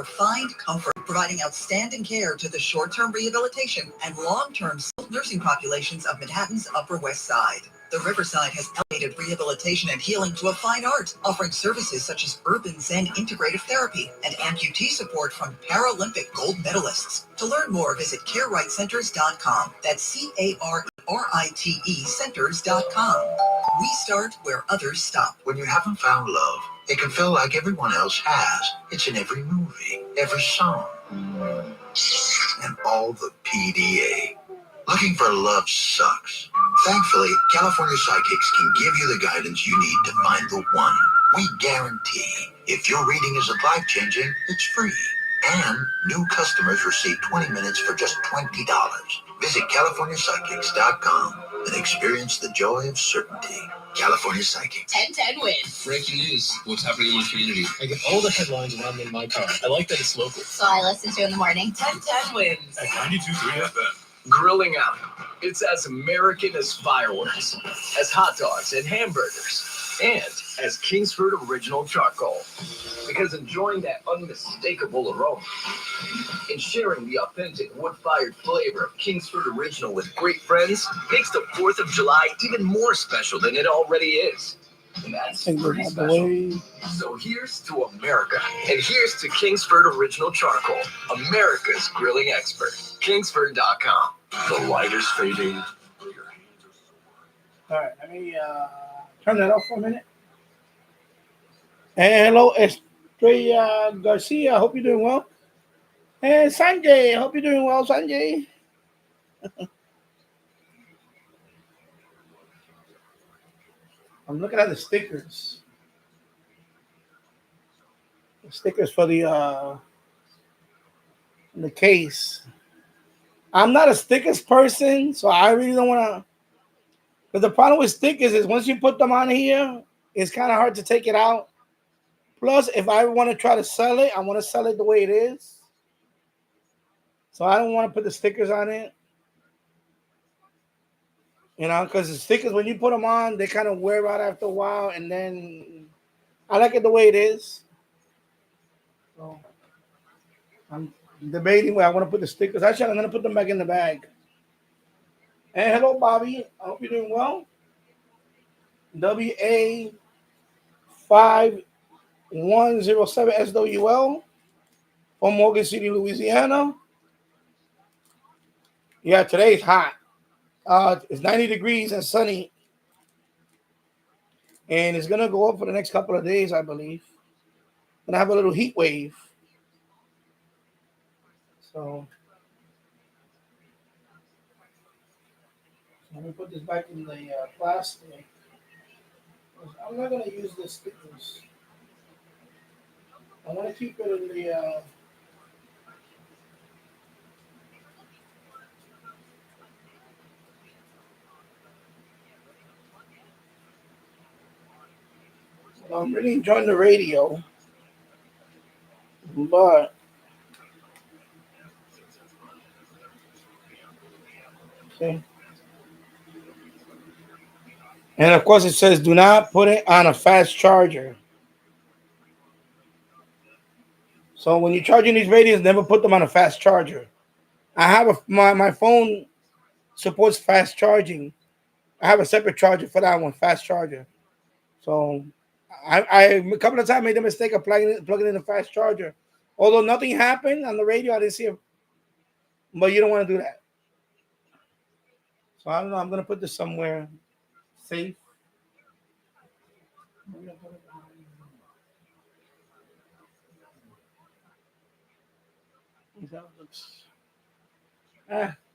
refined comfort, providing outstanding care to the short-term rehabilitation and long-term skilled nursing populations of Manhattan's Upper West Side. The Riverside has elevated rehabilitation and healing to a fine art, offering services such as urban Zen integrative therapy and amputee support from Paralympic gold medalists. To learn more, visit CareRightCenters.com. That's CareRite Centers.com. We start where others stop. When you haven't found love, it can feel like everyone else has. It's in every movie, every song, and all the PDA. Looking for love sucks. Thankfully, California Psychics can give you the guidance you need to find the one. We guarantee if your reading isn't life-changing, it's free. And new customers receive 20 minutes for just $20. Visit CaliforniaPsychics.com and experience the joy of certainty. California Psychics. 1010 wins. Breaking news. What's happening in my community? I get all the headlines when I'm in my car. I like that it's local. So I listen to in the morning. 1010 wins. At 92.3 FM. Grilling out. It's as American as fireworks, as hot dogs and hamburgers, and as Kingsford Original Charcoal. Because enjoying that unmistakable aroma and sharing the authentic wood-fired flavor of Kingsford Original with great friends makes the 4th of July even more special than it already is. And that's pretty special. So here's to America, and here's to Kingsford Original Charcoal, America's grilling expert. Kingsford.com. The light is fading. All right, let me turn that off for a minute. And hello, Estrella Garcia. I hope you're doing well. And Sanjay, I hope you're doing well, Sanjay. I'm looking at the stickers. The stickers for the case. I'm not a stickers person, so I really don't want to. But the problem with stickers is once you put them on here, it's kind of hard to take it out. Plus, if I want to try to sell it, I want to sell it the way it is. So I don't want to put the stickers on it. You know, because the stickers, when you put them on, they kind of wear out after a while. And then I like it the way it is. So I'm debating where I want to put the stickers. Actually, I'm going to put them back in the bag. And hello, Bobby. I hope you're doing well. WA5107 SWL from Morgan City, Louisiana. Yeah, today's hot. It's 90 degrees and sunny. And it's going to go up for the next couple of days, I believe. Going to have a little heat wave. So let me put this back in the plastic. I'm not going to use the stickers. I want to keep it in the I'm really enjoying the radio, but okay. And of course, it says do not put it on a fast charger. So when you're charging these radios, never put them on a fast charger. I have my phone supports fast charging. I have a separate charger for that one, fast charger. So I a couple of times made the mistake of plugging it in a fast charger. Although nothing happened on the radio, I didn't see it. But you don't want to do that. So I don't know. I'm going to put this somewhere safe.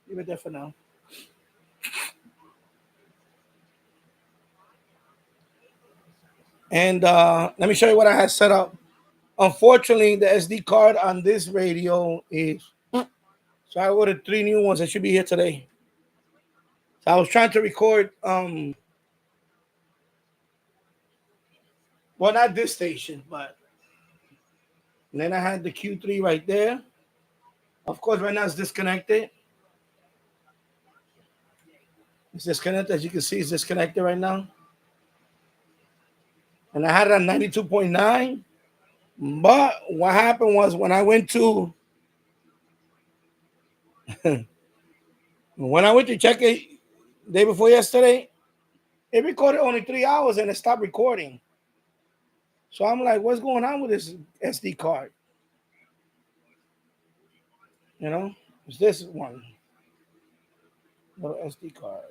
Leave it there for now. And let me show you what I had set up. Unfortunately, the SD card on this radio is... So I ordered 3 new ones that should be here today. So I was trying to record... well, not this station, but... And then I had the Q3 right there. Of course, right now it's disconnected. It's disconnected. As you can see, it's disconnected right now. And I had it on 92.9. But what happened was when I went to check it day before yesterday, it recorded only 3 hours and it stopped recording. So I'm like, what's going on with this SD card? You know, it's this one. Little SD card.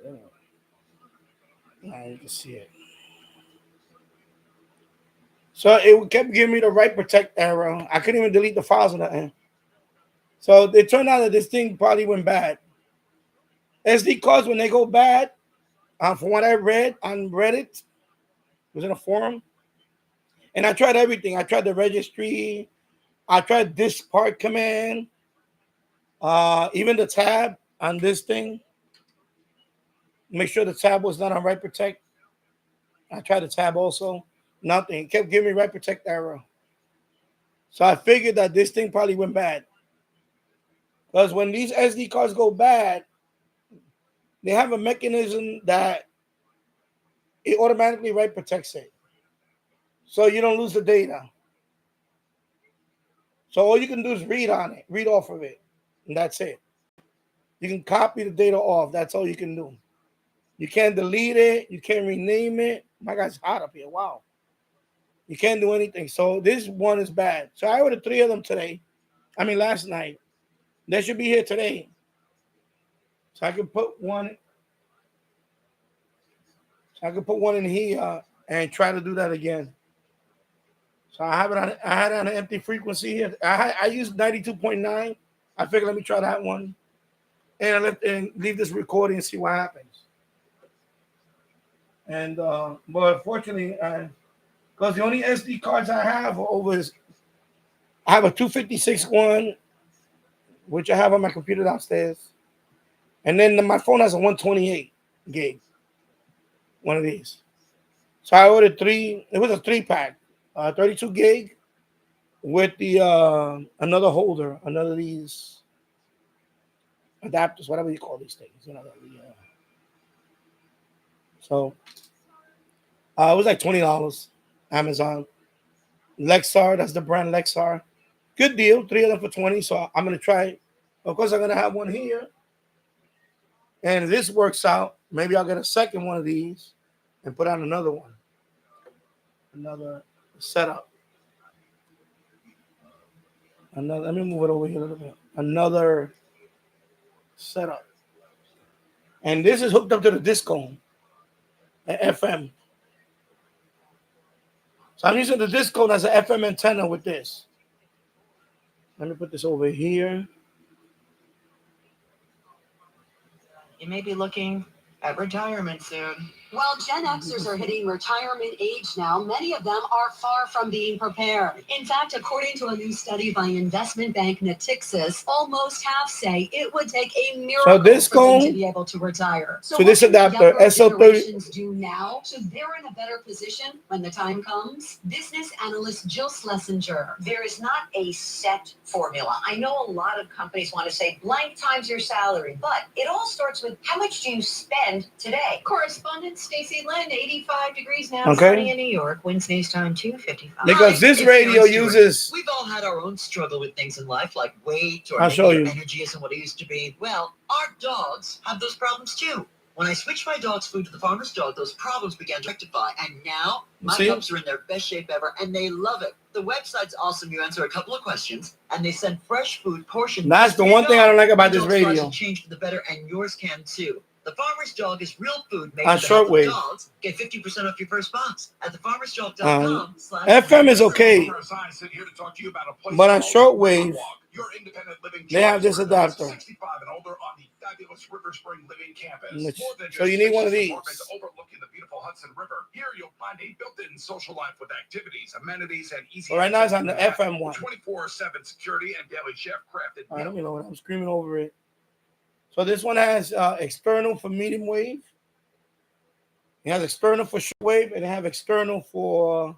Now you can see it. So it kept giving me the write protect error. I couldn't even delete the files or nothing. So it turned out that this thing probably went bad. SD cards, when they go bad, from what I read on Reddit, it was in a forum, and I tried everything. I tried the registry. I tried this part command, even the tab on this thing. Make sure the tab was not on write protect. I tried the tab also. Nothing. It kept giving me write protect error. So I figured that this thing probably went bad. Because when these SD cards go bad, they have a mechanism that it automatically write protects it. So you don't lose the data. So all you can do is read on it, read off of it. And that's it. You can copy the data off. That's all you can do. You can't delete it. You can't rename it. My guy's hot up here. Wow. You can't do anything. So this one is bad. So I ordered 3 of them today. Last night. They should be here today. So I can put one. So I can put one in here and try to do that again. So I have it on. I had it on an empty frequency here. I used 92.9. I figured let me try that one, and leave this recording and see what happens. And but unfortunately, because the only SD cards I have I have a 256 one, which I have on my computer downstairs, and then my phone has a 128 gig, one of these. So I ordered 3. It was a 3-pack, 32 gig with the another holder, another of these adapters, whatever you call these things. So it was like $20. Amazon. Lexar, that's the brand Lexar. Good deal. 3 of them for 20. So I'm gonna try. Of course, I'm gonna have one here. And if this works out, maybe I'll get a second one of these and put on another one. Another setup. Let me move it over here a little bit. Another setup. And this is hooked up to the disco FM. So I'm using the disco as an FM antenna with this. Let me put this over here. You may be looking at retirement soon. While Gen Xers are hitting retirement age now, many of them are far from being prepared. In fact, according to a new study by investment bank Natixis, almost half say it would take a miracle for them to be able to retire. So this adapter, SO30, do now so they're in a better position when the time comes? Business analyst Jill Schlesinger. There is not a set formula. I know a lot of companies want to say blank times your salary, but it all starts with how much do you spend today? Correspondent Stacey Lynn, 85 degrees now, Okay. sunny in New York. Wednesday's time, 2:55. Because this radio uses. We've all had our own struggle with things in life, like weight or I'll show you. energy isn't what it used to be. Well, our dogs have those problems too. When I switched my dog's food to the farmer's dog, those problems began to rectify, and now my pups are in their best shape ever, and they love it. The website's awesome. You answer a couple of questions, and they send fresh food portioned. That's the one thing I don't like about this radio. Change for the better, and yours can too. The Farmer's Dog is real food made on for the health of Shortwave. dogs. Get 50% off your first box at thefarmersdog.com. FM is okay, but on Shortwave, they have this adapter. So you need one of these. So right now it's on the FM one. 24/7 security and daily chef crafted. All right, let me know what I'm screaming over it. So this one has external for medium wave. It has external for shortwave, and it have external for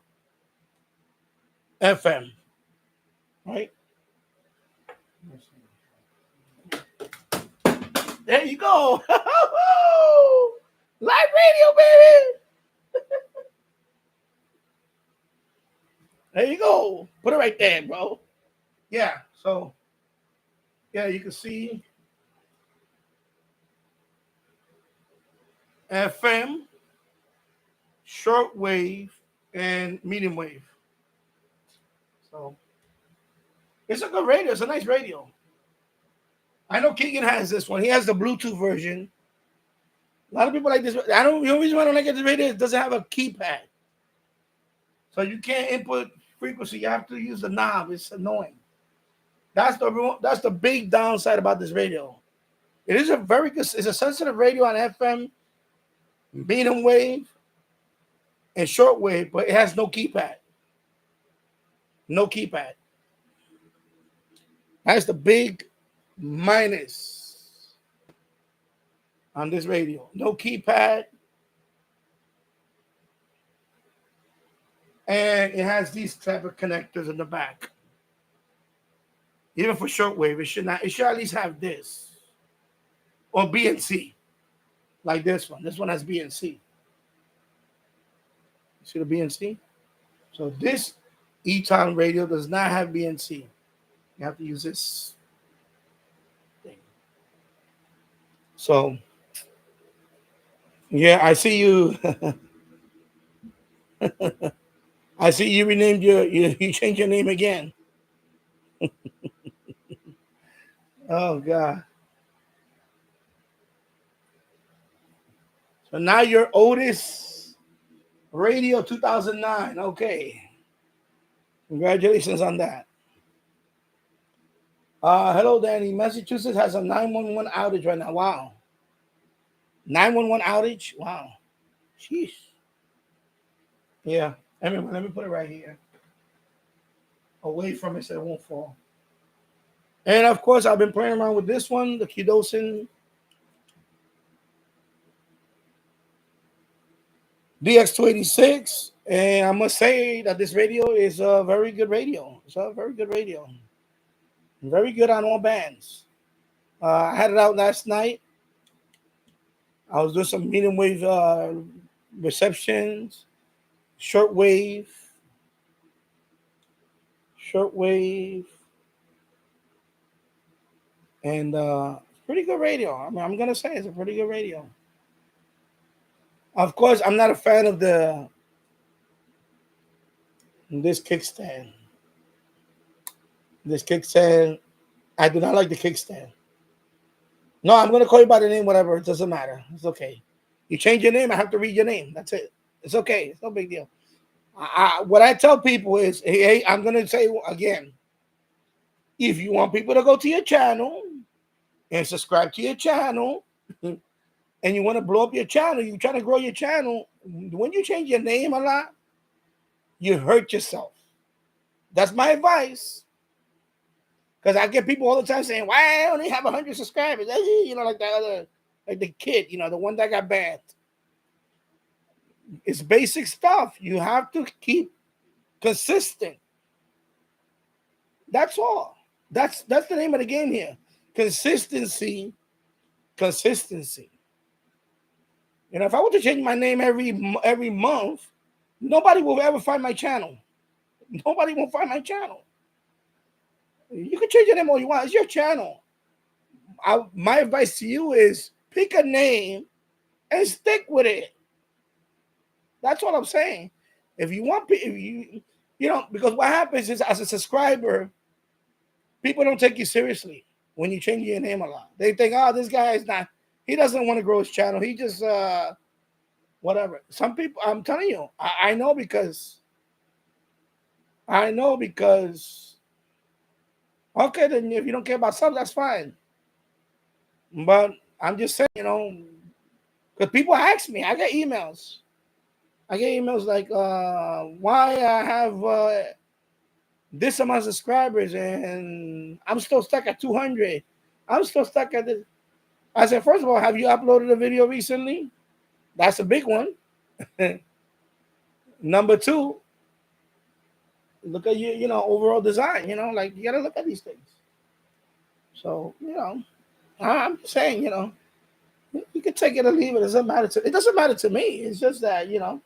FM. Right? There you go. Live radio, baby. There you go. Put it right there, bro. Yeah. So, yeah, you can see FM, shortwave, and medium wave. So, it's a good radio. It's a nice radio. I know Keegan has this one. He has the Bluetooth version. A lot of people like this. I don't. The only reason why I don't like it, this radio is it doesn't have a keypad, so you can't input frequency. You have to use the knob. It's annoying. That's the big downside about this radio. It is a very good. It's a sensitive radio on FM, medium wave, and shortwave, but it has no keypad. No keypad. That's the big minus on this radio. No keypad. And it has these type of connectors in the back. Even for shortwave, it should at least have this. Or BNC. Like this one. This one has BNC. See the BNC? So this Eton radio does not have BNC. You have to use this thing. So yeah, I see you. I see you renamed you changed your name again. Oh God. So now you're Otis Radio 2009. Okay. Congratulations on that. Hello, Danny. Massachusetts has a 911 outage right now. Wow. 911 outage? Wow. Sheesh. Yeah. Anyway, let me put it right here. Away from it so it won't fall. And of course, I've been playing around with this one, the Kidosin DX286. And I must say that this radio is a very good radio. It's a very good radio. Very good on all bands. I had it out last night. I was doing some medium wave receptions, shortwave, and pretty good radio. I mean, I'm gonna say it's a pretty good radio. Of course, I'm not a fan of this kickstand. This kickstand, I do not like the kickstand. No, I'm gonna call you by the name, whatever. It doesn't matter. It's okay. You change your name, I have to read your name. That's it. It's okay. It's no big deal. What I tell people is, hey, I'm gonna say again, if you want people to go to your channel and subscribe to your channel, and you want to blow up your channel, you're trying to grow your channel, when you change your name a lot, you hurt yourself. That's my advice. Because I get people all the time saying, why I only have 100 subscribers? You know, like that other, like the kid, you know, the one that got banned. It's basic stuff. You have to keep consistent. That's all. That's the name of the game here. Consistency. You know, if I were to change my name every month, nobody will ever find my channel. Nobody will find my channel. You can change your name all you want. It's your channel. My advice to you is pick a name and stick with it. That's what I'm saying. If you want, you know, because what happens is as a subscriber, people don't take you seriously when you change your name a lot. They think, oh, this guy is not, he doesn't want to grow his channel. He just, whatever. Some people, I'm telling you, I know because, okay, then if you don't care about subs, that's fine. But I'm just saying, you know, because people ask me, I get emails. Like, why I have this amount of subscribers and I'm still stuck at 200. I'm still stuck at this. I said, first of all, have you uploaded a video recently? That's a big one. Number two, look at your, you know, overall design. You know, like you gotta look at these things. So, you know, I'm just saying, you know, you can take it or leave it. It doesn't matter to me. It's just that, you know,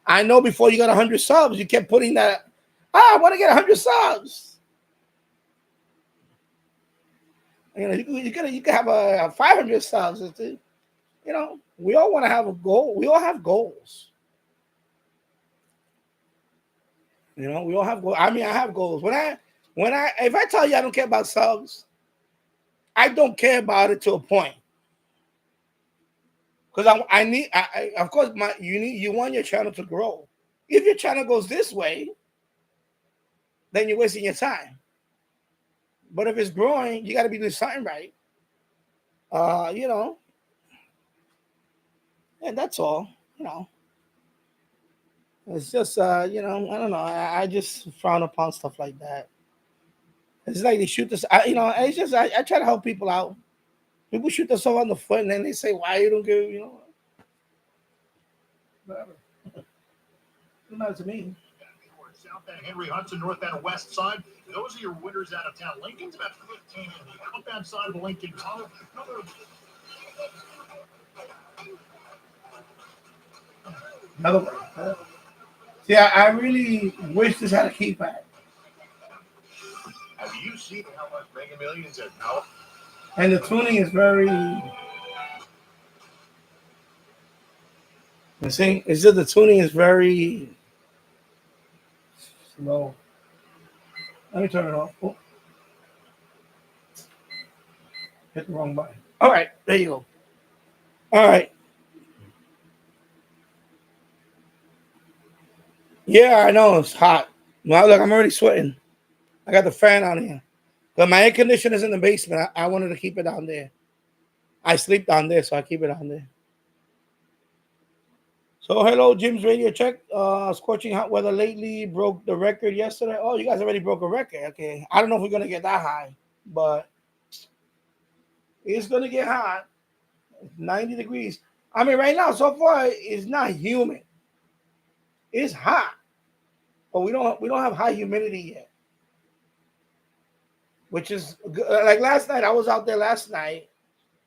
I know before you got 100 subs, you kept putting that I want to get 100 subs. You know, you can have a 500 subs. You know, we all want to have a goal. We all have goals. You know, we all have goals. I mean, I have goals. If I tell you I don't care about subs, I don't care about it to a point. Because of course, you want your channel to grow. If your channel goes this way, then you're wasting your time. But if it's growing, you got to be doing something right. You know, and that's all. You know, it's just you know, I don't know. I just frown upon stuff like that. It's like they shoot this. You know, it's just I try to help people out. People shoot themselves on the foot, and then they say, "Why you don't give?" You know, whatever. Doesn't matter to me. Southbound Henry Hudson, northbound west side. Those are your winners out of town. Lincoln's about 15 in the outbound side of Lincoln Tunnel. Another one. See, I really wish this had a keypad. Have you seen how much Mega Millions are now? And the tuning is very. You see, it's just the tuning is very slow. Let me turn it off. Oh. Hit the wrong button. All right, there you go. All right. Yeah, I know it's hot. Now look, I'm already sweating. I got the fan on here. But my air conditioner is in the basement. I wanted to keep it down there. I sleep down there, so I keep it down there. So hello, Jim's radio check. Scorching hot weather lately broke the record yesterday. Oh, you guys already broke a record. Okay. I don't know if we're gonna get that high, but it's gonna get hot. 90 degrees. I mean, right now, so far, it's not humid. It's hot. But we don't have high humidity yet. Which is good. Like last night, I was out there last night.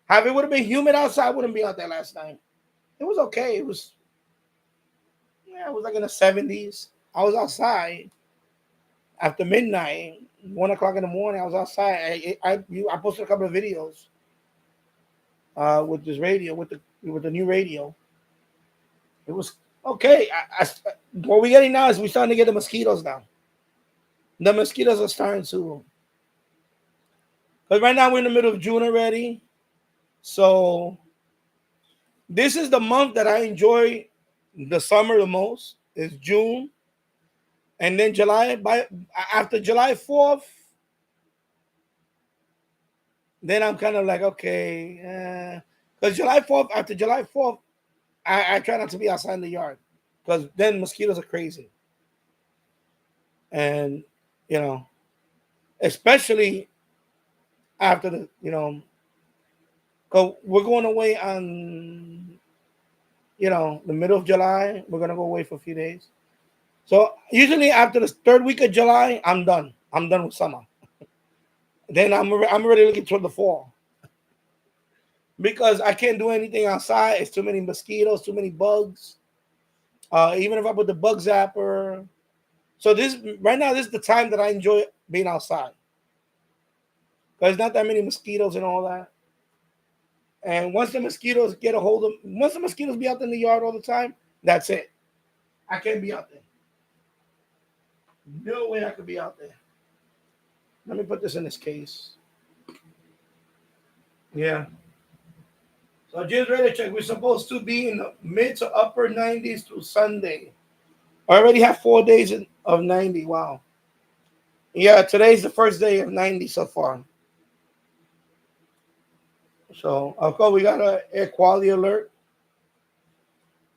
If it would have been humid outside, I wouldn't be out there last night. It was okay. It was like in the 70s. I was outside after midnight, 1 o'clock in the morning. I was outside. I posted a couple of videos with this radio, with the new radio. It was okay. What we're getting now is we're starting to get the mosquitoes now. The mosquitoes are starting to. But right now we're in the middle of June already. So this is the month that I enjoy the summer the most, is June. And then July, after July 4th, then I'm kind of like, okay. Because after July 4th, I try not to be outside in the yard. Because then mosquitoes are crazy. And, you know, especially after the, you know, because we're going away on, you know, the middle of July. We're going to go away for a few days. So usually after the third week of July, I'm done. I'm done with summer. Then I'm already looking toward the fall. Because I can't do anything outside. It's too many mosquitoes, too many bugs. Even if I put the bug zapper. So right now, this is the time that I enjoy being outside. Because there's not that many mosquitoes and all that. And once the mosquitoes once the mosquitoes be out in the yard all the time, that's it. I can't be out there. No way I could be out there. Let me put this in this case. Yeah. So Jim's radio check. We're supposed to be in the mid to upper 90s through Sunday. I already have 4 days of 90. Wow. Yeah, today's the first day of 90 so far. So, of course, we got an air quality alert.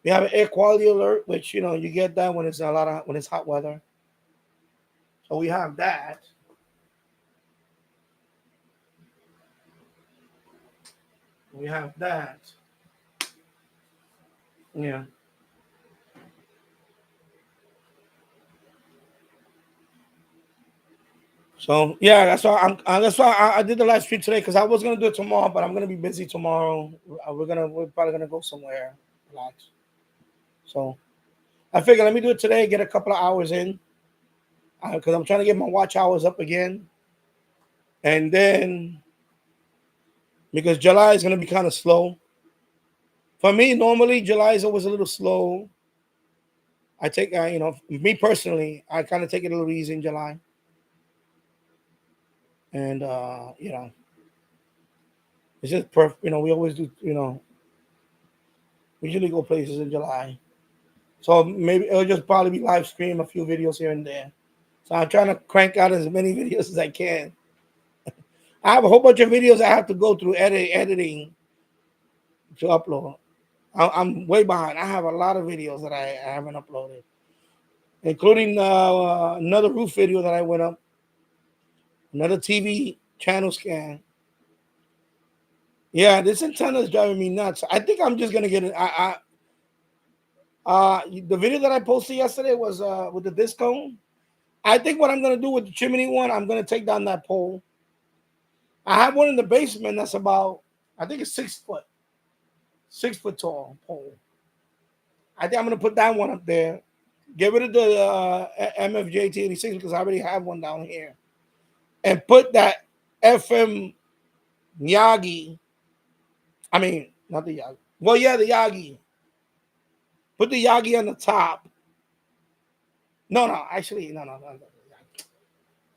We have an air quality alert, which, you know, you get that when it's when it's hot weather. So we have that. We have that. Yeah. So yeah, that's why I did the live stream today, because I was gonna do it tomorrow, but I'm gonna be busy tomorrow. We're probably gonna go somewhere, relax. So I figured let me do it today, get a couple of hours in. because I'm trying to get my watch hours up again. And then because July is going to be kind of slow. For me, normally July is always a little slow. I take, me personally, I kind of take it a little easy in July. And, it's just perfect. We always do, we usually go places in July. So maybe it'll just probably be live stream a few videos here and there. So I'm trying to crank out as many videos as I can. I have a whole bunch of videos I have to go through editing to upload. I'm way behind. I have a lot of videos that I haven't uploaded, including another roof video that I went up, another TV channel scan. Yeah, this antenna is driving me nuts. I think I'm just gonna get it. The video that I posted yesterday was with the disc cone. I think what I'm gonna do with the chimney one, I'm gonna take down that pole. I have one in the basement that's about, I think it's 6 foot tall pole. I think I'm gonna put that one up there. Get rid of the MFJ T86 because I already have one down here, and put that FM Yagi. I mean, not the Yagi. Well, yeah, the Yagi. Put the Yagi on the top. No, actually, no.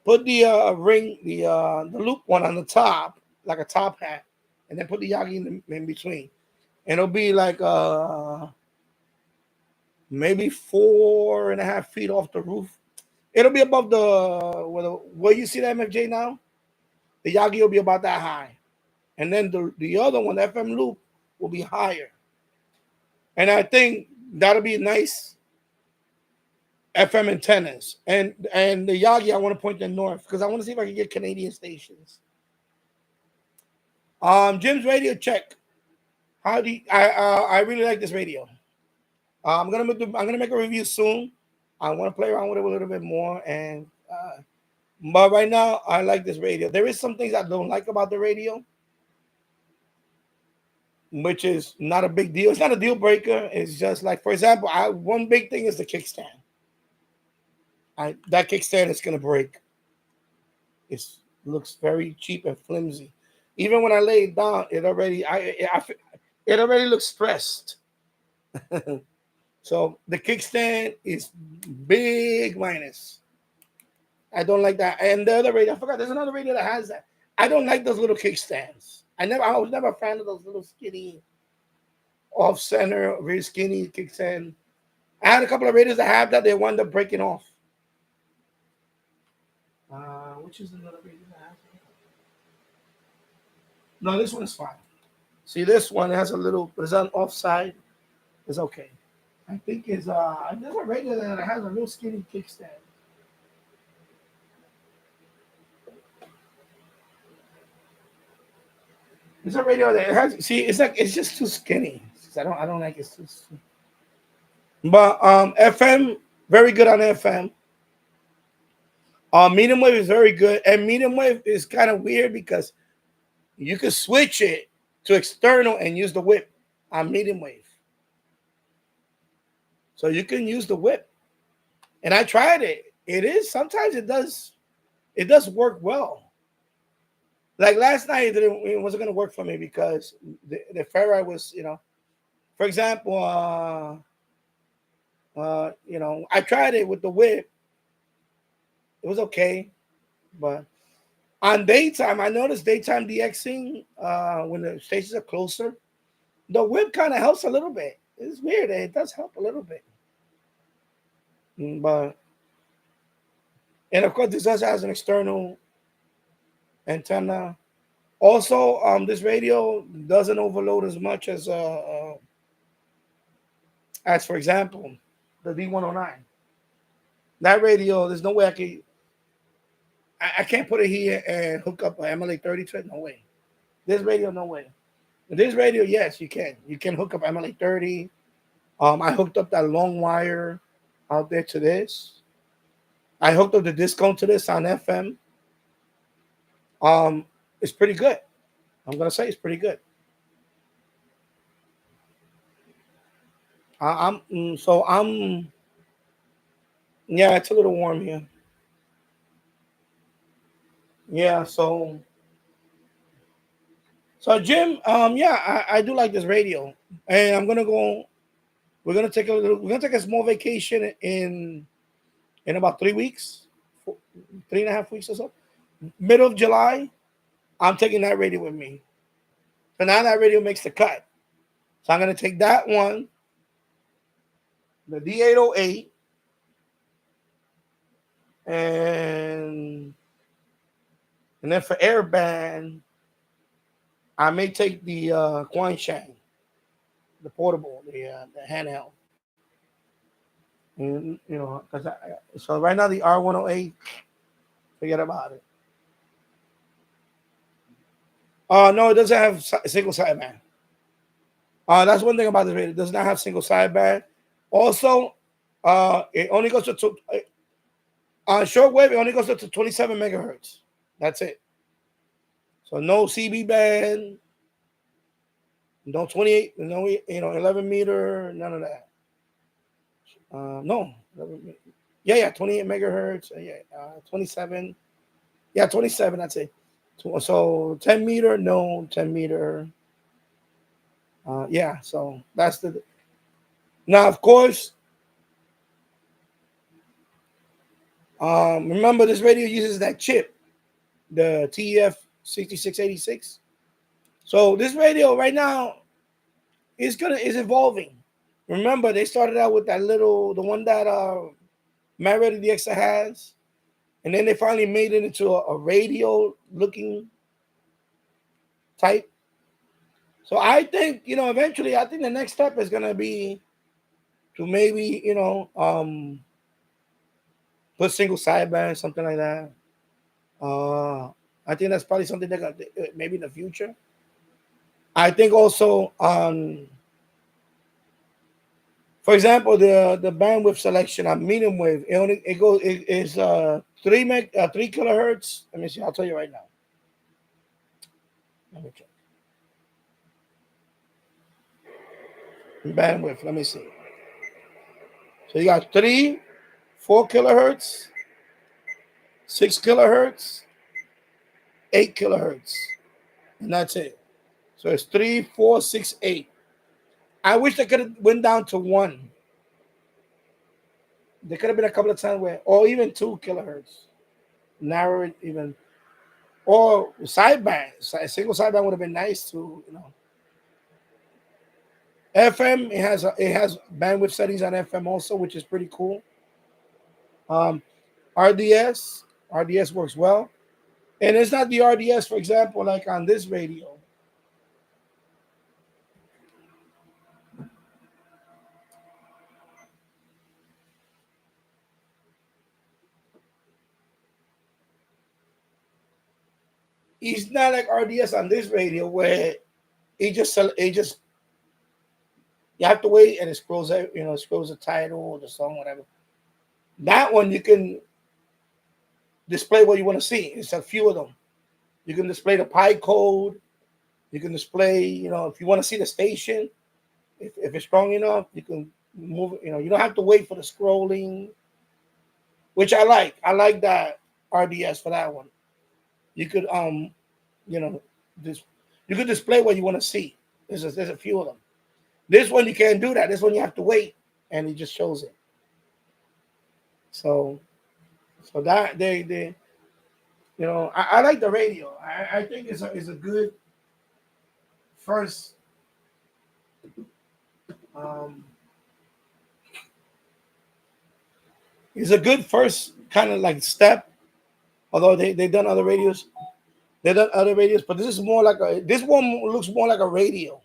Put the ring, the loop one on the top, like a top hat, and then put the Yagi in between. And it'll be like maybe 4.5 feet off the roof. It'll be above where you see the MFJ now. The Yagi will be about that high. And then the other one, the FM loop, will be higher. And I think that'll be nice FM antennas. And the Yagi, I want to point them north because I want to see if I can get Canadian stations. Jim's radio check. How do you, I really like this radio. I'm gonna make a review soon. I want to play around with it a little bit more, and but right now I like this radio. There is some things I don't like about the radio, which is not a big deal. It's not a deal breaker. It's just like, for example, one big thing is the kickstand. That kickstand is gonna break. It looks very cheap and flimsy. Even when I lay it down, it already looks stressed. So the kickstand is big minus. I don't like that. And the other radio, I forgot. There's another radio that has that. I don't like those little kickstands. I was never a fan of those little skinny, off center, very skinny kickstand. I had a couple of radios that have that. They wound up breaking off. Which is another radio that has it? No, this one is fine. See, this one has a little, but it's on offside. It's okay. I think there's a radio that has a real skinny kickstand. There's a radio that has. See, it's just too skinny. I don't like it. Too skinny. But FM, very good on FM. Medium wave is very good, and medium wave is kind of weird because you can switch it to external and use the whip on medium wave. So you can use the whip, and I tried it. Sometimes it does work well. Like last night, it wasn't going to work for me because the ferrite was, for example, I tried it with the whip. It was okay, but on daytime, I noticed daytime DXing when the stations are closer, the whip kind of helps a little bit. It's weird. It does help a little bit, and of course, this also has an external antenna. Also, this radio doesn't overload as much as for example, the D109. That radio, there's no way I can't put it here and hook up an MLA 30 to it. No way. This radio, no way. This radio, yes, you can. You can hook up MLA 30. I hooked up that long wire out there to this. I hooked up the disc cone to this on FM. It's pretty good. I'm gonna say it's pretty good. Yeah, it's a little warm here. Yeah, so Jim, yeah, I do like this radio, and I'm gonna go. We're gonna take a small vacation in about 3 weeks, 3.5 weeks or so. Middle of July, I'm taking that radio with me. So now that radio makes the cut. So I'm gonna take that one, the D808, and and then for airband, I may take the Quan Shang, the portable, the handheld. And so right now the R108, forget about it. No, it doesn't have single sideband. That's one thing about this radio. It does not have single sideband. Also, it only goes to shortwave. It only goes up to 27 megahertz. That's it. So no CB band, no 28, no 11 meter, none of that. No, yeah, 28 megahertz. Yeah, 27. Yeah, 27. That's it. So 10 meter, no 10 meter. Yeah, so that's the. Now, of course, remember this radio uses that chip, the TEF 6686. So this radio right now is evolving. Remember, they started out with the one that Marriott the Extra has, and then they finally made it into a radio looking type. So I think eventually, I think the next step is gonna be to maybe put single sideband, something like that. I think that's probably something they're gonna maybe in the future. I think also for example, the bandwidth selection on medium wave, it is 3 kilohertz. Let me see. I'll tell you right now. Let me check bandwidth. Let me see. So you got 3, 4 kilohertz, 6 kilohertz, 8 kilohertz, and that's it. So it's 3, 4, 6, 8. I wish they could have went down to 1. There could have been a couple of times or even 2 kilohertz, narrow it even, or sideband. Single sideband would have been nice to. FM, it has bandwidth settings on FM also, which is pretty cool. Um, RDS works well, and it's not the RDS, for example, like on this radio. It's not like RDS on this radio where it just you have to wait and it scrolls out, it scrolls the title, the song, whatever. That one you can display what you want to see. It's a few of them. You can display the pi code. You can display, if you want to see the station, if it's strong enough, you can move. You don't have to wait for the scrolling, which I like. I like that RDS for that one. You could you know, this you could display what you want to see. There's a few of them. This one you can't do that. This one you have to wait, and it just shows it. So that they I like the radio. I think it's a good first it's a good first kind of like step. Although they've done other radios, but this one looks more like a radio,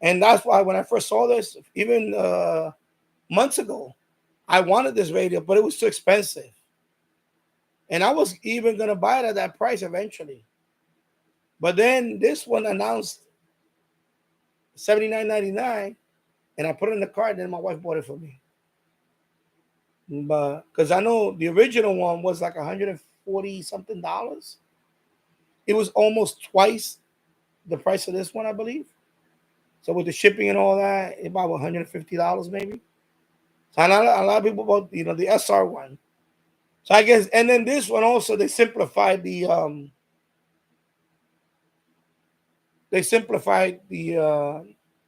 and that's why when I first saw this, even months ago, I wanted this radio, but it was too expensive, and I was even gonna buy it at that price eventually. But then this one announced $79.99, and I put it in the cart. And then my wife bought it for me, but because I know the original one was like $140 something. It was almost twice the price of this one, I believe. So with the shipping and all that, about $150 maybe. So a lot of people bought the SR one. So I guess, and then this one also they simplified the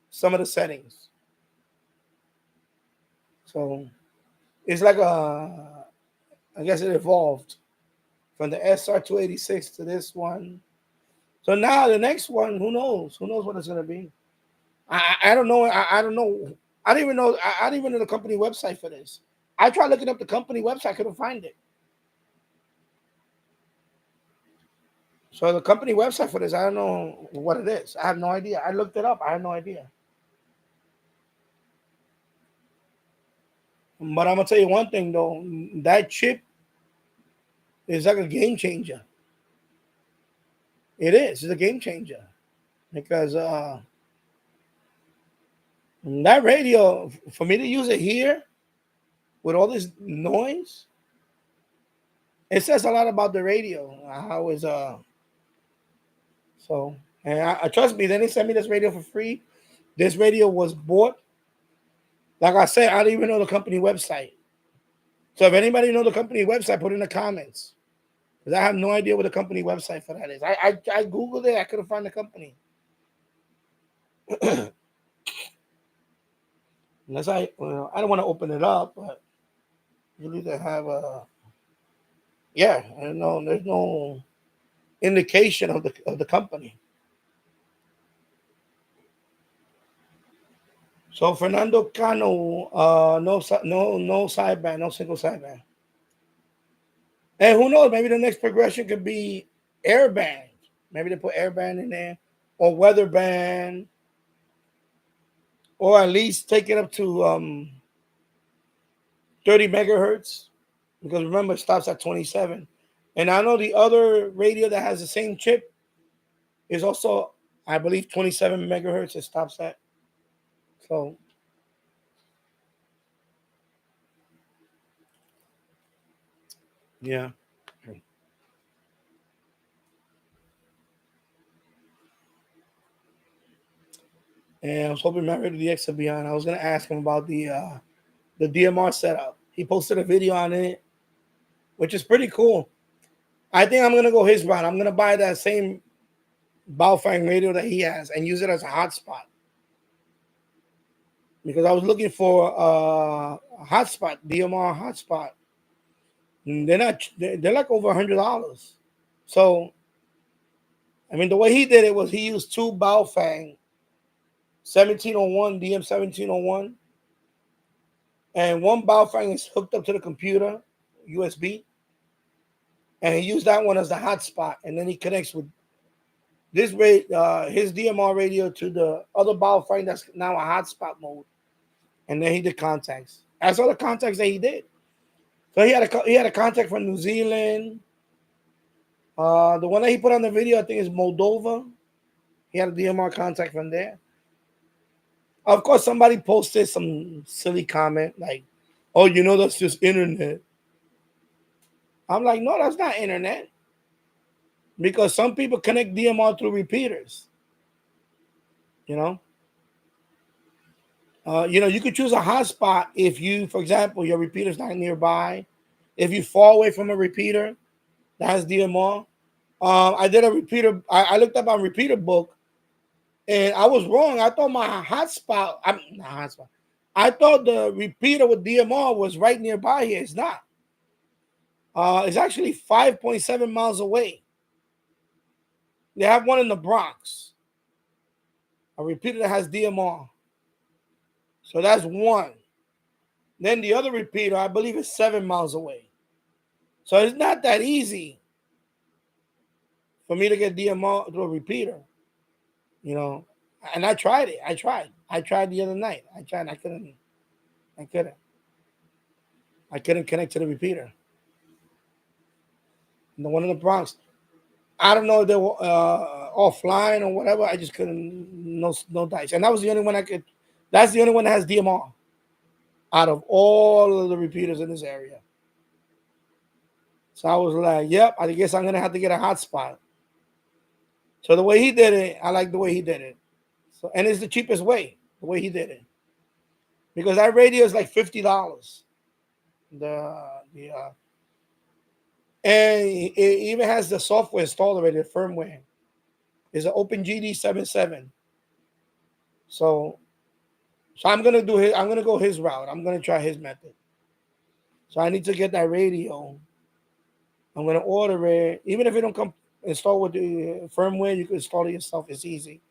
some of the settings. So it's like I guess it evolved from the SR286 to this one. So now the next one, who knows? Who knows what it's gonna be? I don't know. I don't know. I don't even know. I don't even know the company website for this. I tried looking up the company website, couldn't find it. So the company website for this, I don't know what it is. I have no idea. I looked it up. I have no idea. But I'm gonna tell you one thing though. That chip is like a game changer. It is. It's a game changer because that radio, for me to use it here with all this noise, it says a lot about the radio. How is so, and I trust me, they didn't send me this radio for free. This radio was bought. Like I said, I don't even know the company website. So if anybody know the company website, put in the comments. Because I have no idea what the company website for that is. I Googled it, I couldn't find the company. Unless I don't want to open it up, but usually they have I don't know, there's no indication of the company. So Fernando Cano, no sideband, no single sideband. And who knows, maybe the next progression could be airband. Maybe they put airband in there, or weather band, or at least take it up to 30 megahertz. Because remember, it stops at 27. And I know the other radio that has the same chip is also, I believe, 27 megahertz. It stops at. So, yeah. And I was hoping Matt Ray DX would be on. I was gonna ask him about the DMR setup. He posted a video on it, which is pretty cool. I think I'm gonna go his route. I'm gonna buy that same Baofeng radio that he has and use it as a hotspot. Because I was looking for a hotspot, DMR hotspot. And they're like over $100. So I mean, the way he did it was he used two Baofeng 1701, DM 1701, and one Baofeng is hooked up to the computer, USB, and he used that one as the hotspot, and then he connects with this his DMR radio to the other Baofeng that's now a hotspot mode, and then he did contacts. That's all the contacts that he did. So he had a contact from New Zealand. The one that he put on the video, I think, is Moldova. He had a DMR contact from there. Of course, somebody posted some silly comment like, "Oh, that's just internet." I'm like, no, that's not internet. Because some people connect DMR through repeaters. You could choose a hotspot if you, for example, your repeater's not nearby. If you fall away from a repeater that has DMR. I did a repeater. I looked up on repeater book, and I was wrong. I thought my hotspot. I'm not hotspot. I thought the repeater with DMR was right nearby here. It's not. It's actually 5.7 miles away. They have one in the Bronx. A repeater that has DMR. So that's one. Then the other repeater, I believe, is 7 miles away. So it's not that easy for me to get DMR through a repeater. And I tried it. I tried the other night. I couldn't connect to the repeater. And the one in the Bronx, I don't know if they were offline or whatever. I just couldn't, no dice. And that was the only one that's the only one that has DMR out of all of the repeaters in this area. So I was like, yep, I guess I'm going to have to get a hotspot. So the way he did it, I like the way he did it. So, and it's the cheapest way, the way he did it. Because that radio is like $50. And it even has the software installed already, the firmware. It's an OpenGD 7.7. So I'm gonna do his. I'm gonna go his route. I'm gonna try his method. So I need to get that radio. I'm gonna order it. Even if it don't come installed with the firmware, you can install it yourself. It's easy.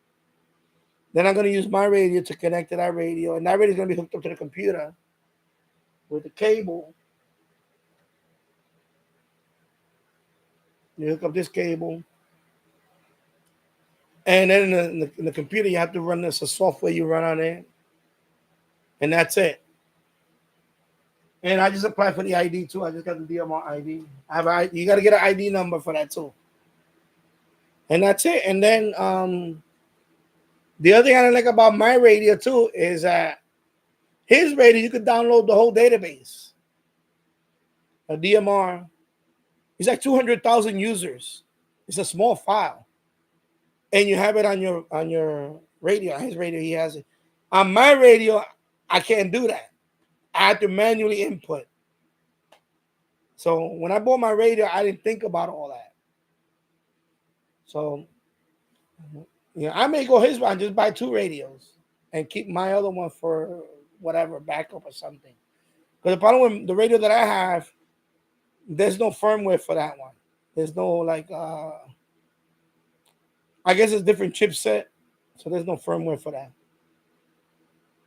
Then I'm gonna use my radio to connect to that radio, and that radio is gonna be hooked up to the computer with the cable. You hook up this cable, and then in the computer you have to run this software you run on it, and that's it. And I just applied for the ID too. I just got the DMR ID. You got to get an ID number for that too. And that's it. And then the other thing I like about my radio too is that his radio, you could download the whole database. A DMR. It's like 200,000 users. It's a small file. And you have it on your radio. On his radio, he has it. On my radio, I can't do that. I have to manually input. So when I bought my radio, I didn't think about all that. So I may go his way and just buy 2 radios and keep my other one for whatever, backup or something. Because the problem with the radio that I have, there's no firmware for that one. There's no I guess it's different chipset, so there's no firmware for that.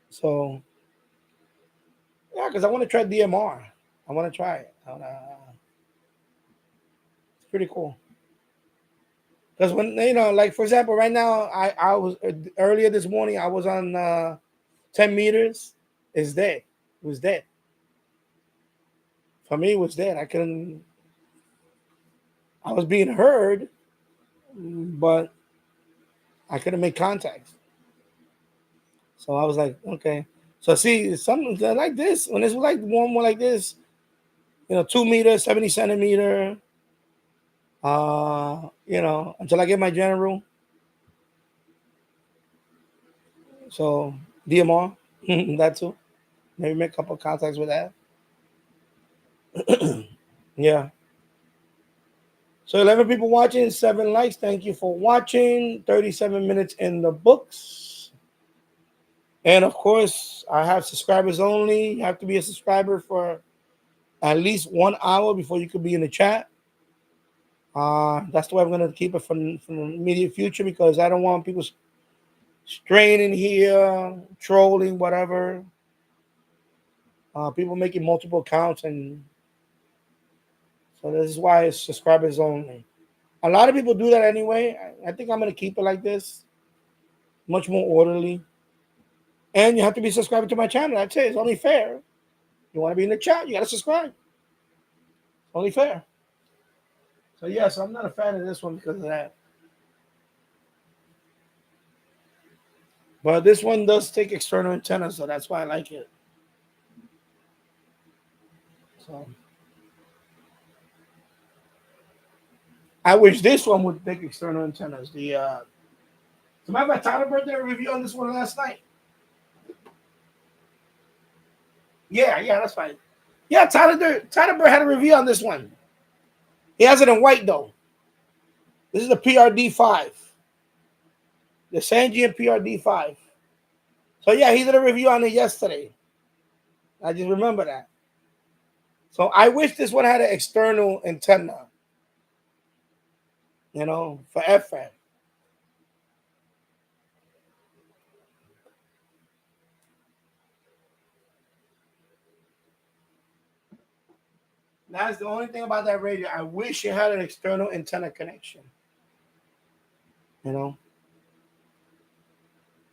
So yeah, because I want to try DMR. I want to try it. It's pretty cool. Because when like for example, right now I was earlier this morning I was on 10 meters. It's dead. It was dead. For me, it was dead. I was being heard, but I couldn't make contact. So I was like, okay. So see, something like this, when it's like one more like this, 2 meters, 70 centimeter, until I get my general. So DMR, that too. Maybe make a couple of contacts with that. Yeah. So 11 people watching, 7 likes. Thank you for watching. 37 minutes in the books. And of course, I have subscribers only. You have to be a subscriber for at least 1 hour before you could be in the chat. That's the way I'm going to keep it from the immediate future, because I don't want people straining here, trolling, whatever. People making multiple accounts, and so this is why it's subscribers only. A lot of people do that anyway. I think I'm going to keep it like this, much more orderly. And you have to be subscribed to my channel. That's it. It's only fair. You want to be in the chat, you got to subscribe. It's only fair. So yes, I'm not a fan of this one because of that. But this one does take external antennas, so that's why I like it. So I wish this one would take external antennas. As a matter of fact, Tyler Bird did a review on this one last night. Yeah, that's fine. Yeah, Tyler Bird had a review on this one. He has it in white though. This is the PRD5. The Sangean PRD5. So yeah, he did a review on it yesterday. I just remember that. So I wish this one had an external antenna, for FM. That's the only thing about that radio. I wish it had an external antenna connection. Hello,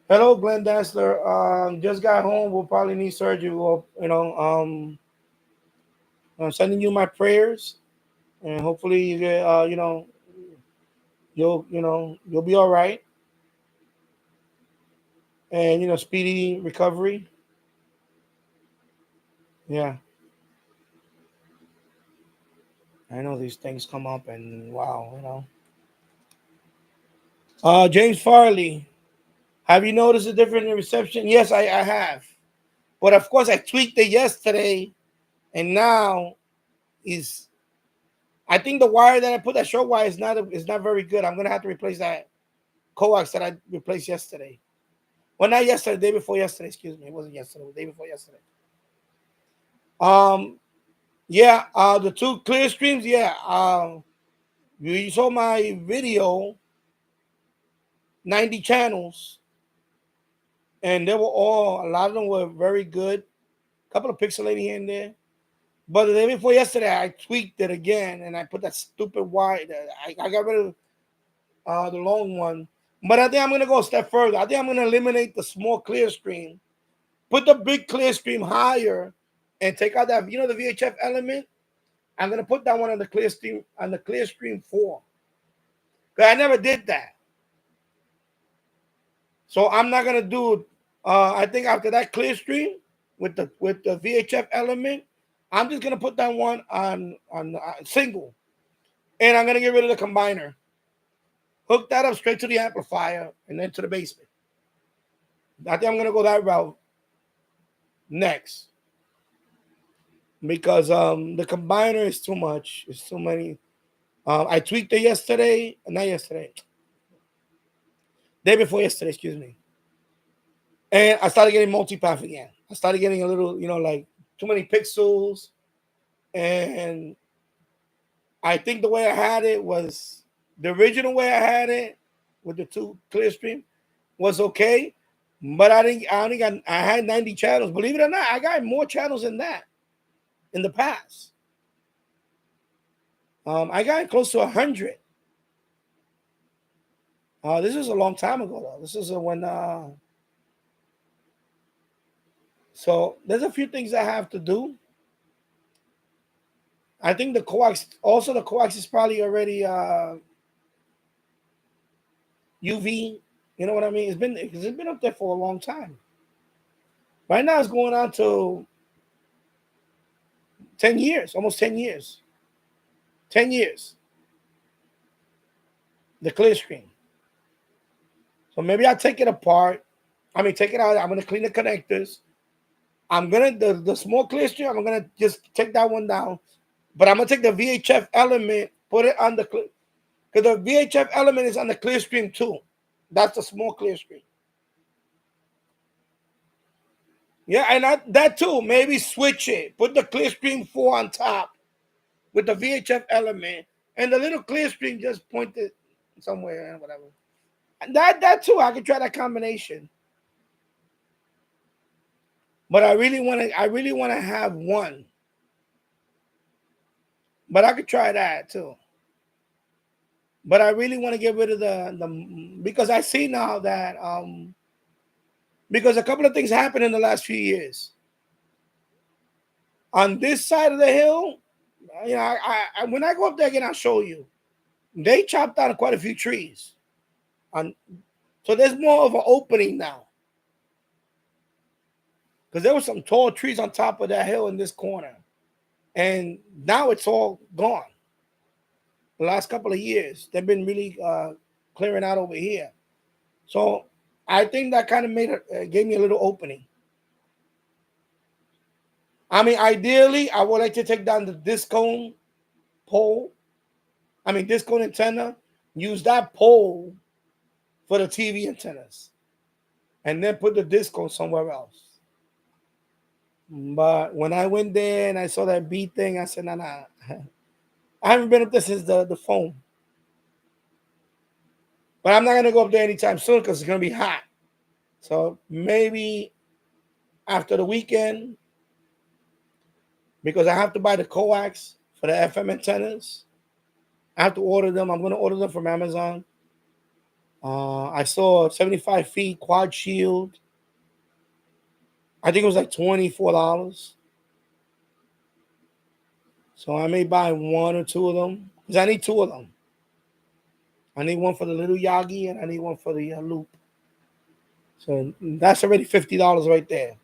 Glenn Dansler. Just got home. We'll probably need surgery. I'm sending you my prayers, and hopefully you get, you'll be all right, and speedy recovery. Yeah, I know these things come up, and wow, James Farley, have you noticed a difference in reception? Yes, I have, but of course I tweaked it yesterday, and now I think the wire that I put, that short wire, is not very good. I'm gonna have to replace that coax that I replaced yesterday. Well, not yesterday, the day before yesterday. Excuse me, it wasn't yesterday. It was the day before yesterday. Yeah. The two clear streams. Yeah. You saw my video. 90 channels, and they were a lot of them were very good. A couple of pixelating here and there. But the day before yesterday, I tweaked it again, and I put that stupid wire. I got rid of the long one. But I think I'm going to go a step further. I think I'm going to eliminate the small clear stream, put the big clear stream higher, and take out that, the VHF element. I'm going to put that one on the clear stream 4. Because I never did that. So I'm not going to do, I think after that clear stream with the VHF element, I'm just going to put that one on single. And I'm going to get rid of the combiner. Hook that up straight to the amplifier and then to the basement. I think I'm going to go that route next. Because the combiner is too much. It's too many. I tweaked it yesterday. Not yesterday. Day before yesterday, excuse me. And I started getting multipath again. I started getting a little, like too many pixels. And I think the way I had it was the original way I had it with the two clear stream was okay. But I had 90 channels. Believe it or not, I got more channels than that in the past. I got close to 100. This is a long time ago, though. This is when. So there's a few things I have to do. I think the coax is probably already UV. You know what I mean? It's been up there for a long time. Right now it's going on to 10 years, almost 10 years. 10 years. The clear screen. So maybe I'll take it apart. Take it out. I'm going to clean the connectors. I'm going to, the small clear screen, I'm going to just take that one down. But I'm going to take the VHF element, put it on the clear. Because the VHF element is on the clear screen too. That's the small clear screen. Yeah, and that too. Maybe switch it. Put the clear screen 4 on top with the VHF element. And the little clear screen just pointed somewhere and whatever. And that too, I could try that combination. But I really want to have one. But I could try that too. But I really want to get rid of the because I see now that because a couple of things happened in the last few years. On this side of the hill, I when I go up there again, I'll show you. They chopped down quite a few trees. So there's more of an opening now. Because there were some tall trees on top of that hill in this corner. And now it's all gone. The last couple of years, they've been really clearing out over here. So I think that kind of gave me a little opening. Ideally, I would like to take down the disc cone pole. Disc cone antenna. Use that pole for the TV antennas. And then put the disc cone somewhere else. But when I went there and I saw that B thing, I said, nah. I haven't been up there since the phone. But I'm not going to go up there anytime soon because it's going to be hot. So maybe after the weekend, because I have to buy the coax for the FM antennas. I have to order them. I'm going to order them from Amazon. I saw 75 feet quad shield. I think it was like $24. So I may buy one or two of them. Because I need two of them. I need one for the little Yagi and I need one for the loop. So that's already $50 right there.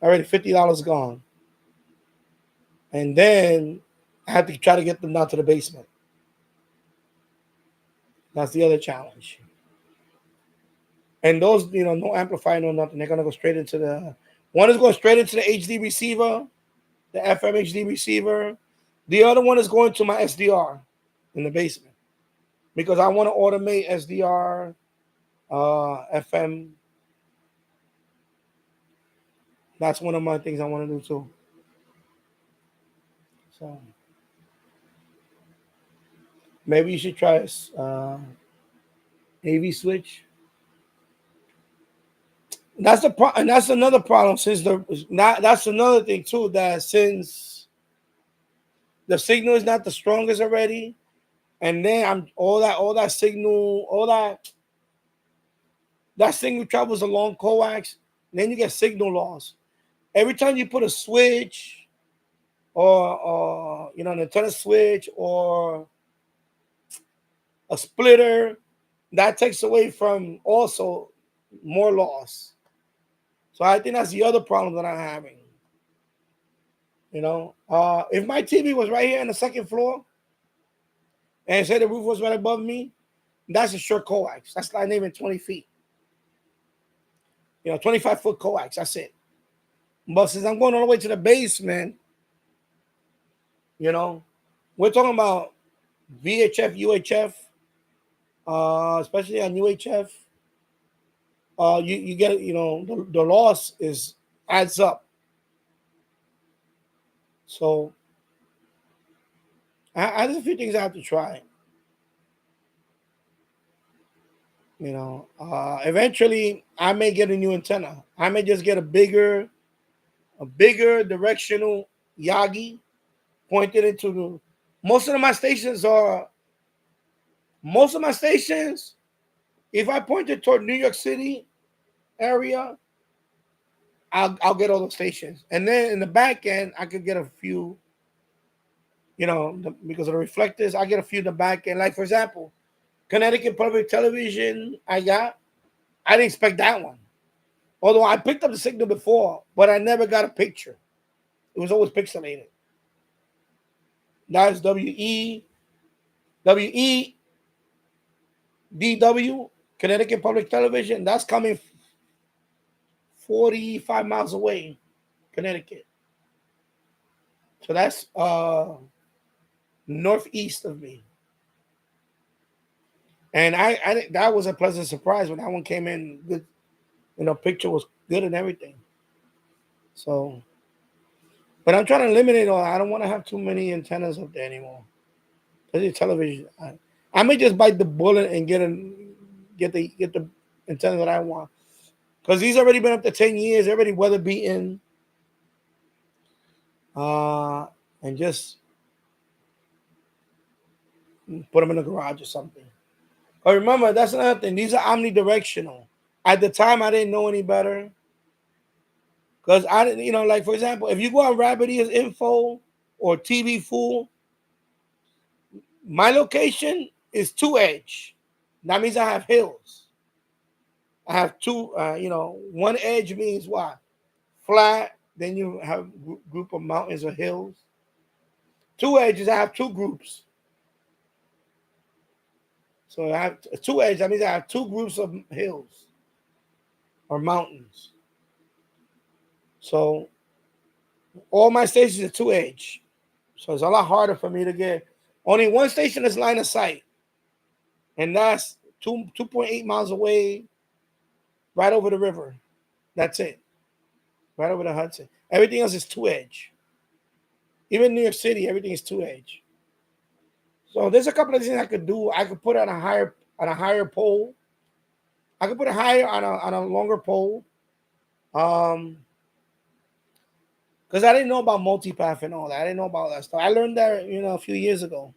Already $50 gone. And then I have to try to get them down to the basement. That's the other challenge. And those, no amplifier, no nothing. They're going to go straight into one is going straight into the HD receiver, the FM HD receiver. The other one is going to my SDR in the basement because I want to automate SDR, FM. That's one of my things I want to do too. So maybe you should try this AV switch. That's the and that's another problem since that's another thing too, that since the signal is not the strongest already, and then I'm all that signal, that signal travels along coax, then you get signal loss. Every time you put a switch or an antenna switch or a splitter, that takes away from also more loss. So I think that's the other problem that I'm having. If my TV was right here on the second floor and say the roof was right above me, that's a short coax. That's not even 20 feet. 25-foot coax. That's it. But since I'm going all the way to the basement, we're talking about VHF, UHF, especially on UHF. You get the loss adds up. So there's a few things I have to try. Eventually I may get a new antenna. I may just get a bigger directional Yagi pointed into most of my stations. If I point it toward New York City area, I'll get all those stations, and then in the back end I could get a few. Because of the reflectors, I get a few in the back end. Like for example, Connecticut Public Television, I didn't expect that one. Although I picked up the signal before, but I never got a picture. It was always pixelated. That's WEDW, Connecticut Public Television. That's coming 45 miles away, Connecticut. So that's northeast of me. And I that was a pleasant surprise when that one came in good. Picture was good and everything. So, but I'm trying to eliminate all. I don't want to have too many antennas up there anymore. Especially television. I may just bite the bullet and get the antenna that I want. Because these already been up to 10 years, already weather beaten. And just put them in the garage or something. But remember, that's another thing. These are omnidirectional. At the time, I didn't know any better. Because I didn't, like for example, if you go on Rabbit Ears Info or TV Fool, my location is 2 edge. That means I have hills. I have two, one edge means what? Flat. Then you have a group of mountains or hills. 2 edges, I have 2 groups. So I have 2 edges. That means I have 2 groups of hills or mountains. So all my stations are 2 edge. So it's a lot harder for me to get. Only one station is line of sight. And that's 2.8 miles away, right over the river. That's it. Right over the Hudson. Everything else is 2 edge. Even New York City, everything is 2 edge. So there's a couple of things I could do. I could put on a higher pole. I could put it higher on a longer pole. Because I didn't know about multipath and all that. I didn't know about that stuff. I learned that, a few years ago.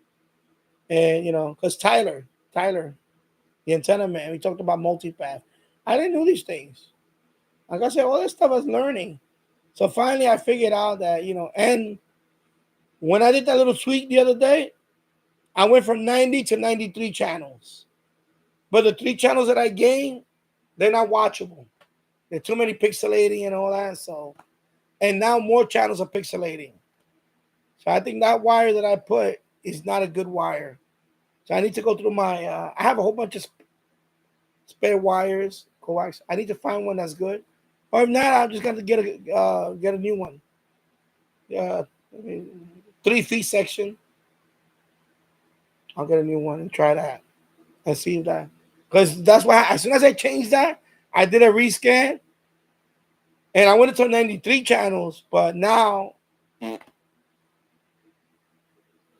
And, because Tyler, the antenna man, we talked about multipath. I didn't know these things. Like I said, all this stuff I was learning. So finally I figured out that, and when I did that little tweak the other day, I went from 90 to 93 channels. But the 3 channels that I gained, they're not watchable. They're too many pixelating and all that. So, and now more channels are pixelating. So I think that wire that I put is not a good wire. So I need to go through my, I have a whole bunch of spare wires, coax. I need to find one that's good. Or if not, I'm just going to get a new one. 3 feet section. I'll get a new one and try that and see if that, because that's why as soon as I changed that, I did a rescan and I went into 93 channels, but now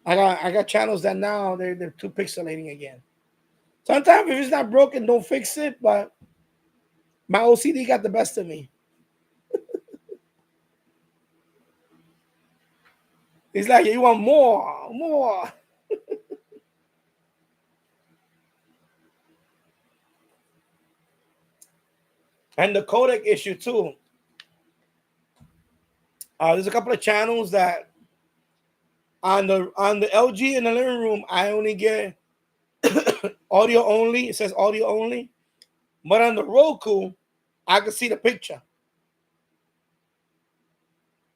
I got channels that now they're too pixelating again. Sometimes if it's not broken, don't fix it. But my OCD got the best of me. It's like you want more. And the codec issue too. There's a couple of channels that on the LG in the living room, I only get audio only. It says audio only. But on the Roku, I can see the picture.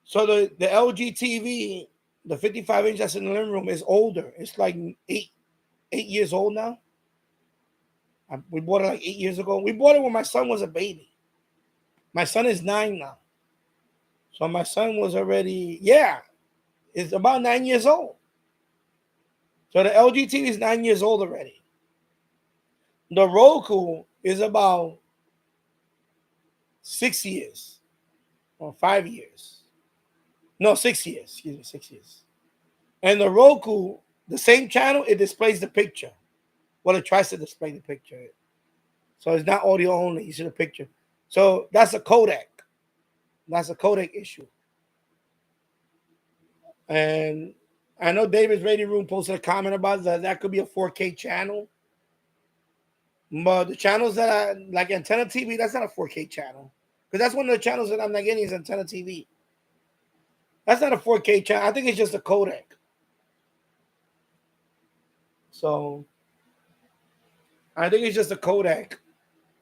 So the LG TV, the 55-inch that's in the living room is older. It's like eight years old now. We bought it like 8 years ago. We bought it when my son was a baby. My son is 9 now. So my son was already, it's about 9 years old. So the LG TV is 9 years old already. The Roku is about 6 years or 5 years. No, 6 years. Excuse me, 6 years. And the Roku, the same channel, it displays the picture. Well, it tries to display the picture. So it's not audio only. You see the picture. So that's a codec. That's a codec issue. And I know David's Radio Room posted a comment about that. That could be a 4K channel. But the channels that I like, Antenna TV, that's not a 4K channel. Because that's one of the channels that I'm not getting is Antenna TV. That's not a 4K channel. I think it's just a codec. So I think it's just a codec.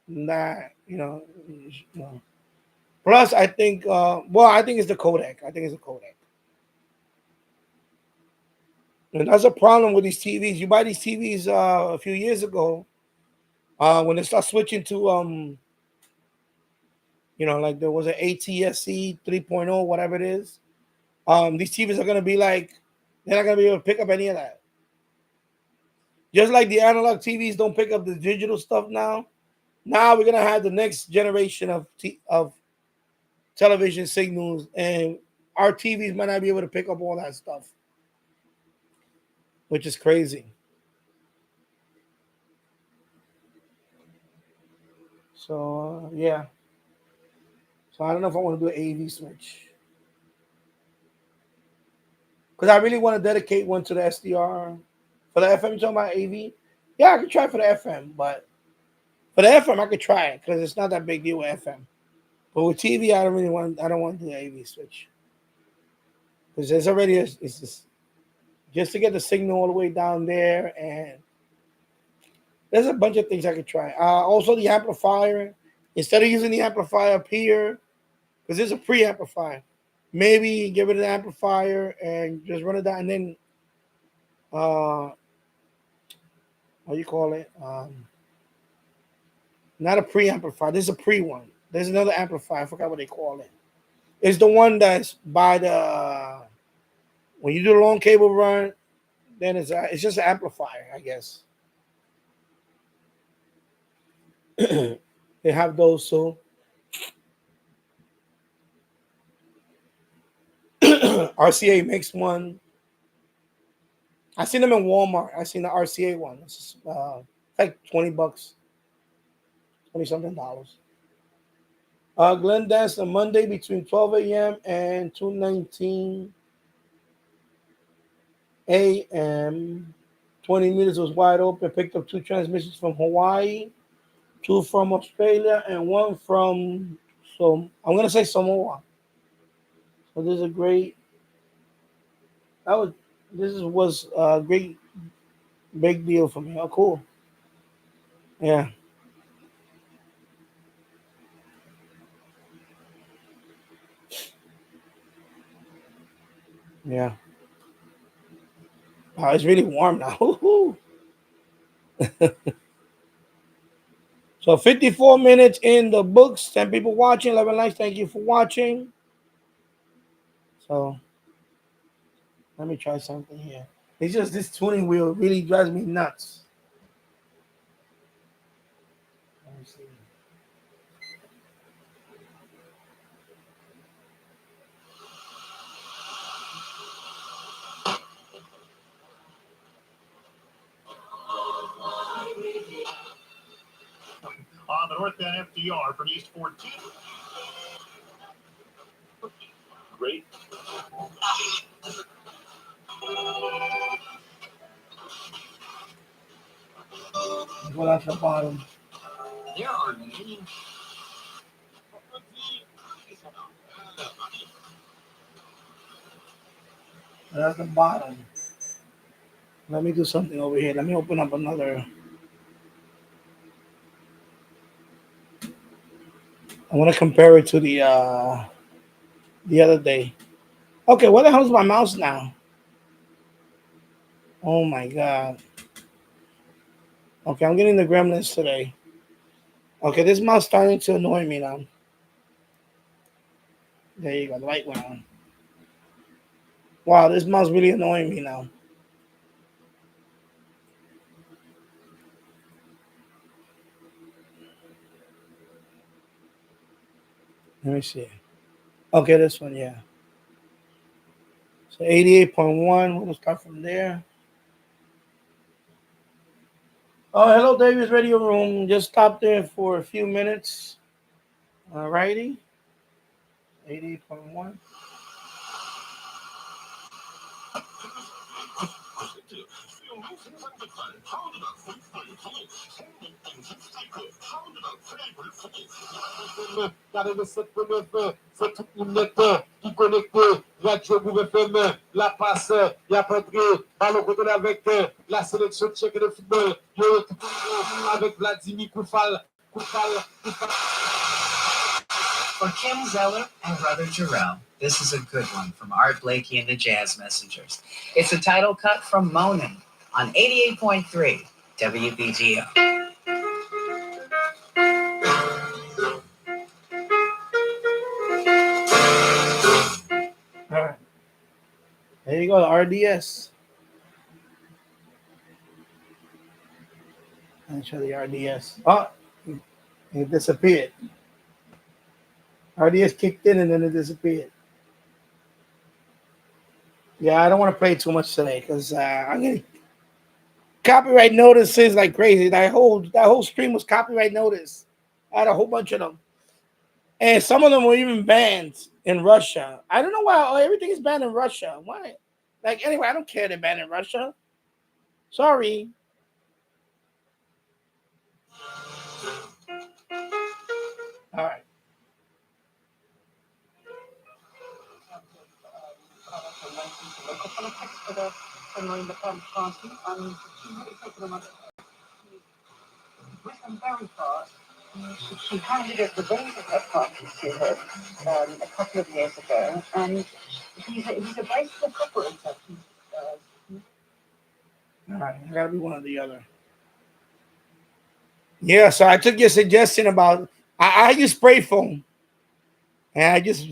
That, Plus, I think, I think it's the codec. I think it's a codec. And that's a problem with these TVs. You buy these TVs a few years ago, when they start switching to, like there was an ATSC 3.0, whatever it is. These TVs are going to be like, they're not going to be able to pick up any of that. Just like the analog TVs don't pick up the digital stuff now. Now we're going to have the next generation of television signals, and our TVs might not be able to pick up all that stuff, which is crazy. So, yeah. So I don't know if I want to do an AV switch. Because I really want to dedicate one to the SDR. For the FM, you're talking about AV? Yeah, I could try for the FM, but for the FM, I could try it because it's not that big deal with FM. But with TV, I don't want to do the AV switch. Because there's already, it's just to get the signal all the way down there, and there's a bunch of things I could try. Also, the amplifier. Instead of using the amplifier up here, because there's a preamplifier, maybe give it an amplifier and just run it down, and then, what do you call it? Not a preamplifier. There's a pre one. There's another amplifier. I forgot what they call it. It's the one that's by the, when you do the long cable run, then it's just an amplifier, I guess. They have those, so RCA makes one. I seen them in Walmart. I seen the RCA one. It's like $20, $20-something. Glenn danced on Monday between 12 a.m. and 2:19 a.m. 20 meters was wide open. Picked up 2 transmissions from Hawaii, 2 from Australia, and 1 from, so I'm gonna say Samoa. So this is a great. This was a great big deal for me. Oh, cool. Yeah. Yeah. It's really warm now. So 54 minutes in the books. 10 people watching. 11 likes. Thank you for watching. So Let me try something here. It's just this tuning wheel really drives me nuts. Let me see. On the northbound FDR from East 14. Great. Well, that's the bottom. There are many. That's the bottom. Let me do something over here. Let me open up another. I want to compare it to the other day. Okay, where the hell is my mouse now? Oh my god. Okay, I'm getting the gremlins today. Okay, this mouse starting to annoy me now. There you go, the light went on. Wow, this mouse really annoying me now. Let me see. Okay, this one, yeah. So 88.1, we'll start from there. Oh, hello, Davis Radio Room. Just stopped there for a few minutes. Alrighty. 88.1. La passe, il y a Pedri, ballon contre avec la sélection tchèque de football, avec Vladimir Koufal. For Kim Zeller and Brother Jarrell, this is a good one from Art Blakey and the Jazz Messengers. It's a title cut from Moanin' on 88.3 WBGO. All right. There you go, RDS. Let me show the RDS. Oh, it disappeared. RDS kicked in and then it disappeared. Yeah, I don't want to play too much today because I'm getting copyright notices like crazy. That whole stream was copyright notice. I had a whole bunch of them, and some of them were even banned in Russia. I don't know why everything is banned in Russia. Why? Like anyway, I don't care they're banned in Russia. Sorry. All right. She handed it the base of her party to him a couple of years ago, and he's a graceful operator. All right, I gotta be one or the other. Yeah, so I took your suggestion about I use spray foam, and I just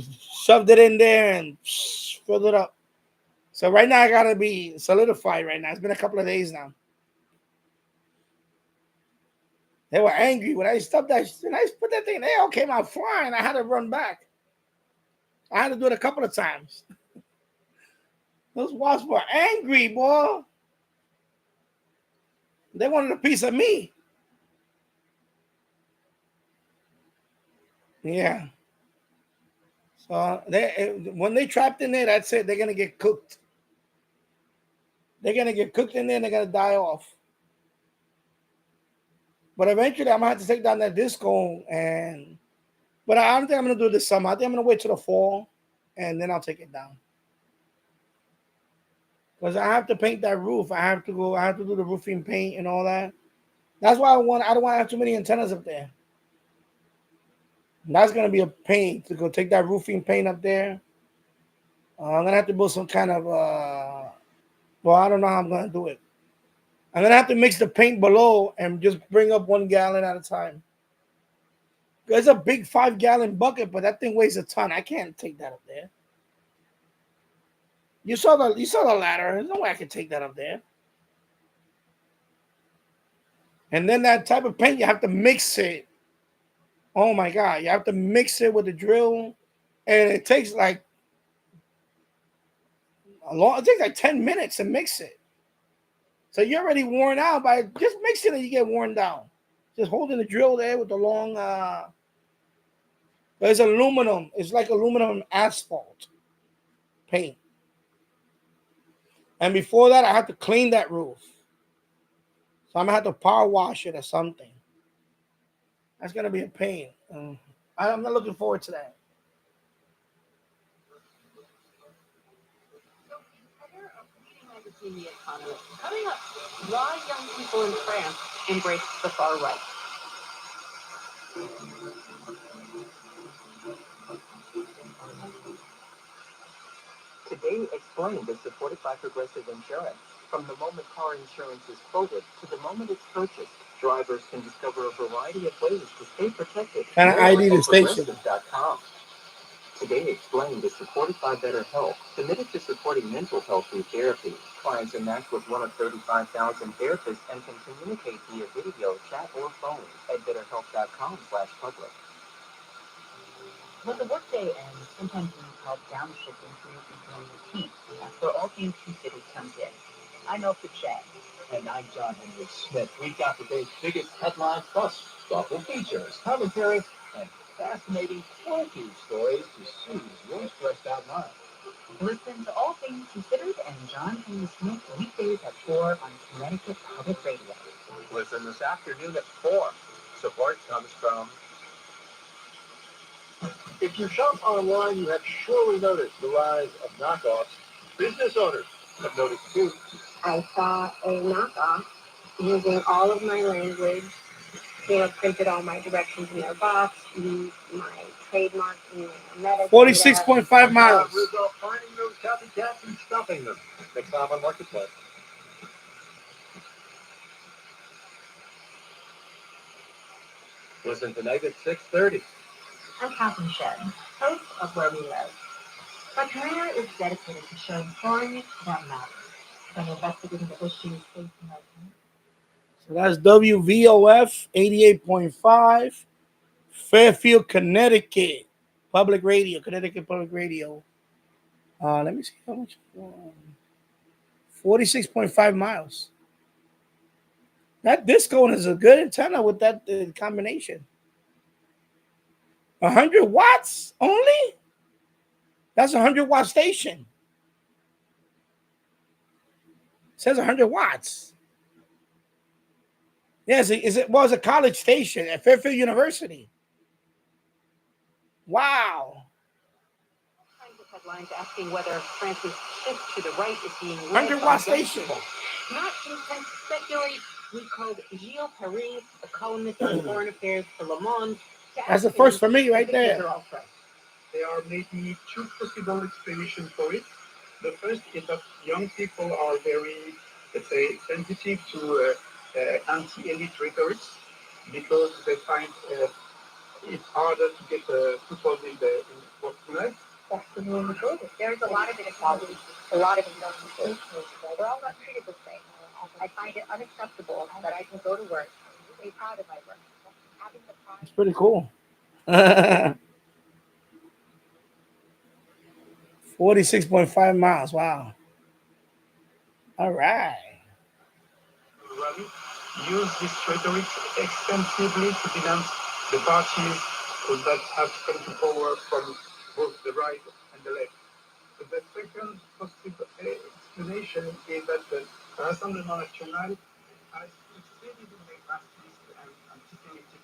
shoved it in there and filled it up. So right now I gotta be solidified. Right now, it's been a couple of days now. They were angry when I stopped that. When I put that thing, they all came out flying. I had to run back. I had to do it a couple of times. Those wasps were angry, boy. They wanted a piece of me. Yeah. So when they trapped in there, that's it. They're gonna get cooked. They're gonna get cooked in there and they're gonna die off. But eventually I'm gonna have to take down that disco but I don't think I'm gonna do it this summer. I think I'm gonna wait till the fall and then I'll take it down. Because I have to paint that roof. I have to do the roofing paint and all that. That's why I don't want to have too many antennas up there. And that's gonna be a pain to go take that roofing paint up there. I'm gonna have to build some kind of well, I don't know how I'm gonna do it. I'm gonna have to mix the paint below and just bring up 1 gallon at a time. There's a big 5-gallon bucket, but that thing weighs a ton. I can't take that up there. You saw the ladder. There's no way I can take that up there. And then that type of paint, you have to mix it. Oh my God, you have to mix it with the drill, and it takes like it takes like 10 minutes to mix it. So you're already worn out by just mixing it, you get worn down. Just holding the drill there with the long there's aluminum. It's like aluminum asphalt paint. And before that, I had to clean that roof. So I'm gonna have to power wash it or something. That's gonna be a pain. I'm not looking forward to that. Coming up, why young people in France embrace the far right. Today Explained is supported by Progressive Insurance. From the moment car insurance is quoted to the moment it's purchased, drivers can discover a variety of ways to stay protected. Kind of ID the station. Progressive.com. Today Explained is supported by Better Health, committed to supporting mental health through therapy. Clients are matched with one of 35,000 therapists and can communicate via video, chat, or phone at betterhealth.com/public. When the workday ends, sometimes you need help downshifting through your routine. That's where All Things Considered comes in. I'm Elfrid Chang. And I'm John Henry Smith. We've got the day's biggest headlines, plus thoughtful features, commentary, and fascinating, quirky stories to soothe your stressed out mind. Listen to All Things Considered and John Henry Smith weekdays at 4 on Connecticut Public Radio. Listen this afternoon at 4. Support comes from... If you shop online, you have surely noticed the rise of knockoffs. Business owners have noticed too. I saw a knockoff using all of my language, printed all my directions in their box, used my trademark in their metadata. 46.5 miles. Result, finding those copycats and stopping them. Next time on Marketplace. Listen tonight at 6:30. I'm Catherine Shed, host of Where We Live. My career is dedicated to showing stories that matter. From investigating the issues facing our community. So that's WVOF 88.5, Fairfield, Connecticut, Public Radio, Connecticut Public Radio. Let me see how much. 46.5 miles. That disco is a good antenna with that combination. 100 watts only? That's a 100-watt station. It says 100 watts. Yes, it was a college station at Fairfield University. Wow. Kinds of headlines asking whether France's shift to the right is being 100-watt station. Not content to speculate, we called Gilles Paris, a columnist on foreign affairs for Le Monde. That's the first for me right there. There are maybe two possible explanations for it. The first is that young people are very, let's say, sensitive to anti-elite rhetoric because they find it's harder to get people in the working life. That's the name of it. There's a lot of inequality, a lot of injustices. We're all not treated the same. I find it unacceptable that I can go to work, be proud of my work. It's pretty cool. 46.5 miles. Wow. All right. Rally use this rhetoric extensively to denounce the parties that have come to power from both the right and the left. So the second possible explanation is that the Rassemblement National has succeeded in the racist and anti-Semitic.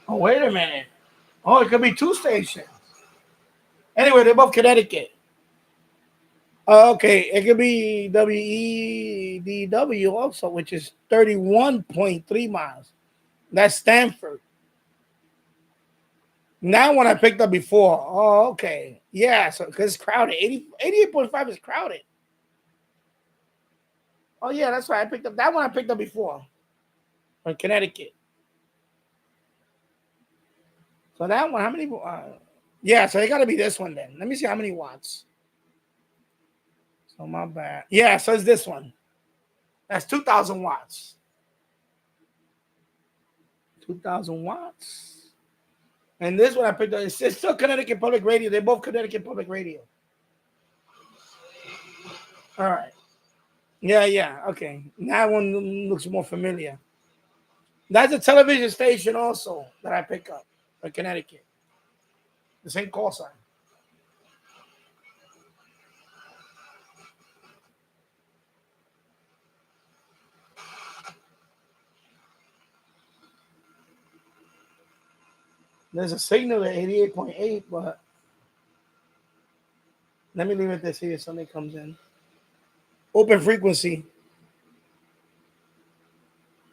Oh, wait a minute. Oh, it could be two stations. Anyway, they're both Connecticut. Okay, it could be WEDW also, which is 31.3 miles. That's Stanford. Now when I picked up before. Oh, okay. Yeah, so because it's crowded. 88.5 is crowded. Oh yeah, that's right. I picked up that one. I picked up before from Connecticut. So that one, how many? Yeah, so it got to be this one then. Let me see how many watts. So my bad. Yeah, so it's this one. That's 2,000 watts. 2,000 watts. And this one I picked up. It's still Connecticut Public Radio. They're both Connecticut Public Radio. All right. Yeah. Okay. That one looks more familiar. That's a television station also that I pick up for Connecticut. The same call sign. There's a signal at 88.8, but let me leave it there, see if something comes in. Open frequency.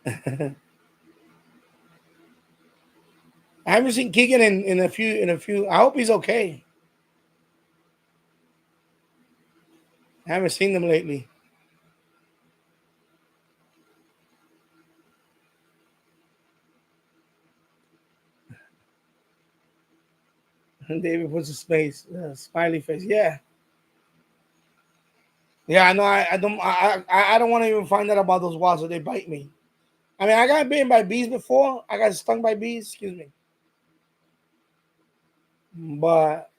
I haven't seen Keegan in a few. I hope he's okay. I haven't seen them lately. David puts a space, smiley face. Yeah. I know. I don't want to even find out about those wasps. So they bite me. I mean, I got bitten by bees before. I got stung by bees. Excuse me. But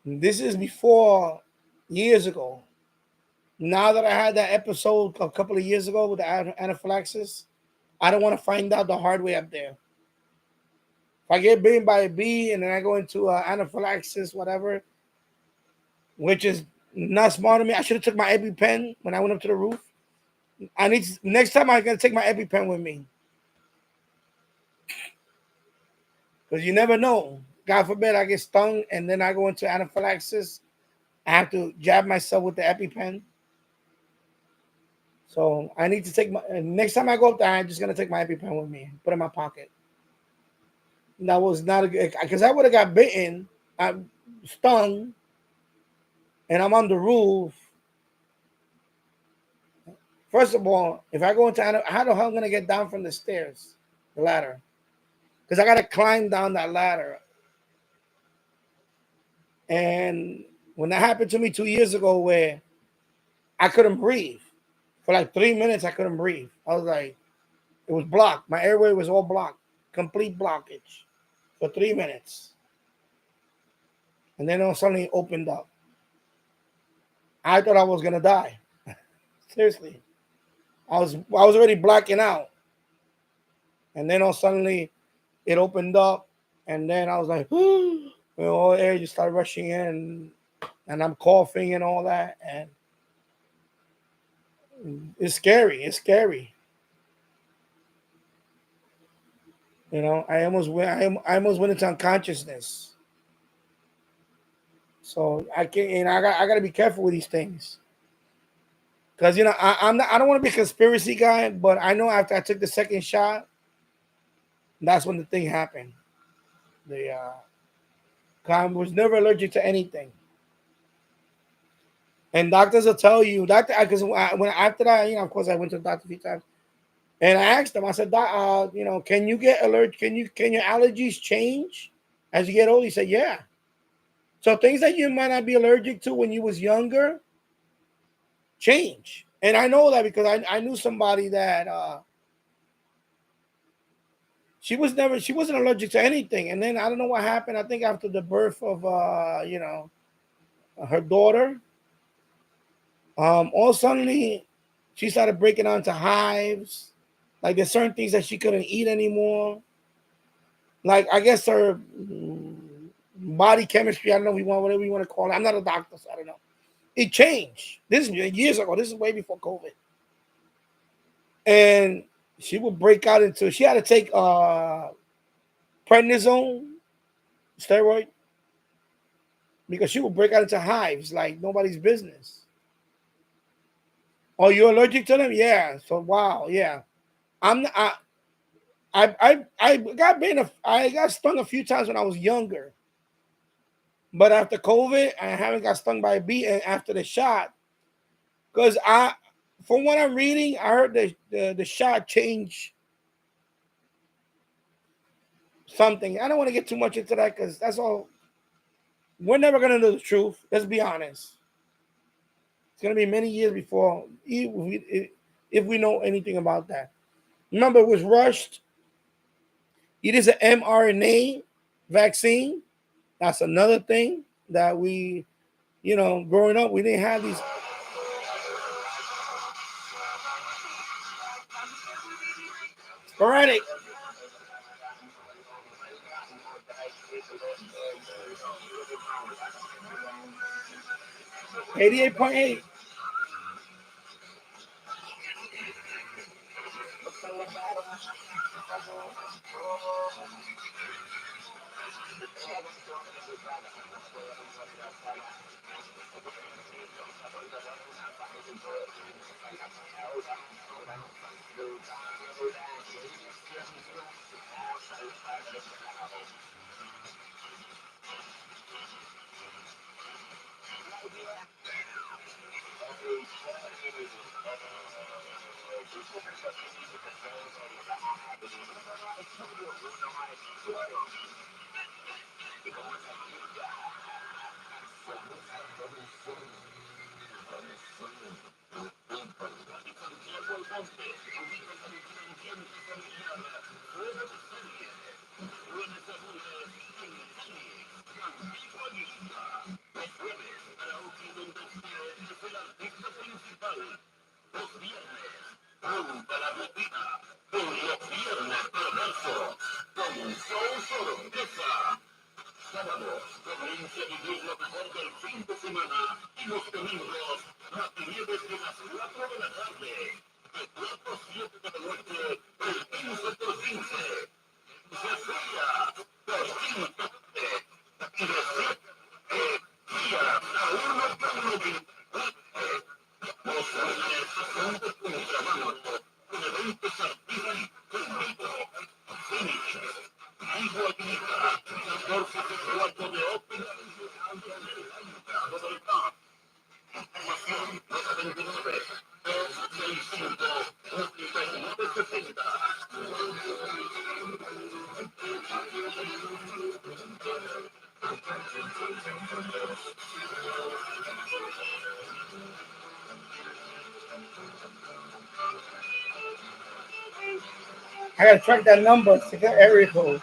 this is before, years ago. Now that I had that episode a couple of years ago with the anaphylaxis, I don't want to find out the hard way up there. If I get bitten by a bee and then I go into anaphylaxis, whatever, which is not smart of me. I should have took my EpiPen when I went up to the roof. Next time I'm gonna take my EpiPen with me, because you never know. God forbid I get stung and then I go into anaphylaxis. I have to jab myself with the EpiPen. So I need to take my next time I go up there. I'm just gonna take my EpiPen with me, put it in my pocket. That was not a good, because I would have got bitten, I stung, and I'm on the roof. First of all, if I go into how the hell am I gonna get down from the stairs, the ladder? Because I gotta climb down that ladder. And when that happened to me 2 years ago, where I couldn't breathe for like 3 minutes, I couldn't breathe. I was like, it was blocked. My airway was all blocked, complete blockage for 3 minutes. And then it suddenly opened up. I thought I was gonna die. Seriously, I was already blacking out, and then suddenly it opened up, and then I was like, all air just started rushing in, and I'm coughing and all that, and it's scary. It's scary. You know, I almost went into unconsciousness. So I can't, and I got to be careful with these things. Because, you know, I don't want to be a conspiracy guy, but I know after I took the second shot, that's when the thing happened. I was never allergic to anything. And doctors will tell you, because when after that, you know, of course, I went to the doctor a few times, and I asked them, I said, you know, can you get allergic? Can your allergies change as you get older? He said, yeah. So things that you might not be allergic to when you was younger change. And I know that because I knew somebody that she wasn't allergic to anything. And then I don't know what happened. I think after the birth of you know, her daughter, all suddenly she started breaking out into hives. Like there's certain things that she couldn't eat anymore. Like I guess her body chemistry, I don't know whatever you want to call it. I'm not a doctor, so I don't know. It changed. This is years ago. This is way before COVID. And she would break out into, she had to take prednisone steroid because she would break out into hives like nobody's business. Oh, you're allergic to them? Yeah. So wow, yeah. I got stung a few times when I was younger. But after COVID, I haven't got stung by a bee. And after the shot, Because from what I'm reading, I heard the shot change something. I don't want to get too much into that because that's all. We're never gonna know the truth. Let's be honest. It's gonna be many years before if we know anything about that. Remember, it was rushed. It is an mRNA vaccine. That's another thing that we, growing up, we didn't have these. Sporadic. 88.8. I gotta track that number to get area code.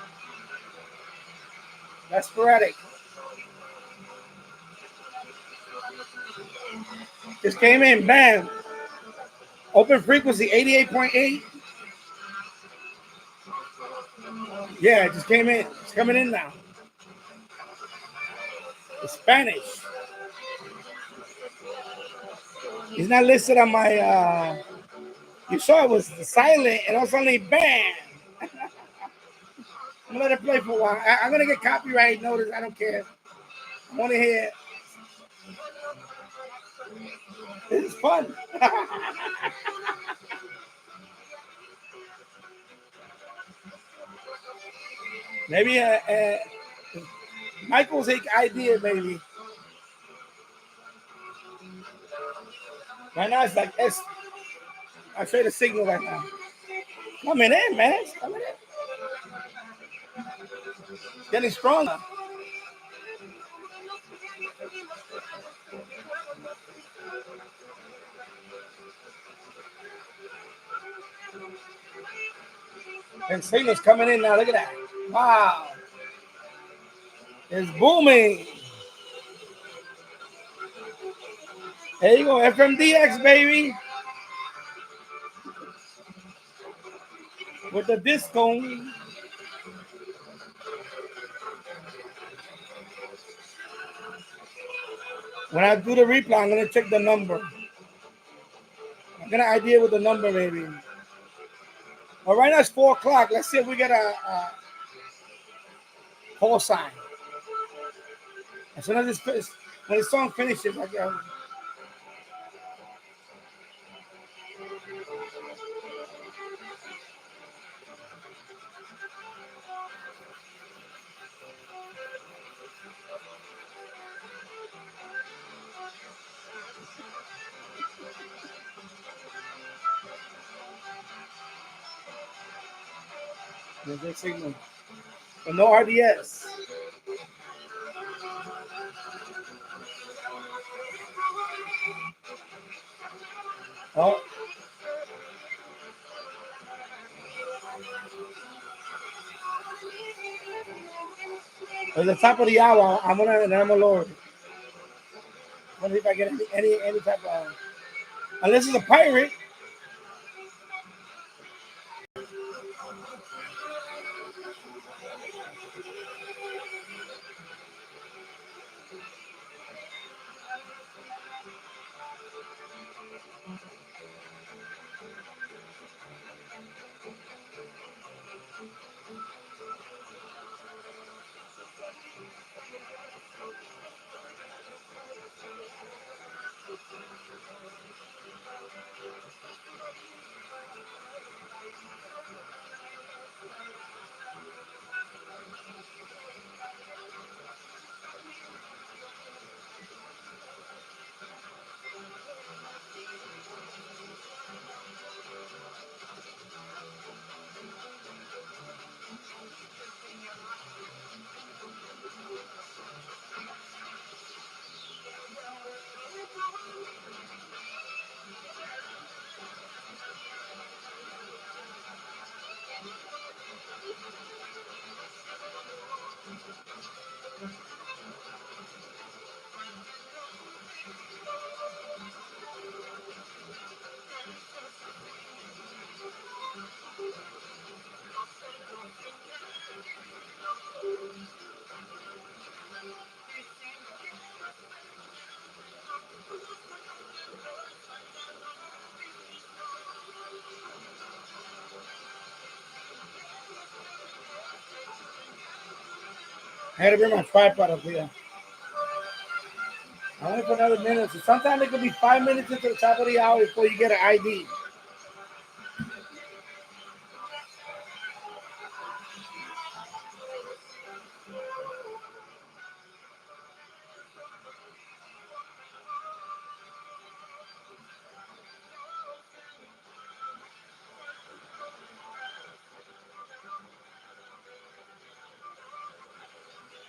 That's sporadic. Just came in, bam. Open frequency 88.8. Yeah, it just came in. It's coming in now. It's Spanish. It's not listed on my. You saw it was silent, and all of a sudden, bam. I'm gonna let it play for a while. I'm gonna get copyright notice. I don't care. I want to hear. This is fun. Maybe Michael's idea, maybe. Right now it's like I show you the signal right now. Coming in, man. It's coming in. Getting stronger. And signal's coming in now. Look at that. Wow. It's booming. There you go. FMDX, baby. With the disco. When I do the replay, I'm going to check the number. I'm going to idea with the number, maybe. Well, right now it's 4 o'clock. Let's see if we get a call sign. As soon as when the song finishes, I go. There's their signal. But no RDS. Oh. At the top of the hour, I'm gonna lower it. Let's see if I get any type of. Unless it's a pirate. I gotta bring my tripod up here. I wait for another minute. So sometimes it could be 5 minutes into the top of the hour before you get an ID.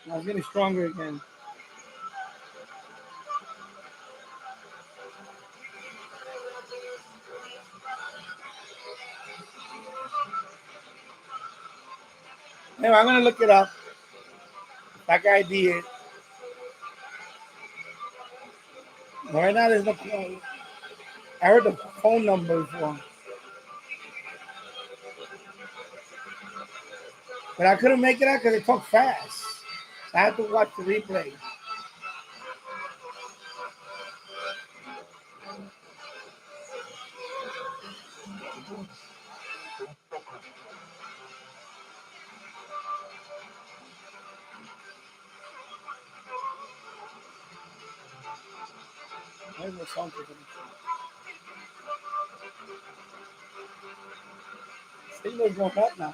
Now it's getting stronger again. Anyway, I'm gonna look it up. Like I did. Right now, there's no. I heard the phone number before, but I couldn't make it out because it talked fast. So I had to watch the replay. Where's the song? Signal's going up now.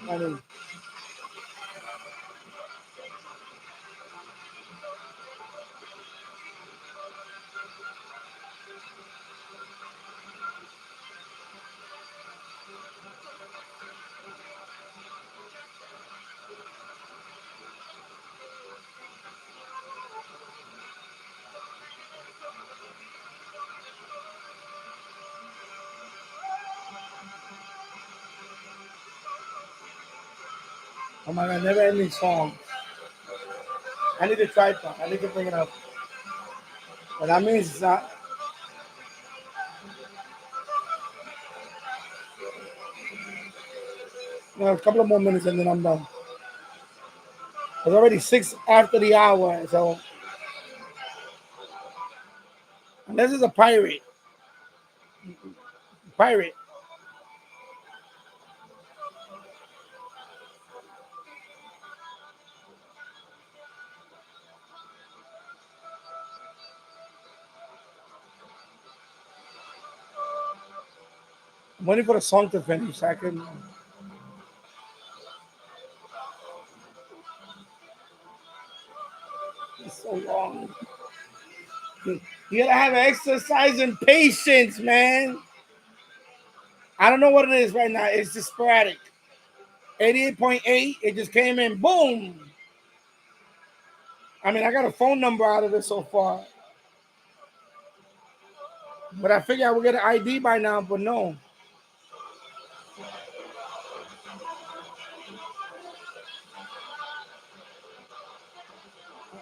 I mean, oh my God, never ending song. I need a tripod. I need to bring it up. But that means it's not. No, a couple of more minutes and then I'm done. It's already 6 after the hour, so unless it's a pirate. Pirate. I'm waiting for the song to finish. I can. It's so long. You gotta have exercise and patience, man. I don't know what it is right now. It's just sporadic. 88.8. It just came in. Boom. I mean, I got a phone number out of it so far. But I figure I would get an ID by now, but no.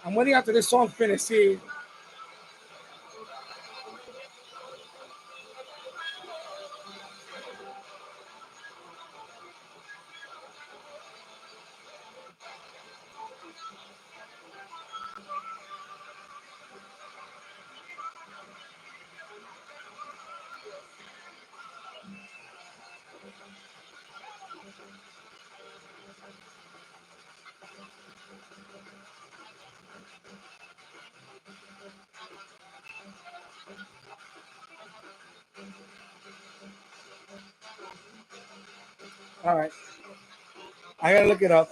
I'm waiting after this song finishes. All right. I gotta look it up.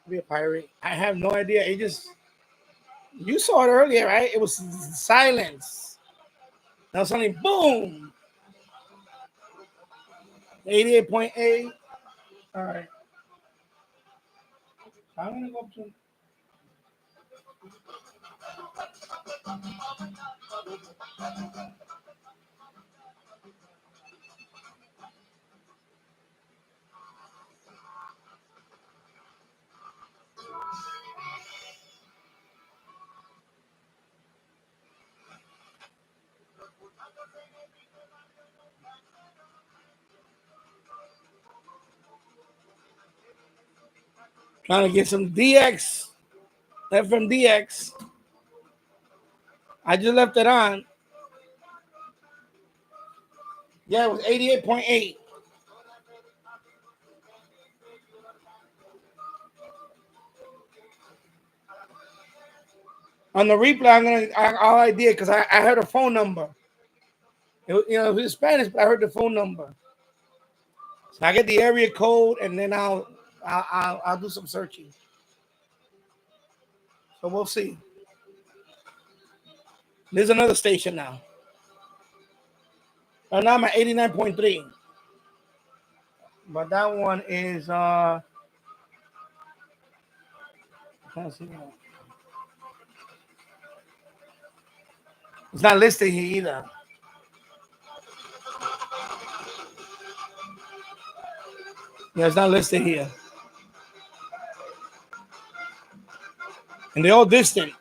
Be a pirate. I have no idea. It just you saw it earlier, right? It was silence. Now suddenly, boom. 88.8. All right. I'm gonna go up to. Trying to get some DX. FM DX. I just left it on. Yeah, it was 88.8. On the replay, I'll ID it because I heard a phone number. It was Spanish, but I heard the phone number. So I get the area code, and then I'll do some searching. So we'll see. There's another station now. Right now I'm at 89.3. But that one is can't see that. It's not listed here either. Yeah, it's not listed here. And they're all distant.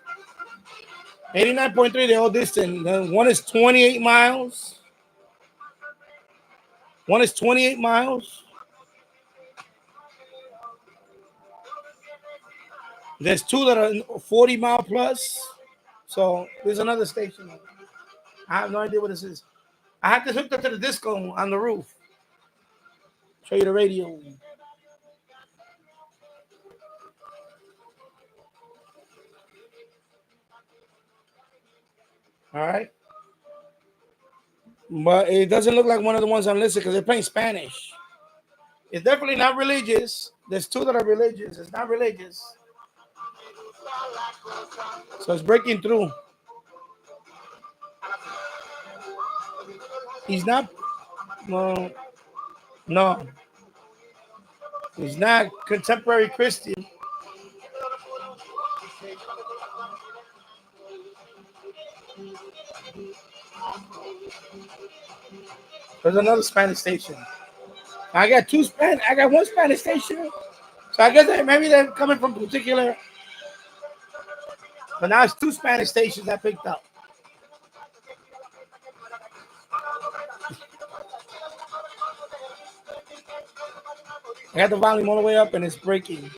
89.3, they're all distant. One is 28 miles. One is 28 miles. There's two that are 40 mile plus. So there's another station. I have no idea what this is. I have this hooked up to the disco on the roof. Show you the radio. All right. But it doesn't look like one of the ones on listed because they're playing Spanish. It's definitely not religious. There's two that are religious. It's not religious. So it's breaking through. He's not. No. No. He's not contemporary Christian. There's another Spanish station. I got two Spanish. I got one Spanish station. So I guess maybe they're coming from particular. But now it's two Spanish stations I picked up. I got the volume all the way up and it's breaking.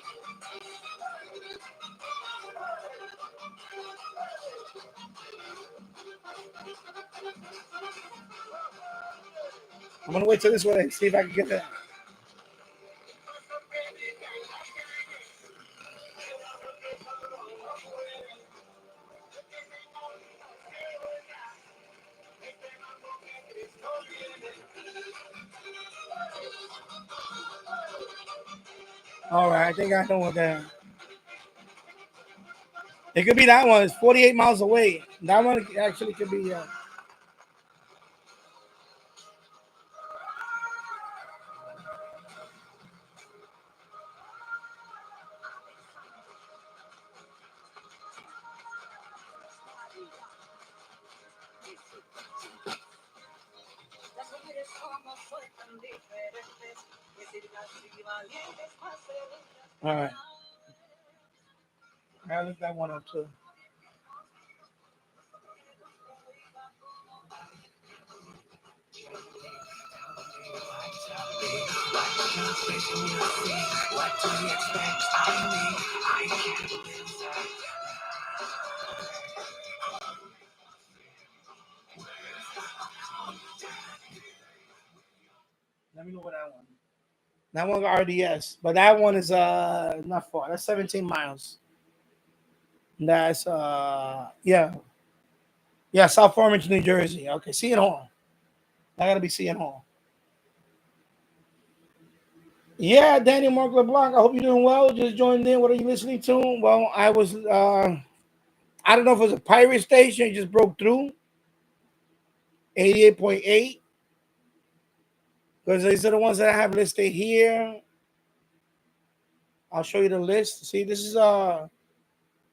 I'm gonna wait till this way and see if I can get that. All right, I think I know what that. It could be that one. It's 48 miles away. That one actually could be. All right. I looked that one up too. Let me know what that one. That one RDS, but that one is not far. That's 17 miles. That's yeah, South Orange, New Jersey. Okay, Seton Hall. I gotta be Seton Hall. Yeah, Daniel Mark LeBlanc. I hope you're doing well. Just joined in. What are you listening to? Well, I was I don't know if it was a pirate station. It just broke through 88.8 because these are the ones that I have listed here. I'll show you the list. See, this is a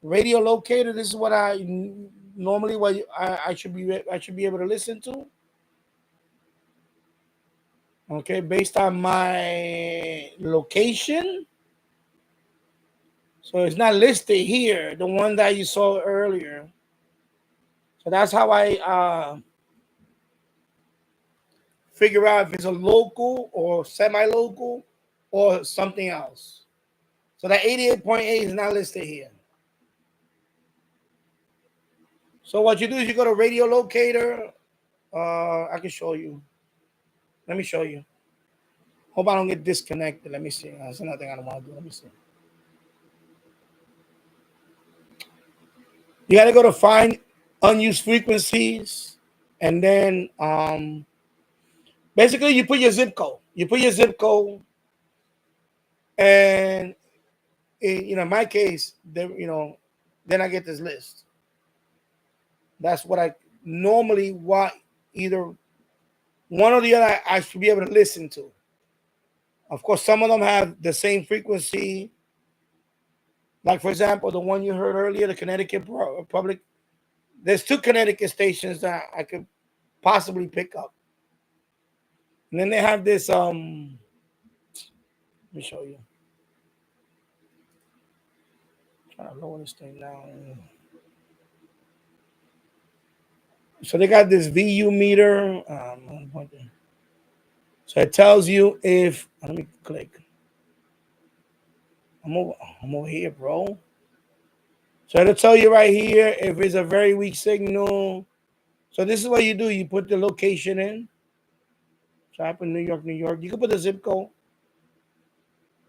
radio locator. This is what I normally I should be able to listen to. Okay, based on my location. So it's not listed here, the one that you saw earlier. So that's how I figure out if it's a local or semi-local or something else. So that 88.8 is not listed here. So what you do is you go to radio locator. I can show you. Let me show you. Hope I don't get disconnected. Let me see. That's another thing I don't want to do. Let me see. You got to go to find unused frequencies, and then basically you put your zip code. You put your zip code, and in my case, then I get this list. That's what I normally want. Either one or the other, I should be able to listen to. Of course, some of them have the same frequency. Like, for example, the one you heard earlier, the Connecticut Public. There's 2 Connecticut stations that I could possibly pick up. And then they have this, let me show you. I'm trying to lower this thing down. So they got this VU meter. So it tells you if, let me click. I'm over here, bro. So it'll tell you right here if it's a very weak signal. So this is what you do. You put the location in. So I put New York, New York. You can put the zip code.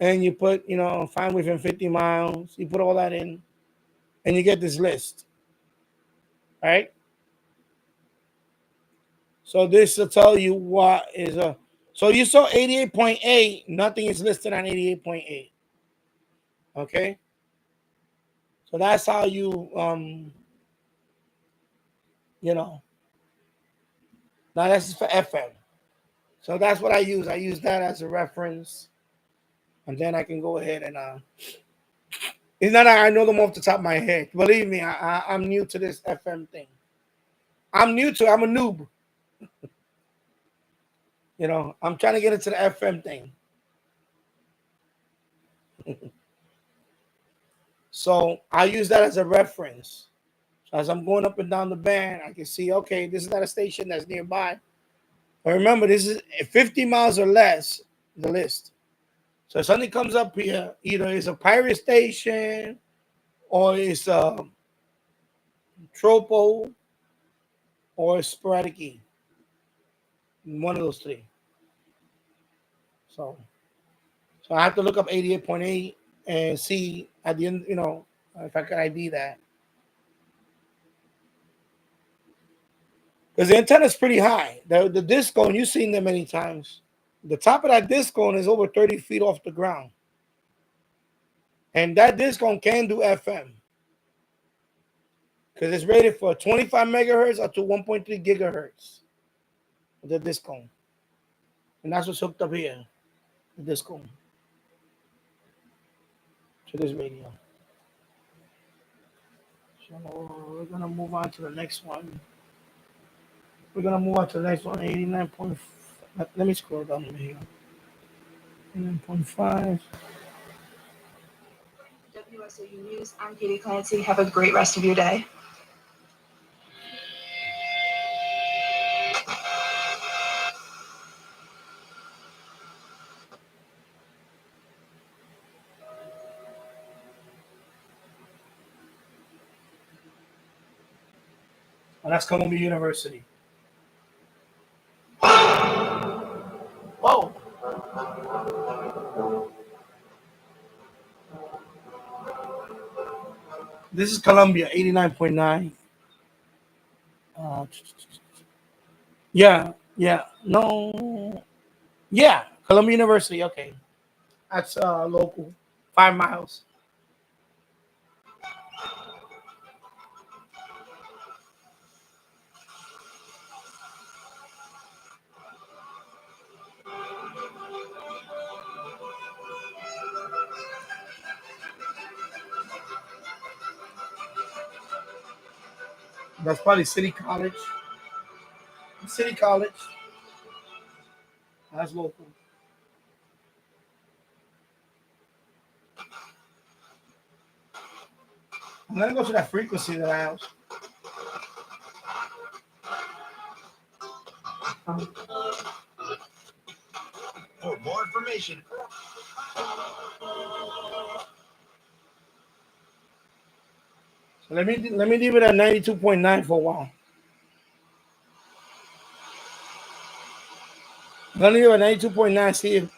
And you put, find within 50 miles. You put all that in. And you get this list. Right? So this will tell you what is a. So you saw 88.8. Nothing is listed on 88.8. Okay? So that's how you, Now that's for FM. So that's what I use. I use that as a reference. And then I can go ahead and, it's not that I know them off the top of my head. Believe me, I'm new to this FM thing. I'm a noob. I'm trying to get into the FM thing. So I use that as a reference. So as I'm going up and down the band, I can see, okay, this is not a station that's nearby. But remember, this is 50 miles or less, the list. So if something comes up here, either it's a pirate station or it's a tropo or a sporadic E. One of those 3. So I have to look up 88.8 and see at the end, if I can ID that. Because the antenna is pretty high. The disc cone, you've seen them many times. The top of that disc cone is over 30 feet off the ground. And that disc cone can do FM. because it's rated for 25 megahertz up to 1.3 gigahertz with the discone. And that's what's hooked up here, the discone, to this radio. So we're going to move on to the next one. 89 point. Let me scroll down over here. 89.5. WSOU News, I'm Katie Clancy. Have a great rest of your day. And that's Columbia University. Whoa. This is Columbia, 89.9. Yeah. No. Yeah, Columbia University. Okay. That's local. 5 miles. That's probably City College. City College. That's local. I'm gonna go to that frequency that I have. For more information, So let me leave it at 92.9 for a while. I'm gonna leave it at 92.9. See if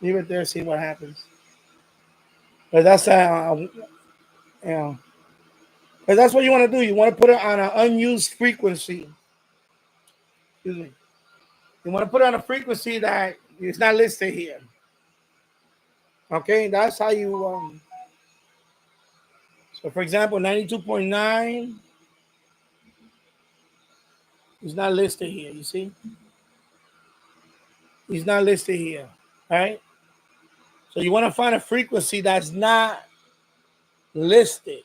leave it there. See what happens. But that's yeah. But that's what you want to do. You want to put it on an unused frequency. Excuse me. You want to put it on a frequency that is not listed here. Okay, that's how you. So, for example, 92.9 is not listed here. You see, it's not listed here. All right. So you want to find a frequency that's not listed,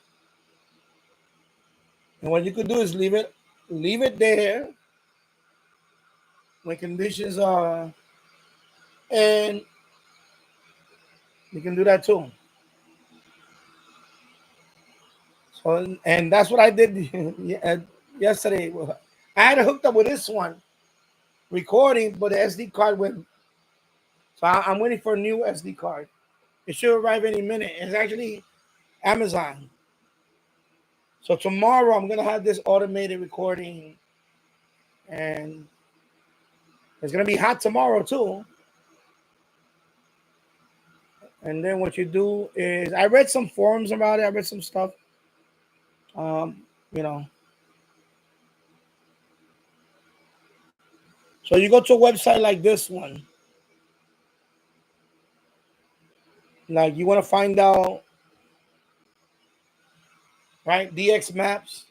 and what you could do is leave it there when conditions are, and you can do that too. So, and that's what I did yesterday. I had it hooked up with this one recording, but the SD card went. So I'm waiting for a new SD card. It should arrive any minute. It's actually Amazon. So tomorrow I'm gonna have this automated recording, and it's gonna be hot tomorrow too. And then what you do is, I read some forums about it. I read some stuff. You know. So you go to a website like this one. Like you want to find out, right? DX Maps.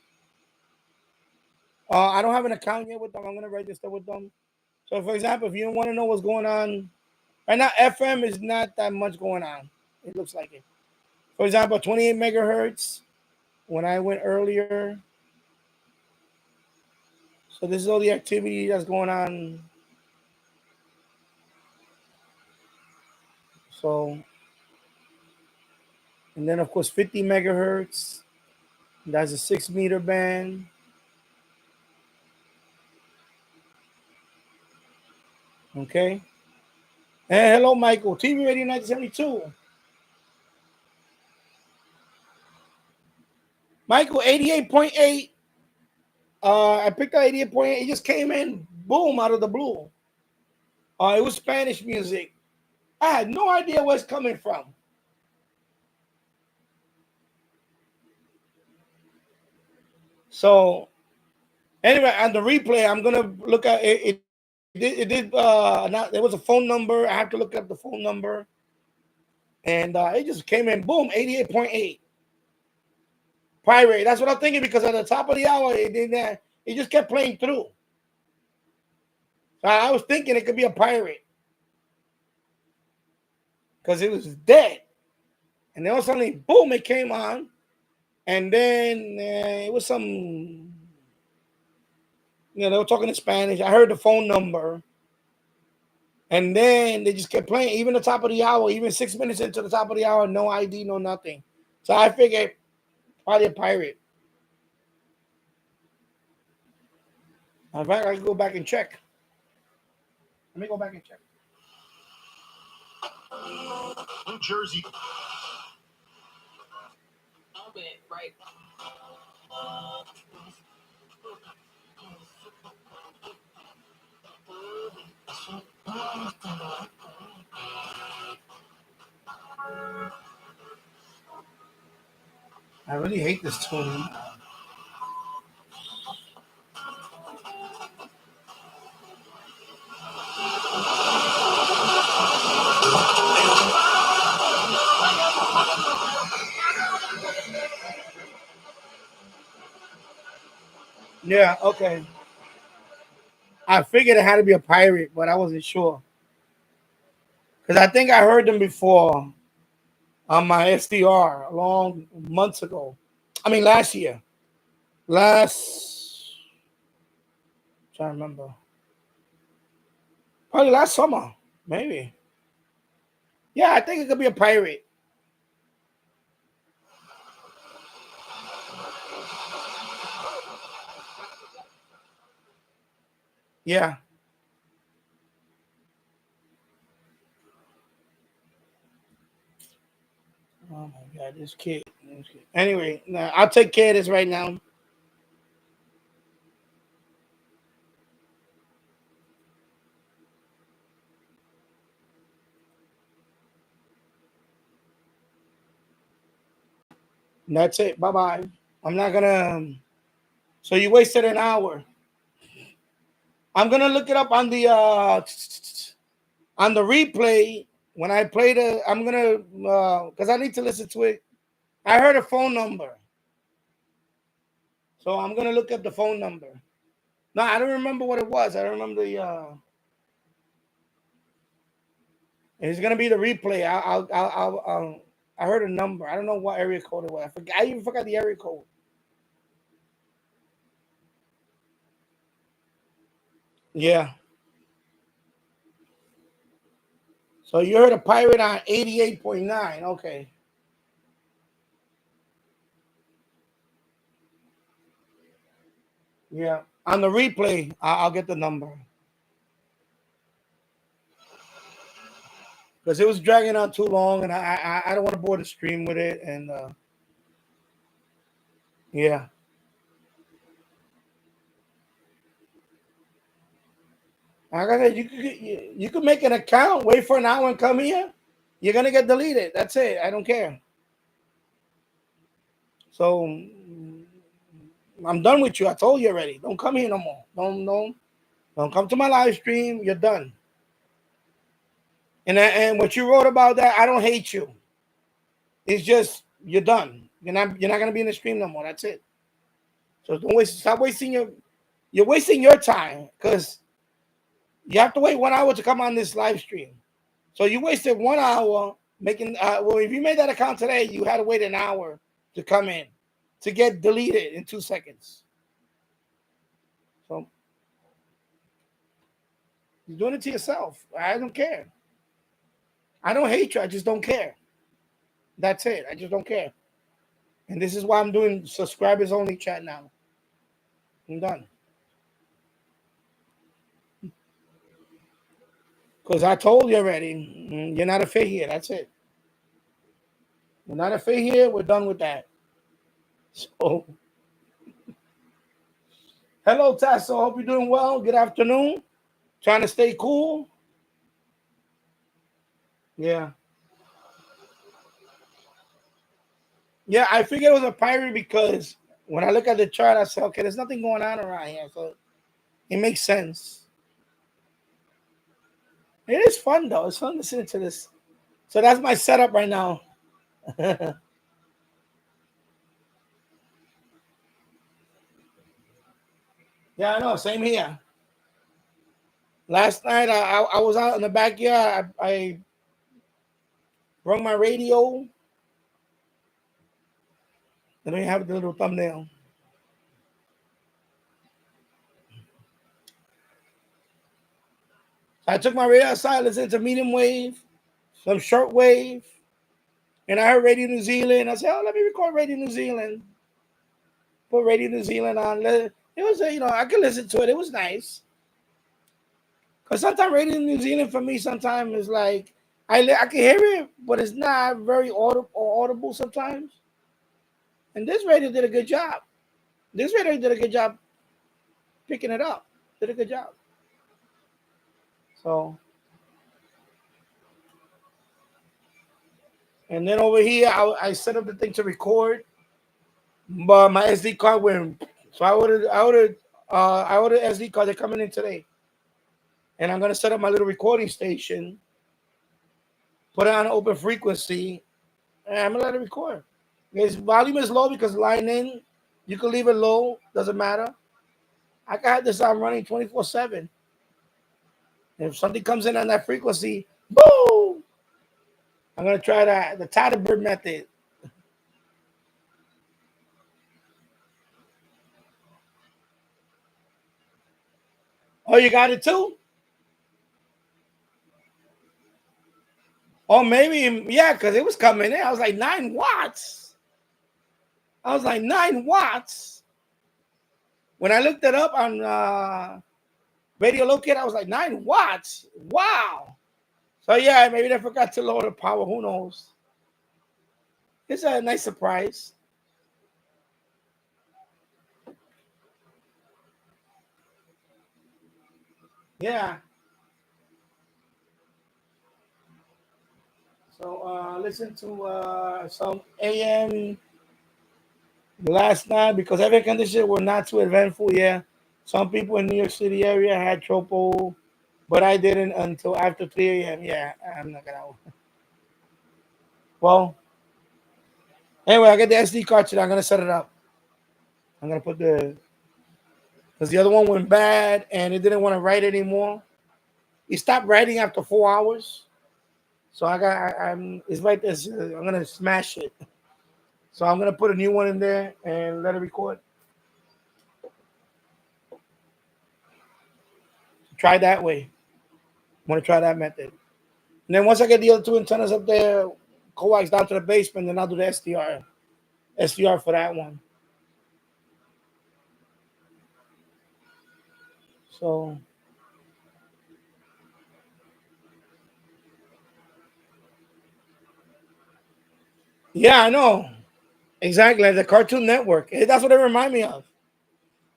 I don't have an account yet with them. I'm gonna register with them. So, for example, if you don't want to know what's going on right now, FM is not that much going on. It looks like it. For example, 28 megahertz. When I went earlier, so this is all the activity that's going on. So, and then of course 50 megahertz. That's a 6 meter band. Okay. And hello, Michael. TV Radio 1972. Michael, 88.8. I picked up 88.8. It just came in, boom, out of the blue. It was Spanish music. I had no idea where it's coming from. So, anyway, on the replay, I'm gonna look at it. There was a phone number. I have to look up the phone number. And it just came in, boom, 88.8. Pirate. That's what I'm thinking, because at the top of the hour, it just kept playing through. So I was thinking it could be a pirate, because it was dead. And then all of a sudden, boom, it came on. And then it was some, they were talking in Spanish. I heard the phone number. And then they just kept playing, even the top of the hour, even 6 minutes into the top of the hour, no ID, no nothing. So I figured probably a pirate. In fact, I can go back and check. Let me go back and check. New Jersey. Right. I really hate this tune. Yeah, okay. I figured it had to be a pirate, but I wasn't sure. Because I think I heard them before on my SDR a long months ago. I mean, last year. I'm trying to remember. Probably last summer, maybe. Yeah, I think it could be a pirate. Yeah. Oh my God, this kid. Anyway, I'll take care of this right now. And that's it. Bye-bye. I'm not gonna. So you wasted an hour. I'm gonna look it up on the replay when I play the. I'm gonna because I need to listen to it. I heard a phone number, so I'm gonna look up the phone number. No, I don't remember what it was. I remember the. It's gonna be the replay. I heard a number. I don't know what area code it was. I forgot. I even forgot the area code. Yeah. So you heard a pirate on 88.9. Okay. Yeah. On the replay, I'll get the number. Because it was dragging on too long, and I don't want to bore the stream with it. And yeah. Like I said, you could make an account, wait for an hour, and come here. You're gonna get deleted. That's it. I don't care. So I'm done with you. I told you already. Don't come here no more. Don't come to my live stream. You're done. And what you wrote about that, I don't hate you. It's just you're done. You're not gonna be in the stream no more. That's it. So stop wasting you're wasting your time, because you have to wait 1 hour to come on this live stream. So you wasted 1 hour making well, if you made that account today, you had to wait an hour to come in to get deleted in 2 seconds. So you're doing it to yourself. I don't care. I don't hate you. I just don't care. That's it. I just don't care. And this is why I'm doing subscribers only chat now. I'm done. Because I told you already, you're not a fit here. That's it. You're not a fit here. We're done with that. So, hello, Tasso. Hope you're doing well. Good afternoon. Trying to stay cool. Yeah. Yeah, I figured it was a pirate because when I look at the chart, I said, okay, there's nothing going on around here. So it makes sense. It is fun, though. It's fun listening to this So that's my setup right now. Yeah, I know. Same here. Last night I was out in the backyard. I rung my radio. Let me have the little thumbnail. I took my radio outside, listened to medium wave, some shortwave, and I heard Radio New Zealand. I said, "Oh, let me record Radio New Zealand." Put Radio New Zealand on. It was, I could listen to it. It was nice. Because sometimes Radio New Zealand for me sometimes is like, I can hear it, but it's not very audible sometimes. And this radio did a good job. This radio did a good job picking it up. Did a good job. So, and then over here, I set up the thing to record, but my SD card went. So I ordered SD cards. They're coming in today, and I'm gonna set up my little recording station, put it on open frequency, and I'm gonna let it record. Its volume is low because line in. You can leave it low, doesn't matter. I can have this on running 24/7. If something comes in on that frequency, boom! I'm gonna try the tidal bird method. Oh, you got it too? Oh, maybe, yeah, because it was coming in. I was like 9 watts. I was like 9 watts. When I looked it up on Radio Locate, I was like 9 watts. Wow. So yeah, maybe they forgot to lower the power. Who knows? It's a nice surprise. Yeah. So listen to some AM last night because air conditioning were not too eventful. Yeah, some people in New York City area had trouble, but I didn't until after 3 a.m. Yeah, I'm not gonna. Well, anyway, I got the SD card today. I'm gonna set it up. I'm gonna put because the other one went bad and it didn't want to write anymore. It stopped writing after 4 hours. So I'm it's like this. I'm gonna smash it. So I'm gonna put a new one in there and let it record. Try that way. I'm gonna try that method. And then once I get the other two antennas up there, coax down to the basement, then I'll do the SDR for that one. So yeah, I know. Exactly. The Cartoon Network. That's what it remind me of.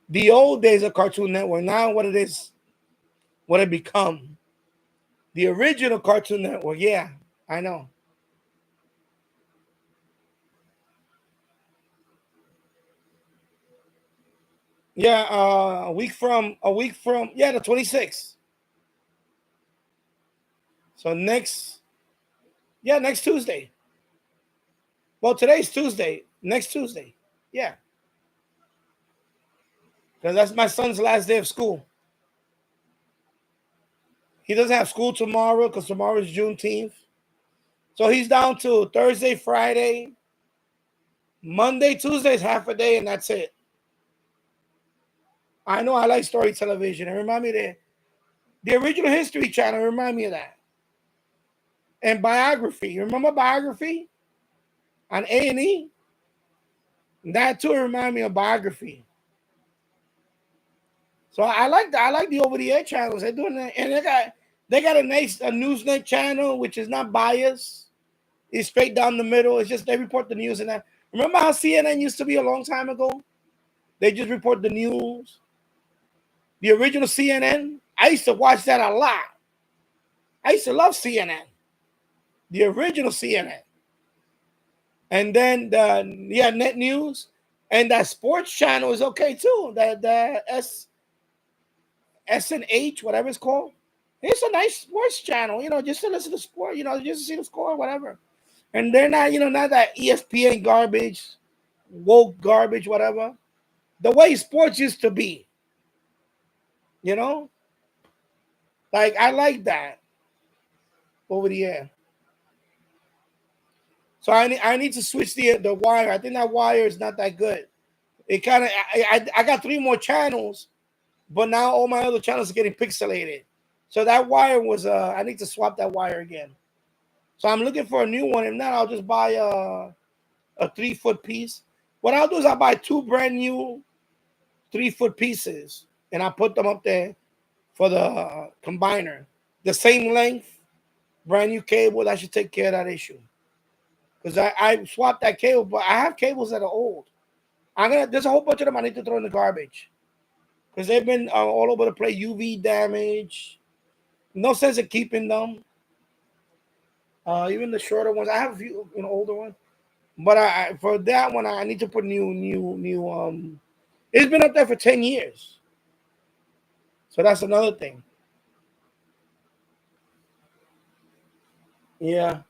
The old days of Cartoon Network. Now what it is, what it become. The original Cartoon Network. Yeah, I know. Yeah, a week from the 26th. So next Tuesday. Well, today's Tuesday. Next Tuesday. Yeah. Because that's my son's last day of school. He doesn't have school tomorrow because tomorrow is Juneteenth. So he's down to Thursday, Friday, Monday, Tuesday is half a day, and that's it. I know I like story television. It remind me of the original History Channel. Remind me of that. And biography. You remember biography on A&E? That too remind me of biography. So I like that. I like the over-the-air channels. They're doing that, and they got a nice Newsnet channel which is not biased. It's straight down the middle. It's just they report the news and that. Remember how CNN used to be a long time ago? They just report the news. The original CNN. I used to watch that a lot. I used to love CNN. The original CNN. And then Net News. And that sports channel is okay too. That SNH, whatever it's called. It's a nice sports channel, just to listen to sport, just to see the score, whatever. And they're not, not that ESPN garbage, woke garbage, whatever. The way sports used to be, you know, like I like that over the air. So I need to switch the wire. I think that wire is not that good. It kind of I got 3 more channels, but now all my other channels are getting pixelated. So that wire was I need to swap that wire again. So I'm looking for a new one. If not, I'll just buy a 3-foot piece. What I'll do is I'll buy 2 brand new 3-foot pieces, and I put them up there for the combiner. The same length, brand new cable. That should take care of that issue. Because I swapped that cable, but I have cables that are old. There's a whole bunch of them I need to throw in the garbage. Because they've been all over the place. UV damage. No sense in keeping them. Even the shorter ones. I have a few older ones. But for that one, I need to put new. It's been up there for 10 years. So that's another thing. Yeah.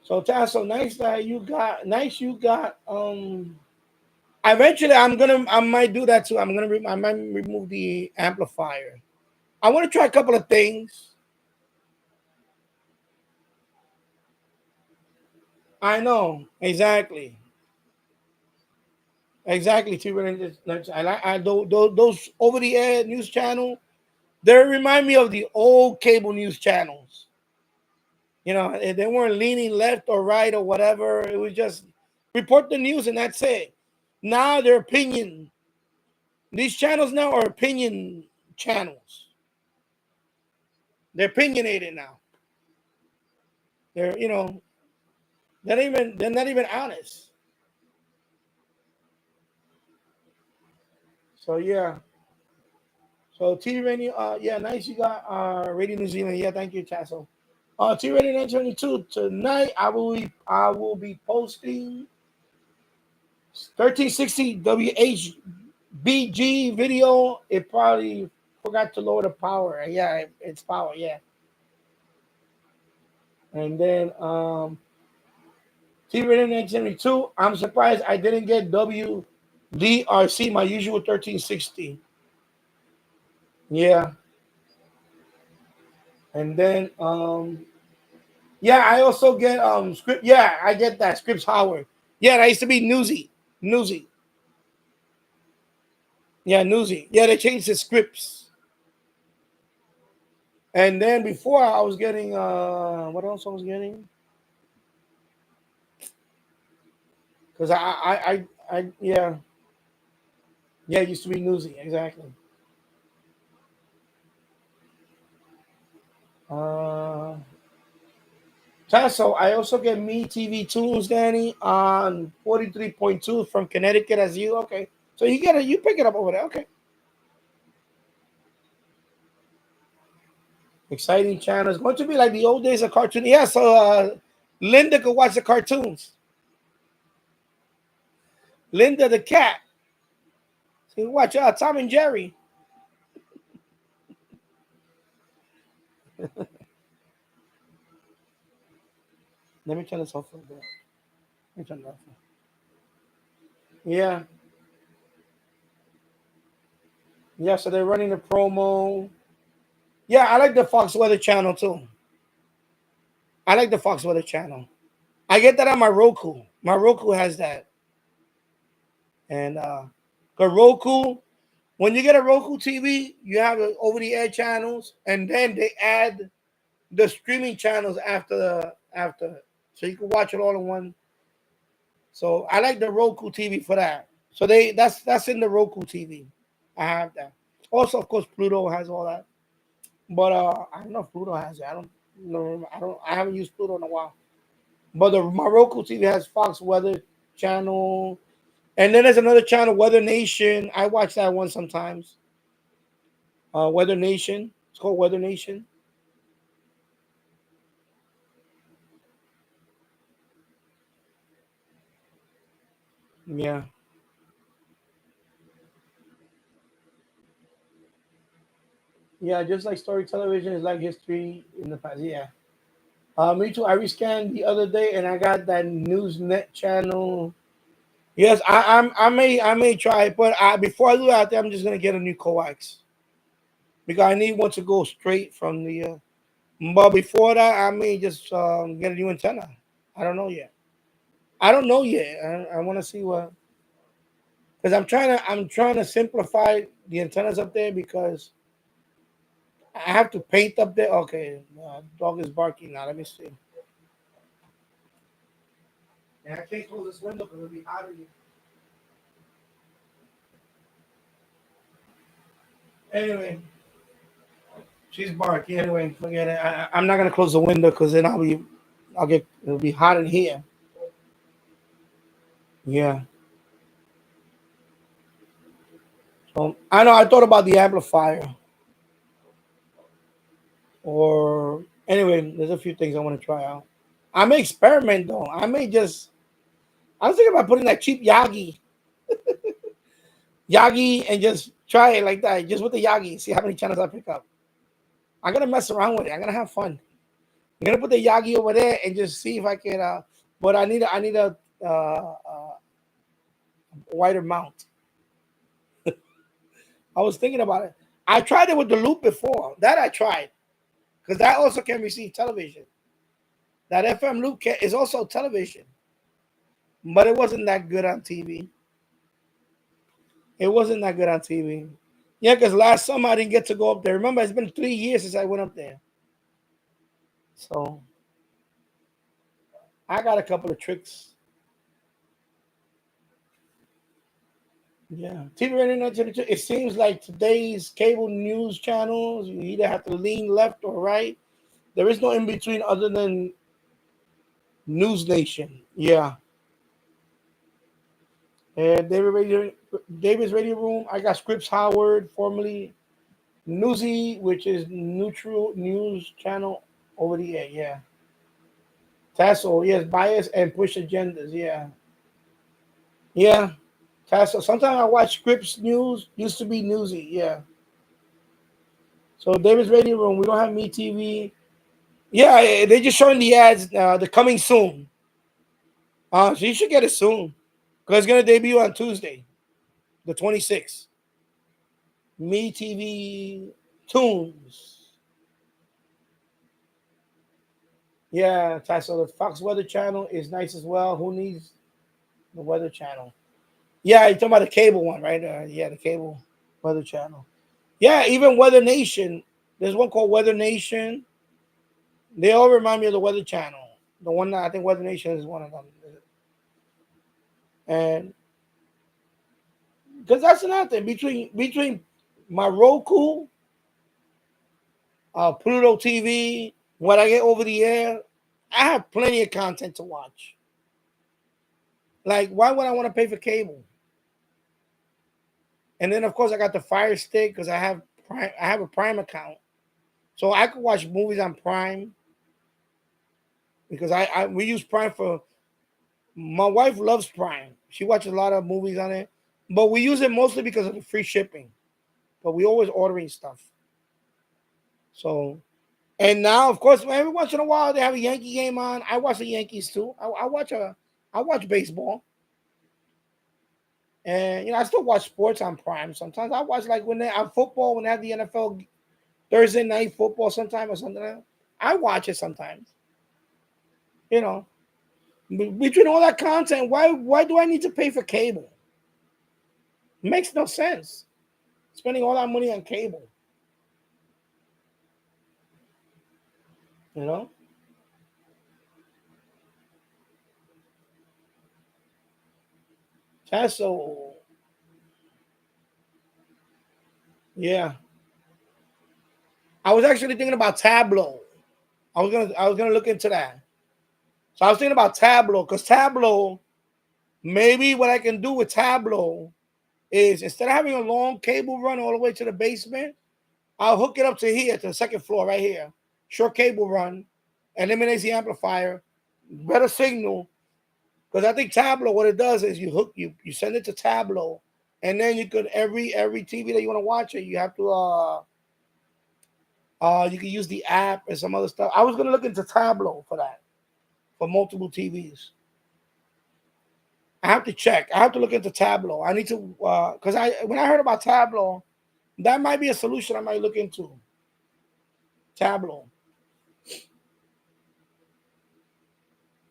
So Tasso, nice that you got. Eventually, I might do that too. I might remove the amplifier. I want to try a couple of things. I know exactly. Exactly. Those over the air news channel. They remind me of the old cable news channels. They weren't leaning left or right or whatever. It was just report the news and that's it. Now they're opinion. These channels now are opinion channels. They're opinionated now. They're they're not even honest. So yeah. So TV Radio, yeah, nice. You got Radio New Zealand. Yeah, thank you, Tasso. TV Radio 922 tonight. I will be posting 1360 WHBG video. It probably forgot to lower the power. Yeah, it's power. Yeah, and then TV Radio 972. I'm surprised I didn't get WDRC, my usual 1360. Yeah, and then yeah, I also get script. Yeah, I get that Scripps Howard. Yeah, that used to be Newsy. Yeah, Newsy. Yeah, they changed the scripts. And then before I was getting what else I was getting? Because I yeah. Yeah, it used to be Newsy, exactly. Uh So I also get Me TV Tunes, Danny, on 43.2 from Connecticut as you. Okay. So you pick it up over there. Okay. Exciting channel. It's going to be like the old days of cartoon. Yeah, so Linda could watch the cartoons. Linda the cat. So you watch Tom and Jerry. Let me turn this off a little bit. Let me turn it off. Yeah. Yeah, so they're running the promo. Yeah, I like the Fox Weather channel too. I like the Fox Weather channel. I get that on my Roku. My Roku has that. And the Roku, when you get a Roku TV, you have the over-the-air channels, and then they add the streaming channels after, so you can watch it all in one. So I like the Roku TV for that. So that's in the Roku TV. I have that. Also, of course, Pluto has all that. But I don't know if Pluto has it. I don't know. I haven't used Pluto in a while. But my Roku TV has Fox Weather channel, and then there's another channel, Weather Nation. I watch that one sometimes. Weather Nation. It's called Weather Nation. Yeah. Yeah, just like story television is like history in the past. Yeah. Me too. I rescanned the other day and I got that Newsnet channel. Yes, I may try it, but before I do that, I think I'm just gonna get a new coax because I need one to go straight from the. But before that, I may just get a new antenna. I don't know yet. I don't know yet. I want to see what because I'm trying to simplify the antennas up there because I have to paint up there. Okay, dog is barking now. Let me see. And I can't close this window because it'll be hot in here. Anyway, she's barking. Anyway, forget it. I'm not gonna close the window because then it'll be hot in here. Yeah. So I know I thought about the amplifier or anyway, there's a few things I want to try out. I may experiment though. I was thinking about putting that cheap Yagi and just try it like that, just with the Yagi, see how many channels I pick up. I'm gonna mess around with it. I'm gonna have fun. I'm gonna put the Yagi over there and just see if I can. But I need a wider mount. I was thinking about it. I tried it with the loop before. That I tried because that also can receive television. That FM loop is also television, but it wasn't that good on TV. It wasn't that good on TV. Yeah, because last summer I didn't get to go up there. Remember, it's been 3 years since I went up there. So I got a couple of tricks. Yeah. TV internet. It seems like today's cable news channels, you either have to lean left or right. There is no in between other than News Nation. Yeah. And David's Radio Room. I got Scripps Howard, formerly Newsy, which is neutral news channel over the air. Yeah. Tassel, yes, bias and push agendas. Yeah. Yeah. Tassel. Sometimes I watch Scripps News. Used to be Newsy. Yeah. So David's Radio Room. We don't have Me TV. Yeah, they're just showing the ads. They're coming soon. So you should get it soon because it's gonna debut on Tuesday, the 26th. Me TV Tunes. Yeah, Tassel. The Fox Weather Channel is nice as well. Who needs the Weather Channel? Yeah, you're talking about the cable one, right? Yeah, the cable Weather Channel. Yeah, even Weather Nation. There's one called Weather Nation. They all remind me of the Weather Channel. The one that I think Weather Nation is one of them. And because that's another thing between my Roku, Pluto TV, what I get over the air, I have plenty of content to watch. Like, why would I want to pay for cable? And then, of course, I got the Fire Stick because I have Prime. I have a Prime account, so I could watch movies on Prime because we use Prime for. My wife loves Prime. She watches a lot of movies on it, but we use it mostly because of the free shipping. But we always ordering stuff. So, and now, of course, every once in a while they have a Yankee game on. I watch the Yankees too. I watch baseball, and I still watch sports on Prime. Sometimes I watch like when they on football when they have the NFL Thursday night football sometime or something. I watch it sometimes. You know, between all that content, why do I need to pay for cable? It makes no sense. Spending all that money on cable. You know? That's so yeah. I was actually thinking about Tableau. I was gonna look into that. So I was thinking about Tableau because Tableau, maybe what I can do with Tableau is instead of having a long cable run all the way to the basement, I'll hook it up to here, to the second floor right here. Short cable run, eliminates the amplifier, better signal. Because I think Tableau, what it does is you send it to Tableau, and then you could every TV that you want to watch it, you have to You can use the app and some other stuff. I was gonna look into Tableau for that, for multiple TVs. I have to check. I have to look into Tableau. I need to because when I heard about Tableau, that might be a solution I might look into. Tableau.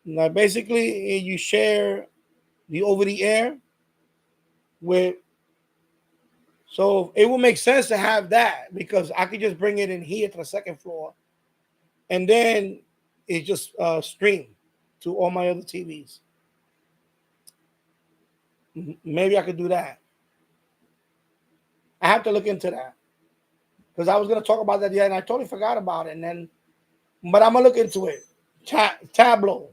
Like basically, you share the over the air with. So it will make sense to have that because I could just bring it in here to the second floor, and then it just stream to all my other TVs. Maybe I could do that. I have to look into that because I was going to talk about that the other, and I totally forgot about it. And then, but I'm gonna look into it. Tableau,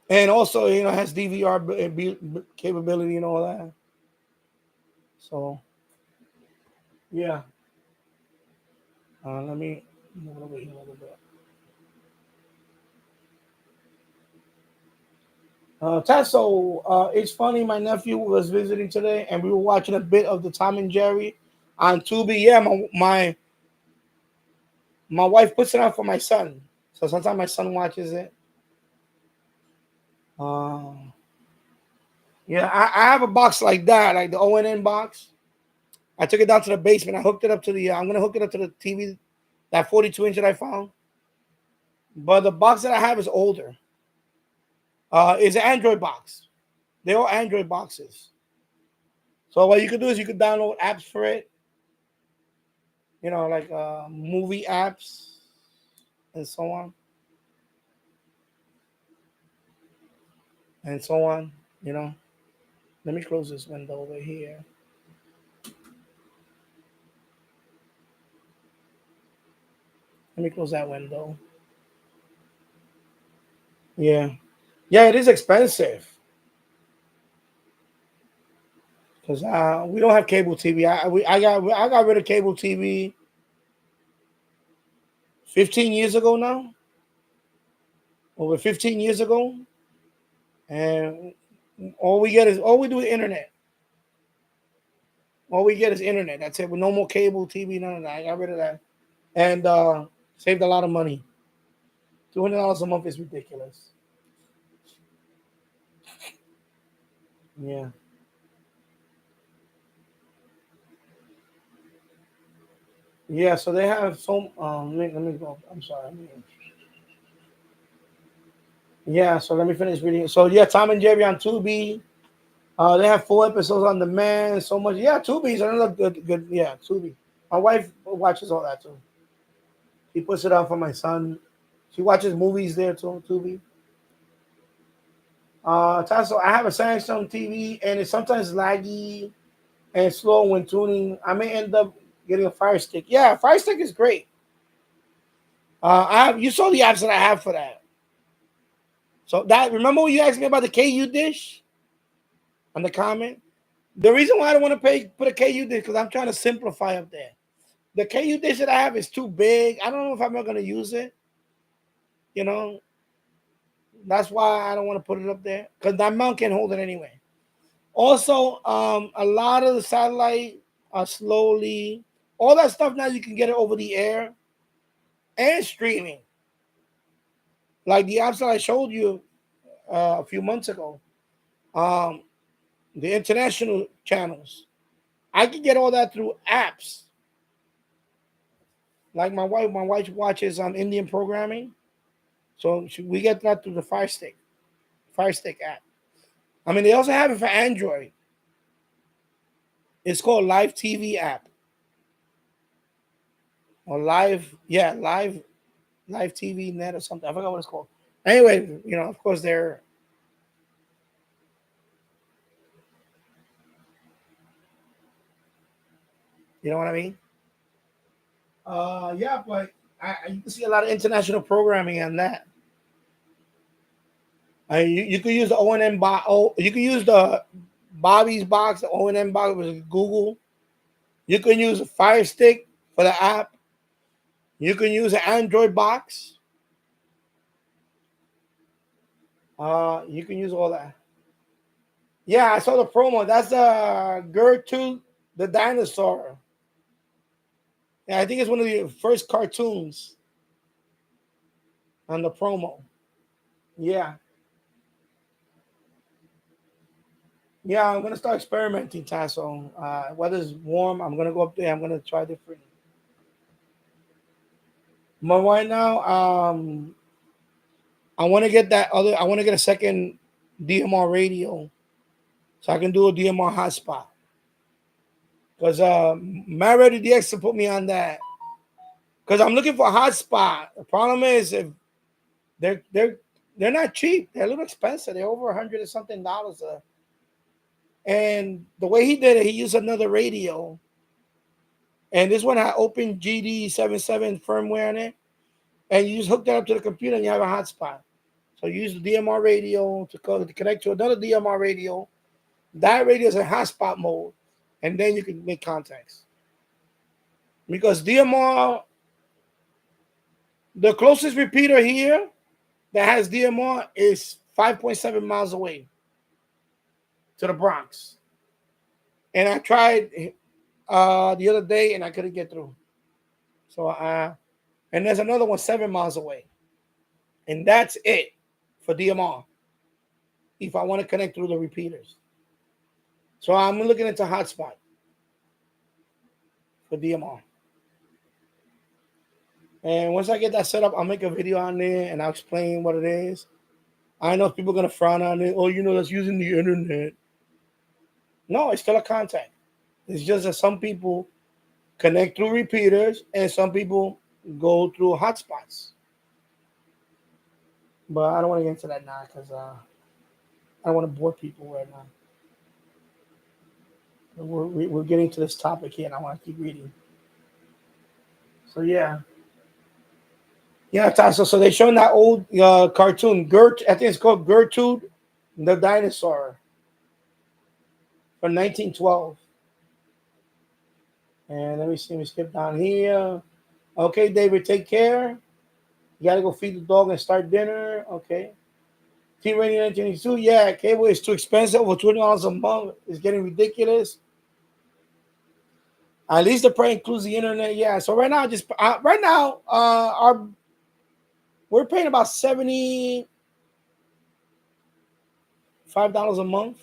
and also has DVR capability and all that. So yeah, let me move over here a little bit. Tasso, it's funny. My nephew was visiting today, and we were watching a bit of the Tom and Jerry on Tubi. Yeah, my wife puts it on for my son, so sometimes my son watches it. Yeah, I have a box like that, like the ONN box. I took it down to the basement. I hooked it up to the. I'm gonna hook it up to the TV, that 42-inch that I found. But the box that I have is older. It's an Android box. They're all Android boxes. So what you could do is you could download apps for it. Like movie apps and so on. And so on. Let me close this window over here. Let me close that window. Yeah. Yeah, it is expensive. Because we don't have cable TV. I got rid of cable TV 15 years ago now. Over 15 years ago. And all we do is internet. All we get is internet. That's it. With no more cable TV, none of that. I got rid of that. And saved a lot of money. $200 a month is ridiculous. Yeah. Yeah, so they have some. Let me go. I'm sorry. Yeah, so let me finish reading. So yeah, Tom and Jerry on Tubi. They have 4 episodes on demand. So much. Yeah, Tubi's another good. Yeah, Tubi. My wife watches all that too. She puts it on for my son. She watches movies there too. Tubi. Tasso, I have a Samsung TV and it's sometimes laggy and slow when tuning. I may end up getting a Fire Stick. Yeah, Fire Stick is great. You saw the apps that I have for that. So that remember when you asked me about the KU dish on the comment? The reason why I don't want to put a KU dish because I'm trying to simplify up there. The KU dish that I have is too big. I don't know if I'm not going to use it. That's why I don't want to put it up there because that mount can't hold it anyway. Also, a lot of the satellite are slowly. All that stuff now you can get it over the air and streaming. Like the apps that I showed you a few months ago. The international channels. I can get all that through apps. Like my wife watches Indian programming, so we get that through the Fire Stick app. I mean, they also have it for Android. It's called Live TV app or live TV net or something. I forgot what it's called. Anyway, of course they're. You know what I mean? Yeah, but you can see a lot of international programming on that. You can use the O&M box. You can use the Bobby's box, the O&M box with Google. You can use a Fire Stick for the app. You can use an Android box. You can use all that. Yeah, I saw the promo. That's Gertrude the dinosaur. Yeah, I think it's one of the first cartoons on the promo. Yeah. Yeah, I'm gonna start experimenting, Tasso. Weather's warm. I'm gonna go up there. I'm gonna try different. But right now, I want to get that other. I want to get a second DMR radio, so I can do a DMR hotspot. Because my Radio DX to put me on that. Because I'm looking for a hotspot. The problem is if they're they're they're not cheap. They're a little expensive. They're over $100 or something dollars. And the way he did it, he used another radio. And this one had open GD77 firmware on it. And you just hook that up to the computer and you have a hotspot. So you use the DMR radio to connect to another DMR radio. That radio is in hotspot mode. And then you can make contacts. Because DMR, the closest repeater here that has DMR is 5.7 miles away to the Bronx. And I tried the other day and I couldn't get through. So, and there's another one 7 miles away. And that's it for DMR if I want to connect through the repeaters. So I'm looking into hotspot for DMR. And once I get that set up, I'll make a video on there and I'll explain what it is. I know people are going to frown on it. Oh, that's using the internet. No, it's still a contact. It's just that some people connect through repeaters and some people go through hotspots. But I don't want to get into that now because I don't want to bore people right now. We're getting to this topic here and I want to keep reading. So, yeah. Yeah, Tasso. So they're showing that old cartoon, I think it's called Gertrude the Dinosaur from 1912. And let me see, we skip down here. Okay, David, take care. You got to go feed the dog and start dinner. Okay. Team Radio 1982. Yeah, cable is too expensive. Over $20 a month. It's getting ridiculous. At least the price includes the internet. Yeah. So right now, we're paying about $75 a month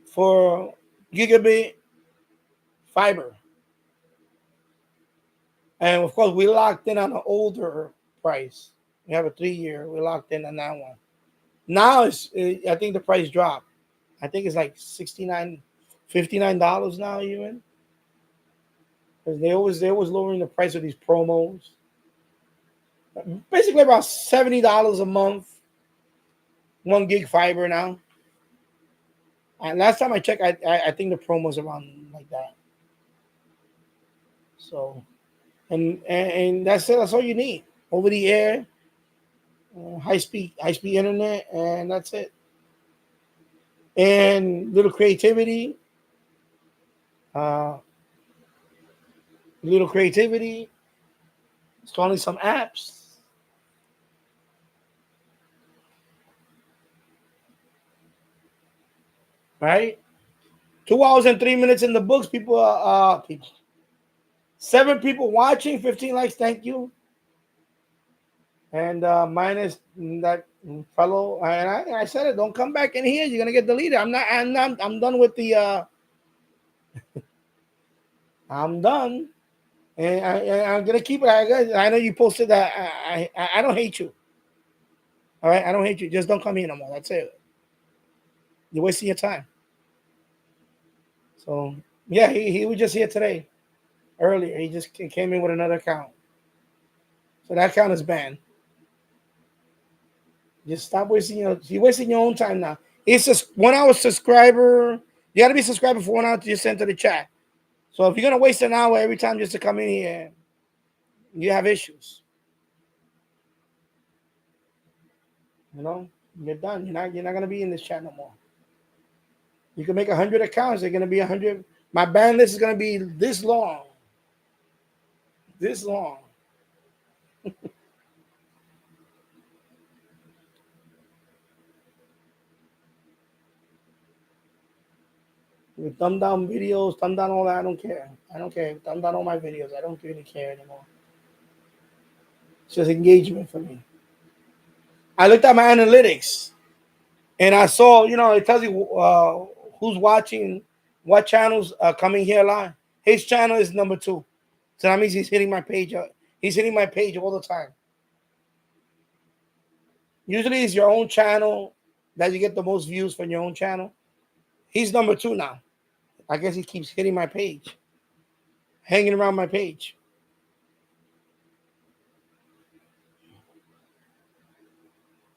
for gigabit fiber. And of course, we locked in on an older price. We have a 3-year. We locked in on that one. Now I think the price dropped. I think it's like $59 now even. Because they always lowering the price of these promos. Basically about $70 a month. 1 gig fiber now. And last time I checked, I think the promo's around like that. So, and that's it. That's all you need. Over the air, high speed internet, and that's it. And little creativity. Installing some apps. Right? 2 hours and 3 minutes in the books. People 7 people watching, 15 likes. Thank you. And minus that fellow, and I said it. Don't come back in here. You're gonna get deleted. I'm done with the. I'm done, and I'm gonna keep it. I know you posted that. I don't hate you. All right, I don't hate you. Just don't come here no more. That's it. You're wasting your time. So yeah, he was just here today. Earlier, he just came in with another account. So that account is banned. Just stop wasting you're wasting your own time now. It's just 1 hour subscriber. You gotta be subscribed for 1 hour to just enter the chat. So if you're gonna waste an hour every time just to come in here, you have issues. You're done. You're not gonna be in this chat no more. You can make 100 accounts. They're gonna be 100. My ban list is gonna be this long. This long. You thumb down videos, thumb down all that. I don't care. I don't care. Thumb down all my videos. I don't really care anymore. It's just engagement for me. I looked at my analytics and I saw, it tells you who's watching, what channels are coming here live. His channel is number 2. So that means he's hitting my page. He's hitting my page all the time. Usually it's your own channel that you get the most views from your own channel. He's number 2 now. I guess he keeps hitting my page, hanging around my page.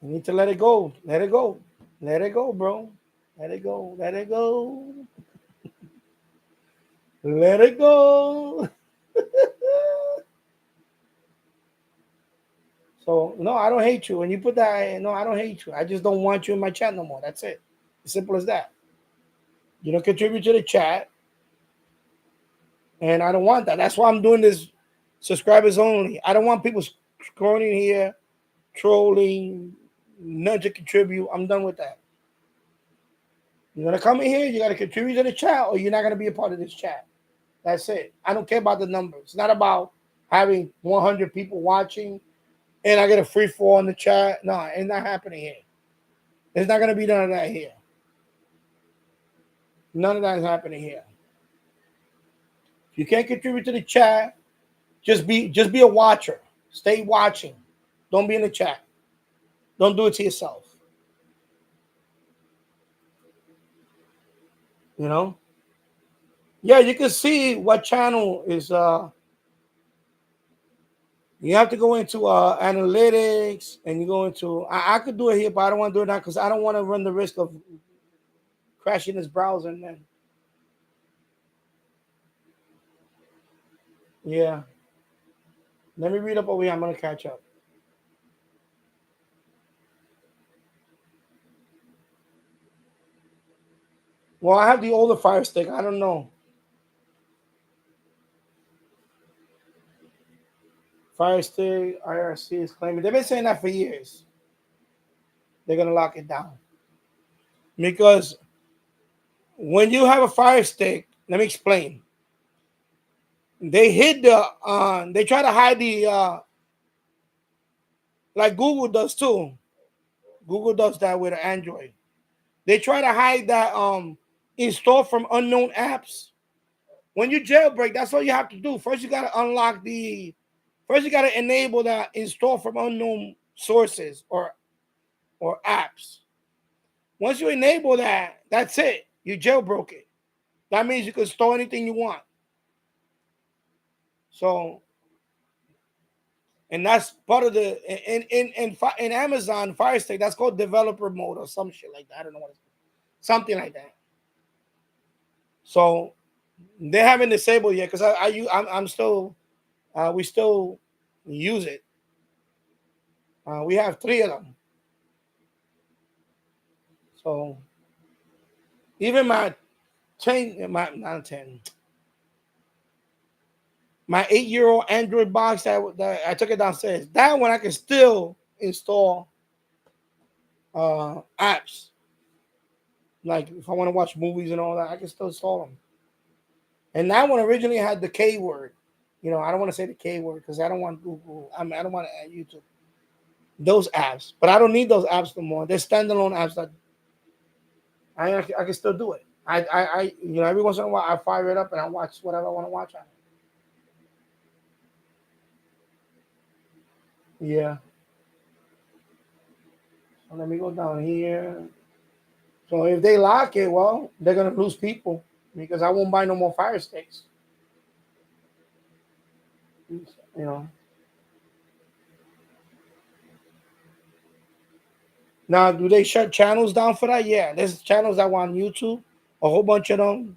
You need to let it go. Let it go. Let it go, bro. Let it go. Let it go. Let it go. So, no, I don't hate you. When you put that, no, I don't hate you. I just don't want you in my chat no more. That's it. As simple as that. You don't contribute to the chat. And I don't want that. That's why I'm doing this subscribers only. I don't want people scrolling here, trolling, none to contribute. I'm done with that. You're going to come in here, you got to contribute to the chat, or you're not going to be a part of this chat. That's it. I don't care about the numbers. It's not about having 100 people watching and I get a free fall in the chat. No, it's not happening here. There's not going to be none of that here. None of that is happening here. If you can't contribute to the chat, just be a watcher. Stay watching. Don't be in the chat. Don't do it to yourself. You know? Yeah, you can see what channel is you have to go into analytics and you go into I could do it here, but I don't want to do it now because I don't want to run the risk of crashing this browser and then yeah. Let me read up over here. I'm gonna catch up. Well, I have the older Fire Stick. I don't know. Fire Stick, IRC is claiming. They've been saying that for years. They're going to lock it down. Because when you have a Fire Stick, let me explain. They hid they try to hide the, like Google does too. Google does that with Android. They try to hide that install from unknown apps. When you jailbreak, that's all you have to do. First, you got to first you got to enable that install from unknown sources or apps. Once you enable that, that's it. You jailbroke it. That means you can install anything you want. So, and that's part of the in Amazon Fire Stick. That's called developer mode or some shit like that. I don't know what it's something like that. So they haven't disabled yet because I'm still we still use it. We have 3 of them. So even my 8-year-old Android box that I took it downstairs. That one I can still install apps. Like if I want to watch movies and all that, I can still install them. And that one originally had the K word. I don't want to say the K word because I don't want Google. I don't want to add YouTube. Those apps, but I don't need those apps no more. They're standalone apps that I can still do it. I every once in a while I fire it up and I watch whatever I want to watch on it. Yeah. So let me go down here. So if they lock it, well, they're gonna lose people because I won't buy no more Fire Sticks. Now, do they shut channels down for that? Yeah, there's channels that were on YouTube. A whole bunch of them.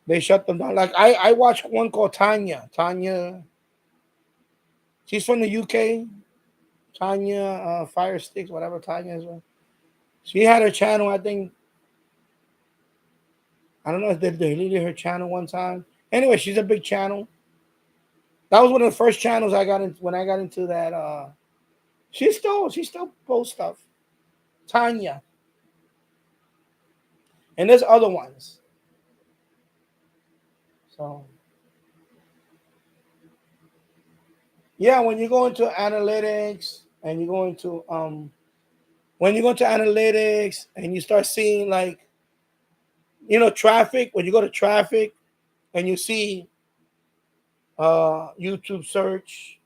They shut them down. Like I watched one called Tanya. Tanya. She's from the UK. Tanya Fire Sticks, whatever Tanya is. She had her channel, I think. I don't know if they deleted her channel one time. Anyway, she's a big channel. That was one of the first channels I got into when I got into that. She still posts stuff. Tanya. And there's other ones. So yeah, when you go into analytics and you go into when you go into analytics and you start seeing like traffic, when you go to traffic and you see YouTube search,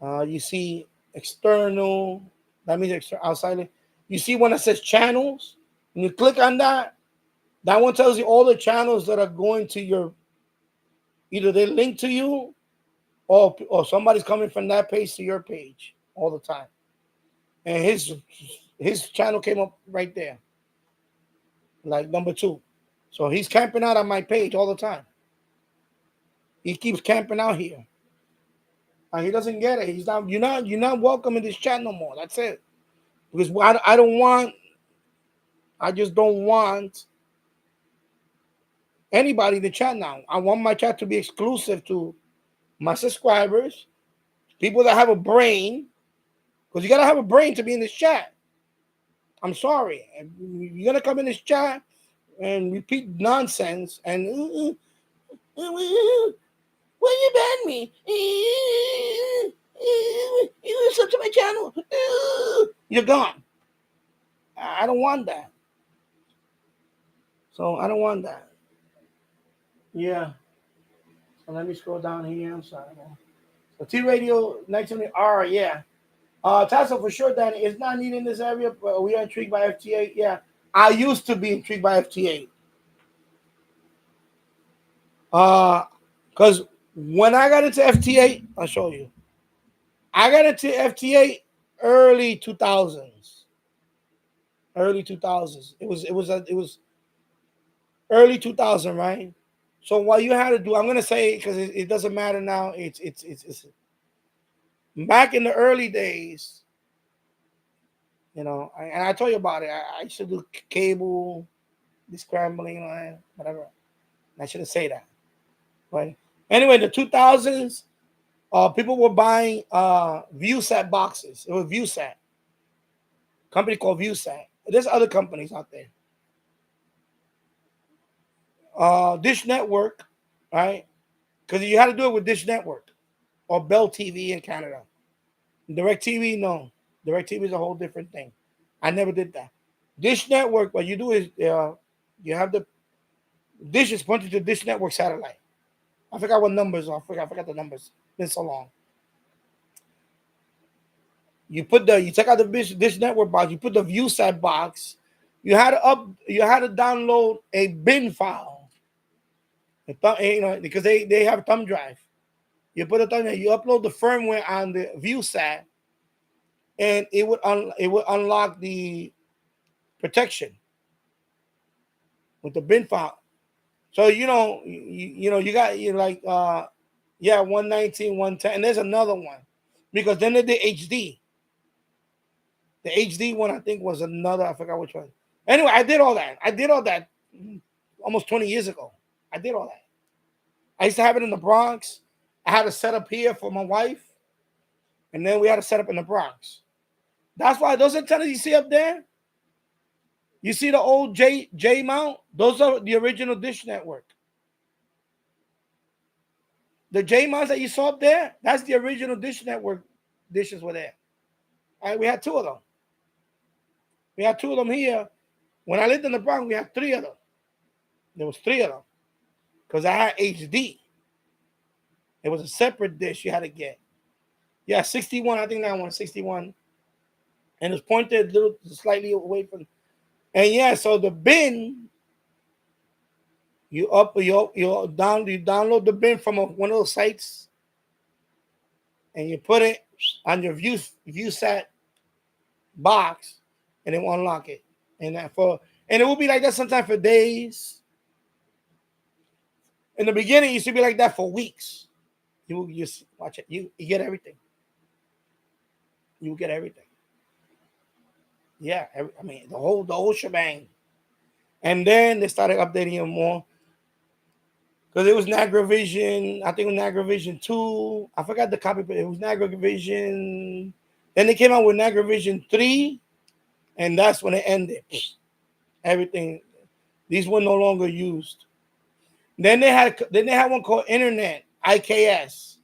you see external, that means outside. You see one that says channels, and you click on that. That one tells you all the channels that are going to your, either they link to you or somebody's coming from that page to your page all the time. And his channel came up right there, like number 2. So he's camping out on my page all the time. He keeps camping out here. And he doesn't get it. He's not. You're not welcome in this chat no more. That's it. Because I don't want. I just don't want anybody to chat now. I want my chat to be exclusive to my subscribers, people that have a brain, because you gotta have a brain to be in this chat. I'm sorry. You're gonna come in this chat and repeat nonsense and why you ban me? You sub to my channel. You're gone. I don't want that. So I don't want that. Yeah. So let me scroll down here. I'm sorry. So T Radio 1970R, yeah. Tasso for sure, Danny, it's not needed in this area, but we are intrigued by FTA. Yeah. I used to be intrigued by FTA. Because when I got into FTA, I'll show you. I got into FTA early 2000s. Early 2000s. It was early 2000, right? So what you had to do, I'm gonna say because it doesn't matter now. It's back in the early days, and I told you about it. I used to do cable, the scrambling, whatever. I shouldn't say that, but anyway, the 2000s, people were buying ViewSat boxes. It was ViewSat, company called ViewSat. There's other companies out there. Dish Network, right? Because you had to do it with Dish Network or Bell TV in Canada. Direct TV, no. Direct TV is a whole different thing. I never did that. Dish Network, what you do is you have the dish is pointed to Dish Network satellite. I forgot what numbers are. I forgot the numbers. It's been so long. You take out the Dish Network box. You put the ViewSat box. You had to download a bin file. Because they have a thumb drive. You put a thumb drive. You upload the firmware on the ViewSat, and it would unlock the protection with the bin file. So you got 119, 110, and there's another one because then they did HD. The HD one I think was another. I forgot which one. Anyway, I did all that almost 20 years ago. I did all that. I used to have it in the Bronx. I had a setup here for my wife, and then we had a setup in the Bronx. That's why those antennas you see up there, you see the old J mount? Those are the original Dish Network. The J mounts that you saw up there, that's the original Dish Network dishes were there. All right, we had 2 of them. We had 2 of them here. When I lived in the Bronx, we had 3 of them. There was 3 of them. Because I had HD. It was a separate dish you had to get. Yeah, 61. I think that one, 61. And it's pointed a little slightly away from. And yeah, so the bin, you download the bin from one of those sites, and you put it on your ViewSat box, and it will unlock it. And it will be like that sometimes for days. In the beginning, it used to be like that for weeks. You will just watch it. You get everything. You will get everything. Yeah, the whole shebang. And then they started updating it more. Because it was Nagravision, I think it was Nagravision 2. I forgot the copy, but it was Nagravision. Then they came out with Nagravision 3, and that's when it ended. Everything. These were no longer used. Then they had one called Internet IKS.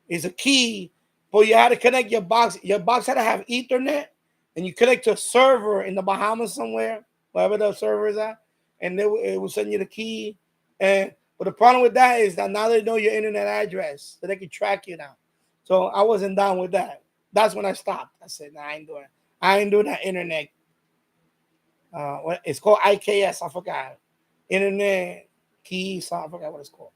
It's a key, but you had to connect your box. Your box had to have Ethernet, and you connect to a server in the Bahamas somewhere, wherever the server is at, and it will send you the key. And but the problem with that is that now they know your internet address, so they can track you now. So I wasn't down with that. That's when I stopped. I said, "Nah, I ain't doing that internet. What it's called IKS. I forgot. Internet key. So I forgot what it's called.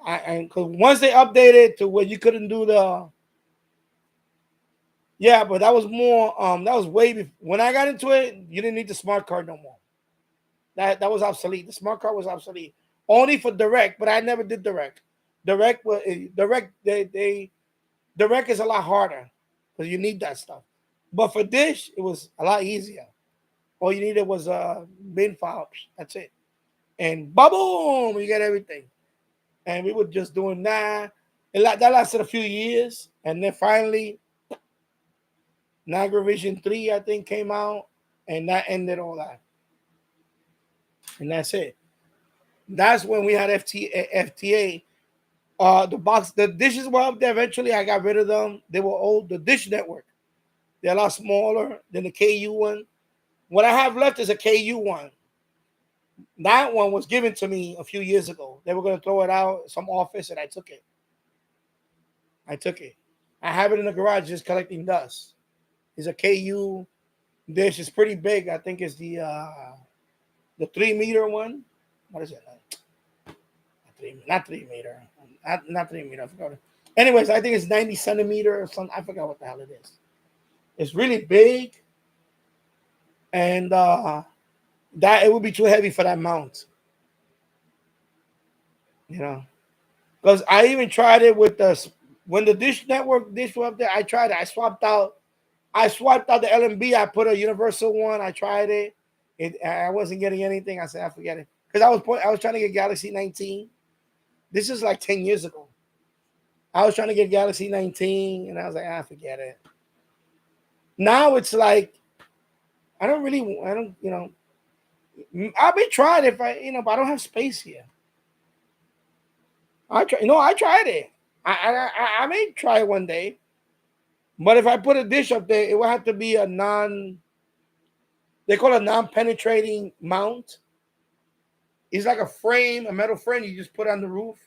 Because once they updated to where you couldn't do the, yeah, but that was more. That was way before. When I got into it, you didn't need the smart card no more. That was obsolete. The smart card was obsolete only for direct, but I never did direct. Direct is a lot harder because you need that stuff. But for dish, it was a lot easier. All you needed was bin files. That's it, and boom, you get everything. And we were just doing that. That lasted a few years, and then finally, Niagara Vision 3, I think, came out, and that ended all that. And that's it. That's when we had FTA. The dishes were up there. Eventually, I got rid of them. They were old. The Dish Network. They're a lot smaller than the KU one. What I have left is a KU one. That one was given to me a few years ago. They were going to throw it out some office, and I took it. I have it in the garage just collecting dust. It's a KU dish. It's pretty big. I think it's the 3-meter one. What is it? Not 3 meter. Not 3 meter. I forgot. Anyways, I think it's 90 centimeter or something. I forgot what the hell it is. It's really big, and that it would be too heavy for that mount. You know, because I even tried it with when the Dish Network dish was up there. I tried it. I swapped out the LMB. I put a universal one. I tried it. I wasn't getting anything. I said, I forget it. Because I was trying to get Galaxy 19. This is like 10 years ago. I was trying to get Galaxy 19, and I was like, forget it. Now it's like, I've been trying if but I don't have space here. I tried it. I may try it one day. But if I put a dish up there, it will have to be they call it a non-penetrating mount. It's like a metal frame you just put on the roof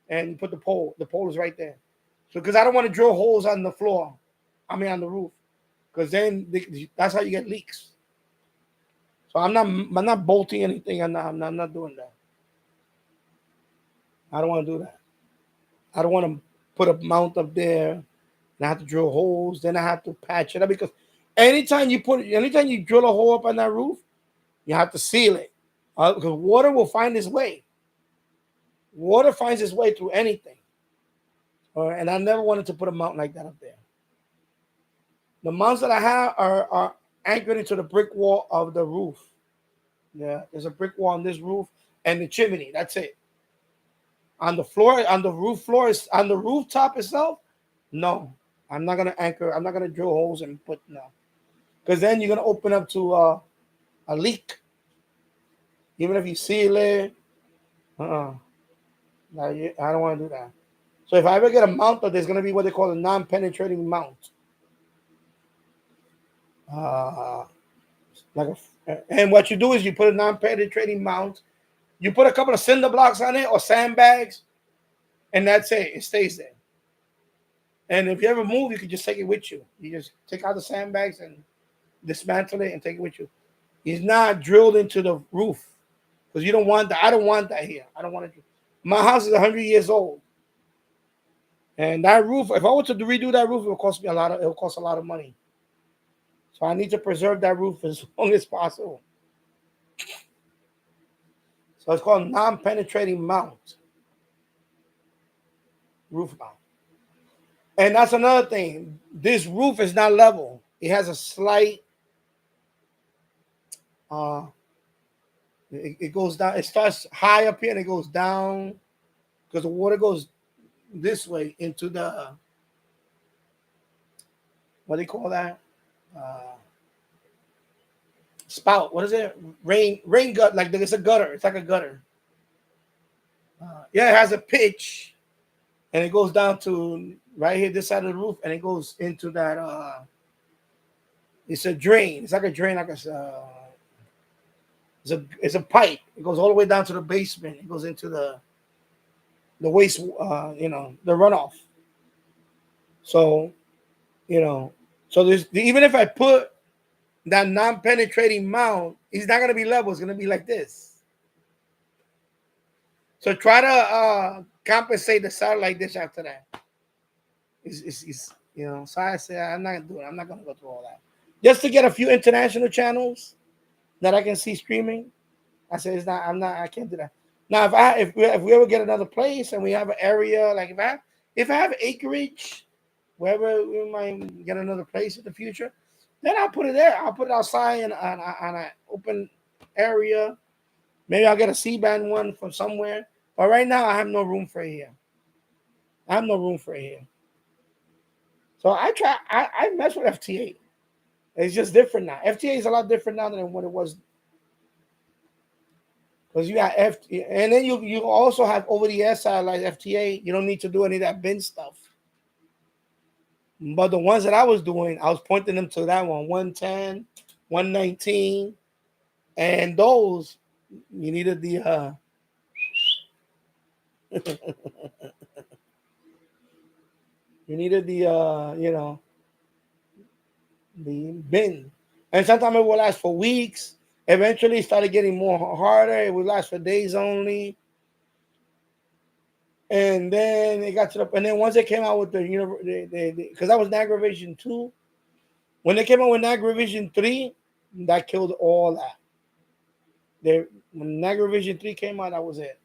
and you put the pole. The pole is right there. So, because I don't want to drill holes on the floor. On the roof. Because then that's how you get leaks. So I'm not bolting anything. I'm not doing that. I don't want to do that. I don't want to put a mount up there and I have to drill holes. Then I have to patch it up because anytime you drill a hole up on that roof, you have to seal it because water will find its way. Water finds its way through anything. And I never wanted to put a mount like that up there. The mounts that I have are anchored into the brick wall of the roof. Yeah, there's a brick wall on this roof and the chimney. That's it. On the floor, on the rooftop itself, no. I'm not gonna anchor. I'm not gonna drill holes and put because then you're gonna open up to a leak. Even if you seal it, I don't want to do that. So if I ever get a mount, there's gonna be what they call a non-penetrating mount. And what you do is you put a non-penetrating mount. You put a couple of cinder blocks on it or sandbags, and that's it. It stays there. And if you ever move, you can just take it with you. You just take out the sandbags and dismantle it and take it with you. It's not drilled into the roof because you don't want that. I don't want that here. I don't want it. My house is 100 years old, and that roof. If I were to redo that roof, it will cost me a lot of money. So I need to preserve that roof as long as possible. So it's called non-penetrating mount, roof mount. And that's another thing. This roof is not level. It has a slight, it goes down. It starts high up here and it goes down because the water goes this way into the, what do you call that? Spout. What is it? Rain gut. Like it's a gutter. It's like a gutter. yeah, it has a pitch, and it goes down to right here, this side of the roof, and it goes into that. It's a drain. It's like a drain, like it's a pipe. It goes all the way down to the basement. It goes into the waste, the runoff. So, so there's even if I put that non-penetrating mount, it's not gonna be level. It's gonna be like this. So try to compensate the satellite dish after that. It's So I say I'm not doing. I'm not gonna go through all that just to get a few international channels that I can see streaming. I said it's not. I'm not. I can't do that. Now, if we ever get another place and we have an area like if I have acreage, wherever we might get another place in the future, then I'll put it there. I'll put it outside on an open area. Maybe I'll get a C-band one from somewhere. But right now, I have no room for it here. I have no room for it here. So I mess with FTA. It's just different now. FTA is a lot different now than what it was. Because you got and then you also have over the air satellite FTA. You don't need to do any of that bin stuff. But the ones that I was doing, I was pointing them to that one, 110, 119, and those you needed the you needed the bin. And sometimes it will last for weeks. Eventually, it started getting more harder. It would last for days only. And then it got to the, and then once they came out with the because that was Niagara Vision 2. When they came out with Niagara Vision 3, that killed all that. When Niagara Vision 3 came out, that was it.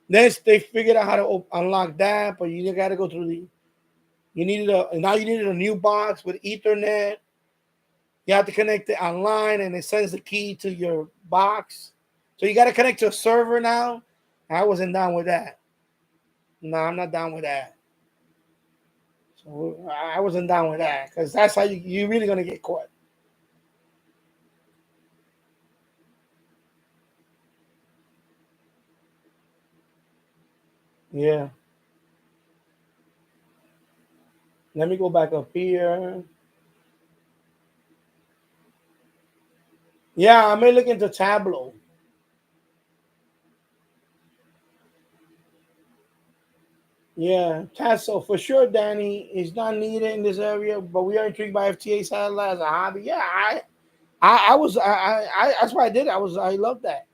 Then they figured out how to unlock that, but you got to go through you needed a new box with Ethernet. You have to connect it online, and it sends the key to your box. So you got to connect to a server now. I wasn't down with that. No, I'm not down with that. So I wasn't down with that because that's how you're really going to get caught. Yeah. Let me go back up here. Yeah, I may look into Tableau. Yeah, so for sure, Danny, is not needed in this area, but we are intrigued by FTA satellite as a hobby. Yeah, I was that's why I did it. I love that.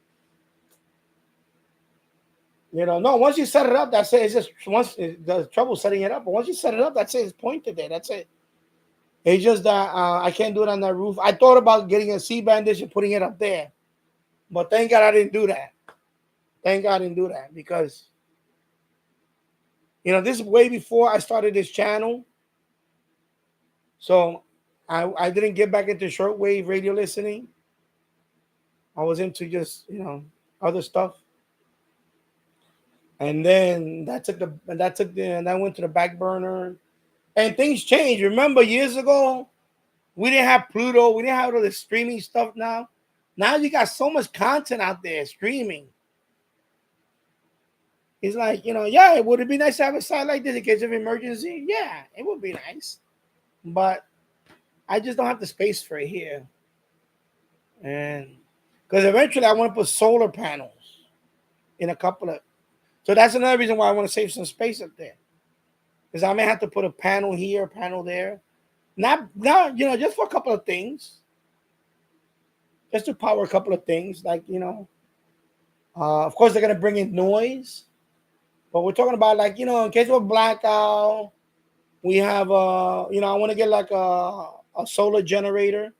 No, once you set it up, that's it. It's just once the trouble setting it up, but once you set it up, that's it. It's pointed there. That's it. It's just that I can't do it on that roof. I thought about getting a C-band dish and putting it up there, but thank God I didn't do that. Thank God I didn't do that because this is way before I started this channel. So I didn't get back into shortwave radio listening. I was into just other stuff, and then that went to the back burner, and things changed. Remember years ago, we didn't have Pluto, we didn't have all this streaming stuff. Now you got so much content out there streaming. It's like yeah, would it be nice to have a site like this in case of emergency? Yeah, it would be nice, but I just don't have the space for it here. And because eventually I want to put solar panels in a couple of, so that's another reason why I want to save some space up there. Because I may have to put a panel here, a panel there. Not just for a couple of things. Just to power a couple of things. Like, of course they're going to bring in noise. But we're talking about like, in case of a blackout, we have, I want to get like a solar generator.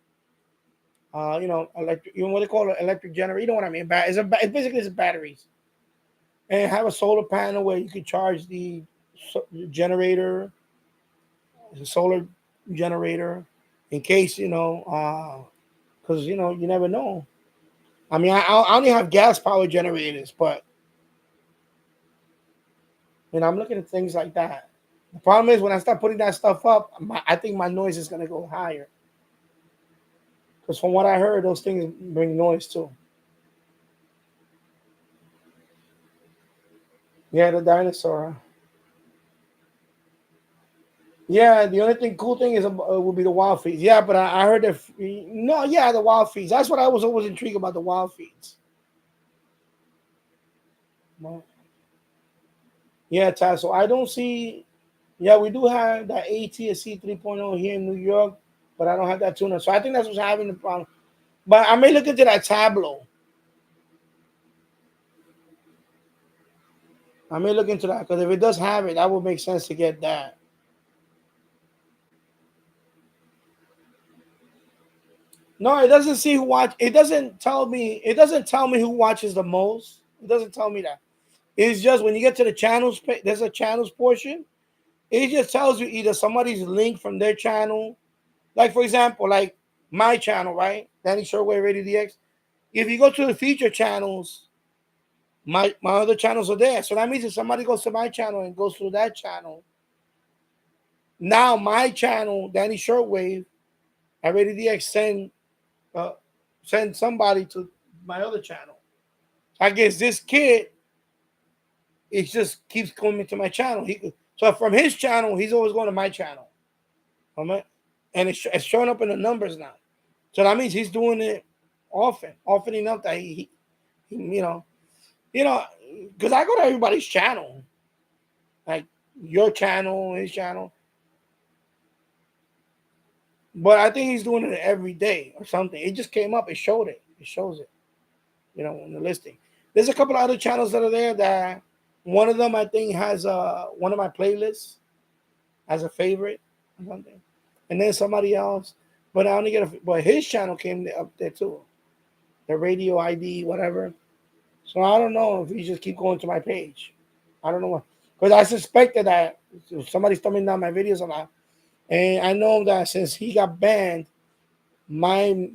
Electric, what they call it, electric generator. You know what I mean? It's basically batteries, and have a solar panel where you can charge the generator, the solar generator, in case because you never know. I mean, I only have gas power generators, but I'm looking at things like that. The problem is when I start putting that stuff up, I think my noise is going to go higher. Because from what I heard, those things bring noise too. Yeah, the dinosaur. Yeah, the only cool thing is would be the wild feeds. Yeah, but I heard that no, yeah, the wild feeds. That's what I was always intrigued about, the wild feeds. Well, yeah, Ty. So I don't see. Yeah, we do have that ATSC 3.0 here in New York, but I don't have that tuner. So I think that's what's having the problem. But I may look into that Tableau. I may look into that because if it does have it, that would make sense to get that. No, it doesn't see who watch. It doesn't tell me. It doesn't tell me who watches the most. It doesn't tell me that. It's just when you get to the channels, there's a channels portion. It just tells you either somebody's link from their channel, like for example, like my channel, right? Danny Shortwave Radio DX. If you go to the feature channels, my other channels are there. So that means if somebody goes to my channel and goes through that channel, now my channel, Danny Shortwave, I Radio DX send somebody to my other channel. I guess this kid, it just keeps coming to my channel. So from his channel, he's always going to my channel. And it's showing up in the numbers now. So that means he's doing it often enough that he because I go to everybody's channel, like your channel, his channel. But I think he's doing it every day or something. It just came up. It showed it. It shows it, in the listing. There's a couple of other channels that are there that one of them I think has one of my playlists as a favorite or something. And then somebody else. But I only but his channel came up there too. The radio ID, whatever. So I don't know if he just keep going to my page. I don't know what. Because I suspected that somebody's thumbing down my videos a lot. And I know that since he got banned, my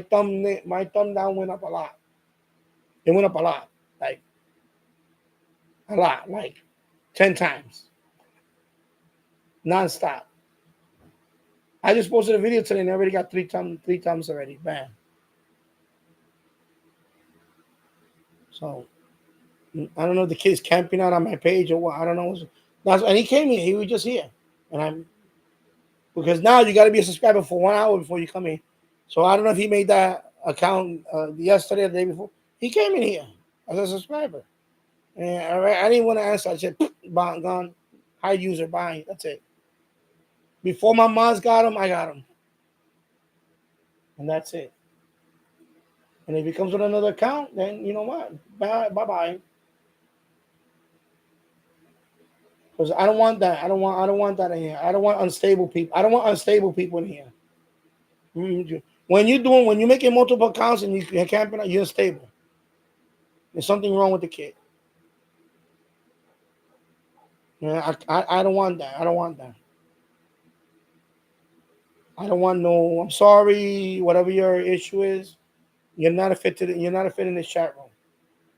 thumb down went up a lot. It went up a lot. Like a lot. Like 10 times. Non-stop. I just posted a video today and I already got three thumbs already. Bam. So I don't know if the kid's camping out on my page or what. I don't know. And he came here. He was just here. And because now you got to be a subscriber for 1 hour before you come in. So I don't know if he made that account yesterday or the day before. He came in here as a subscriber. And I didn't want to answer. I said, gone. Hide user, bye. That's it. Before my mom's got him, I got him. And that's it. And if he comes with another account, then you know what? Bye-bye. Because I don't want that. I don't want that in here. I don't want unstable people. I don't want unstable people in here. When you're making multiple accounts and you're camping, you're unstable. There's something wrong with the kid. Yeah, I don't want that. I don't want that. I don't want no. I'm sorry. Whatever your issue is, you're not a fit in this chat room.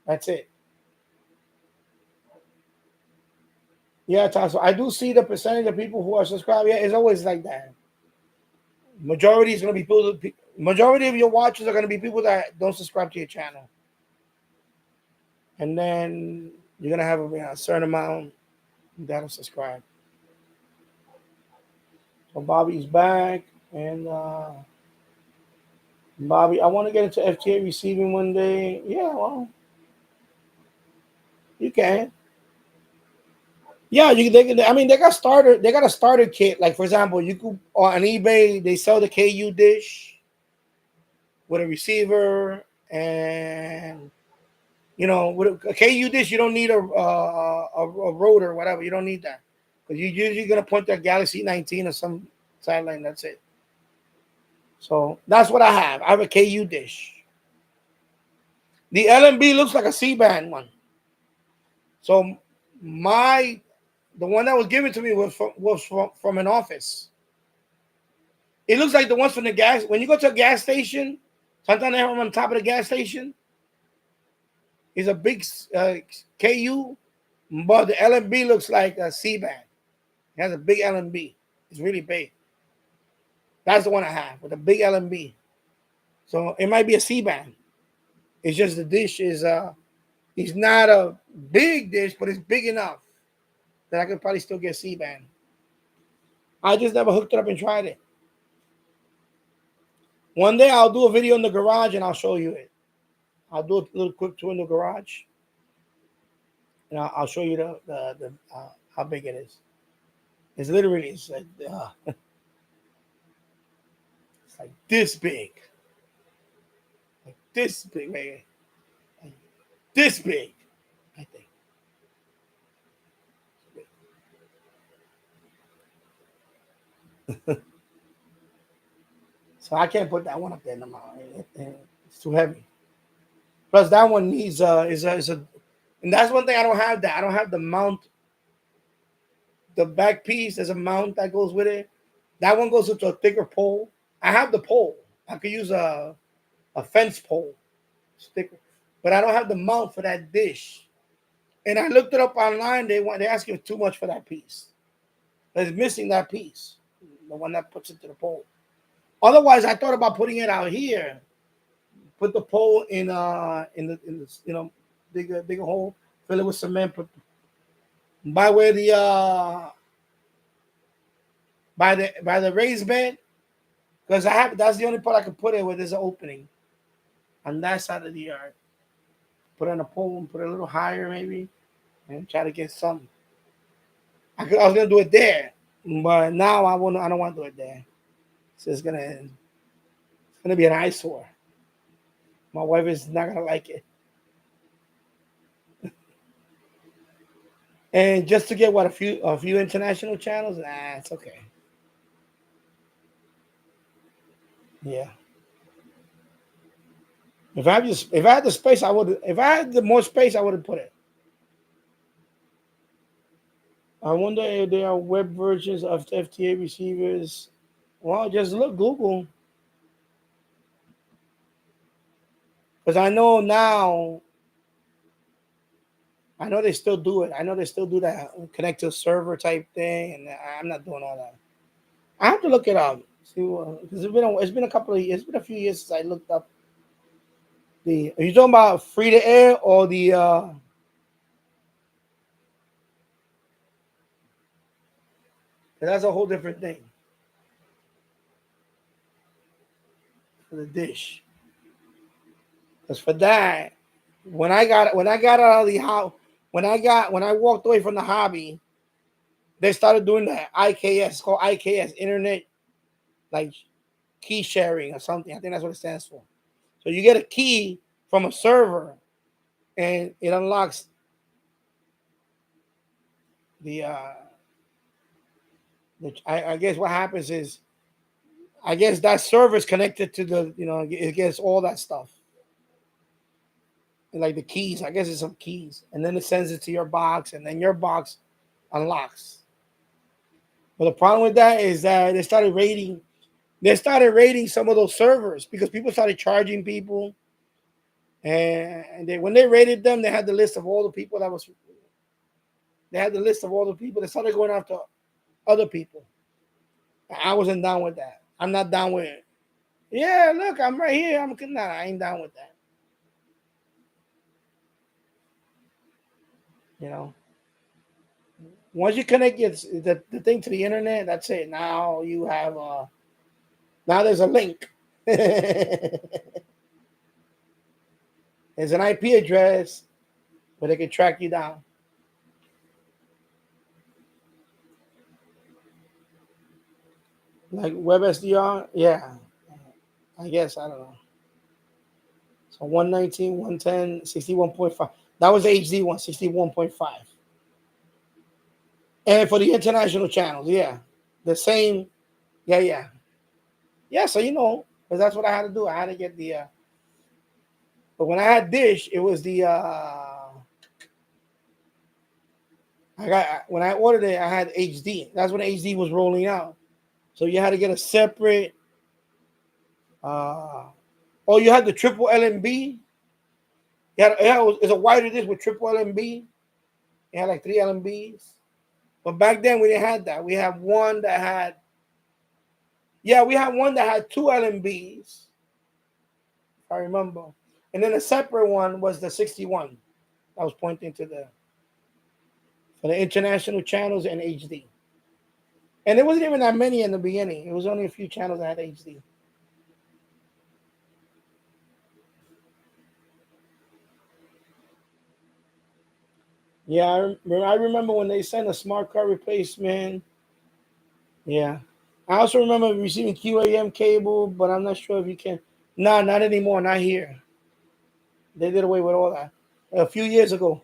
That's it. Yeah, so I do see the percentage of people who are subscribed. Yeah, it's always like that. Majority is going to be people. Majority of your watchers are going to be people that don't subscribe to your channel, and then you're going to have a certain amount that'll subscribe. So Bobby's back, and Bobby, I want to get into FTA receiving one day. Yeah, well, you can. Yeah, they got starter. They got a starter kit. Like for example, you could on eBay they sell the KU dish with a receiver, and with a KU dish you don't need a rotor or whatever. You don't need that because you're usually gonna point that Galaxy 19 or some satellite. And that's it. So that's what I have. I have a KU dish. The LMB looks like a C-band one. So the one that was given to me was from an office. It looks like the ones from the gas. When you go to a gas station, sometimes they have them on top of the gas station. It's a big KU, but the LMB looks like a C-band. It has a big LMB. It's really big. That's the one I have with a big LMB. So it might be a C-band. It's just the dish is He's not a big dish, but it's big enough that I could probably still get C-band. I just never hooked it up and tried it. One day I'll do a video in the garage and I'll show you it. I'll do a little quick tour in the garage, and I'll show you the how big it is. It's literally it's like this big, like this big, man. Like this big, I think. So I can't put that one up there no more. It's too heavy. Plus, that one needs is a, and that's one thing I don't have. That I don't have the mount. The back piece, there's a mount that goes with it. That one goes into a thicker pole. I have the pole. I could use a fence pole sticker, but I don't have the mount for that dish. And I looked it up online. They ask you too much for that piece. It's missing that piece, the one that puts it to the pole. Otherwise, I thought about putting it out here. Put the pole in the dig a hole, fill it with cement, put by where the by the raised bed, because that's the only part I can put it where there's an opening on that side of the yard. Put on a pole and put it a little higher maybe, and try to get something. I was gonna do it there, but now I don't want to do it there. So it's gonna be an eyesore. My wife is not gonna like it. And just to get a few international channels, it's okay. Yeah. If I had the space, I would. If I had the more space, I would have put it. I wonder if there are web versions of FTA receivers. Well, just look Google, because I know now. I know they still do it. I know they still do that connect to a server type thing, and I'm not doing all that. I have to look it up. See, because it's been a few years since I looked up. Are you talking about free to air or the? That's a whole different thing. For the dish, because for that, when I got out of the house, when I walked away from the hobby, they started doing that IKS. It's called IKS, Internet like key sharing or something. I think that's what it stands for. So you get a key from a server, and it unlocks the. I guess what happens is, I guess that server is connected to the, it gets all that stuff. And like the keys, I guess it's some keys. And then it sends it to your box, and then your box unlocks. But the problem with that is that they started raiding some of those servers because people started charging people. And when they raided them, they had the list of all the people They started going after other people. I wasn't down with that. I'm not down with it. Yeah, look, I'm right here. I ain't down with that. Once you connect the thing to the internet, that's it. Now you have now there's a link. There's an IP address where they can track you down. Like WebSDR, yeah. I guess, I don't know. So 119, 110, 61.5. That was the HD one, 61.5. And for the international channels, yeah. The same, yeah. Yeah, so because that's what I had to do. I had to get the but when I had Dish, it was the when I ordered it, I had HD. That's when HD was rolling out. So you had to get a separate you had the triple LMB. It's a wider disc with triple LMB. It had like 3 LMBs. But back then we didn't have that. We had one that had 2 LMBs, if I remember. And then a separate one was the 61. I was pointing to for the international channels and HD. And there wasn't even that many in the beginning. It was only a few channels that had HD. Yeah, I remember when they sent a smart card replacement. Yeah. I also remember receiving QAM cable, but I'm not sure if you can. Nah, not anymore. Not here. They did away with all that. A few years ago.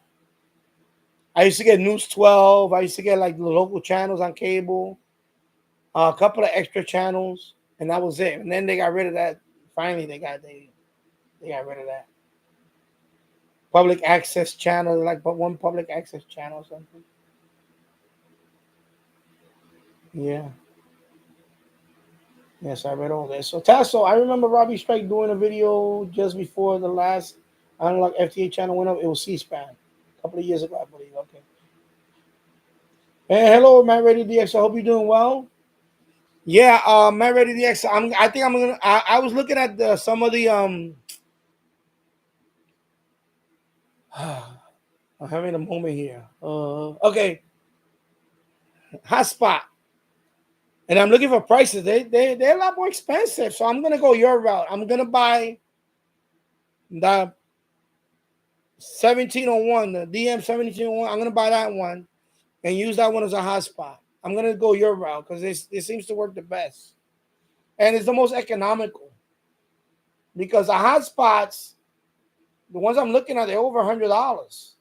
I used to get News 12. I used to get like the local channels on cable, a couple of extra channels, and that was it. And then they got rid of that. Finally, they got rid of that. Public access channel, like but one public access channel or something. Yeah. Yes, I read all this. So Tasso, I remember Robbie Strike doing a video just before the last Unlock FTA channel went up. It was C-SPAN a couple of years ago, I believe. Okay. Hey, hello, Matt Ready DX. I hope you're doing well. Yeah, Matt Ready DX. I think I'm gonna. I was looking at some of the I'm having a moment here. Okay, hotspot, and I'm looking for prices. They're a lot more expensive, so I'm gonna go your route. I'm gonna buy the 1701, the DM 1701. I'm gonna buy that one and use that one as a hotspot. I'm gonna go your route because it seems to work the best, and it's the most economical. Because the hotspots, the ones I'm looking at, they're over $100,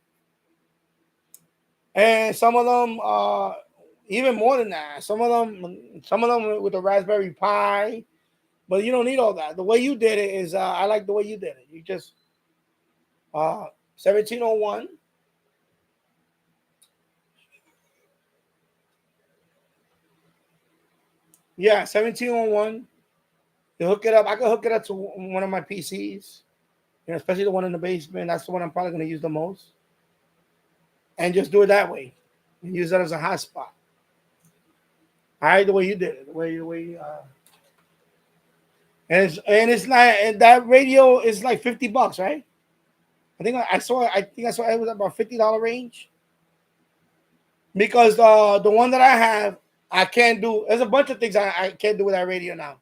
and some of them even more than that. Some of them with the Raspberry Pi, but you don't need all that. The way you did it is, I like the way you did it. You just 1701. Yeah, 1701. You hook it up. I can hook it up to one of my PCs, especially the one in the basement. That's the one I'm probably going to use the most. And just do it that way. And use that as a hotspot. All right, the way you did it. And it's like, and that radio is like $50, right? I saw it was about $50 range. Because the one that I have, I can't do. There's a bunch of things I can't do with that radio now.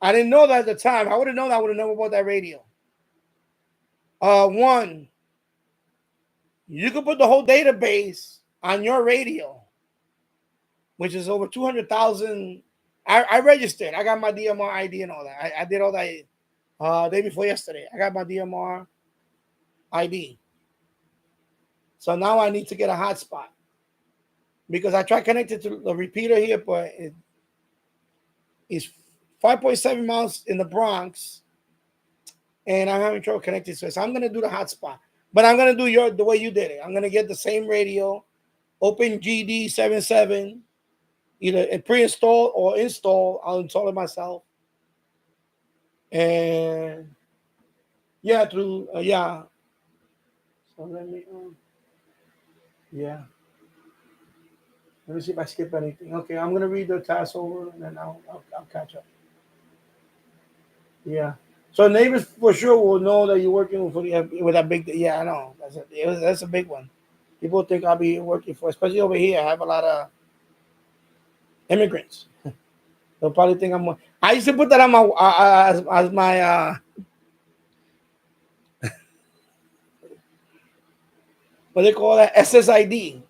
I didn't know that at the time. I would have known that. I would have never bought that radio. One, you can put the whole database on your radio, which is over 200,000. I registered. I got my DMR ID and all that. I did all that day before yesterday. I got my DMR ID. So now I need to get a hotspot because I tried connecting to the repeater here, but it's 5.7 miles in the Bronx, and I'm having trouble connecting to it. So I'm gonna do the hotspot, but I'm gonna do the way you did it. I'm gonna get the same radio, open GD77, either pre-install or install. I'll install it myself, and yeah, through yeah. So let me yeah. Let me see if I skip anything. Okay, I'm gonna read the task over and then I'll catch up. Yeah. So neighbors for sure will know that you're working with that big. Yeah, I know. That's a big one. People think I'll be working for, especially over here. I have a lot of immigrants. They'll probably think I'm. I used to put that on my as my what they call that SSID.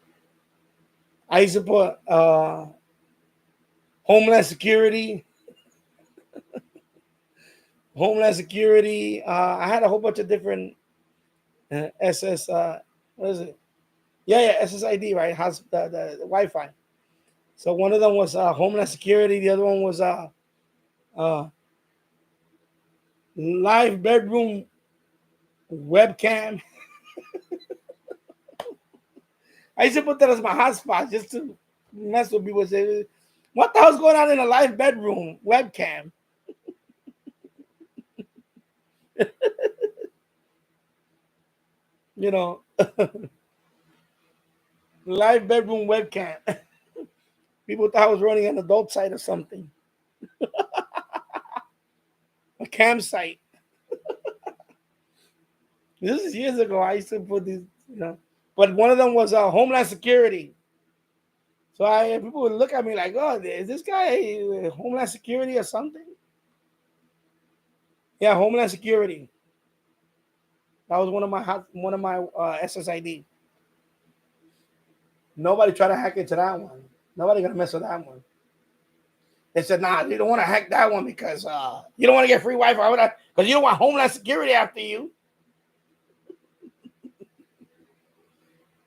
I used to put Homeland Security. Homeland Security. I had a whole bunch of different SS. What is it? Yeah, SSID, right? How's the Wi-Fi? So one of them was Homeland Security. The other one was live bedroom webcam. I used to put that as my hotspot just to mess with people. Say, what the hell's going on in a live bedroom webcam? You know, live bedroom webcam. People thought I was running an adult site or something. A campsite. This is years ago. I used to put these, but one of them was Homeland Security. So people would look at me like, "Oh, is this guy Homeland Security or something?" Yeah, Homeland Security. That was one of my SSID. Nobody tried to hack into that one. Nobody gonna mess with that one. They said, "Nah, you don't want to hack that one because you don't want to get free Wi-Fi because you don't want Homeland Security after you."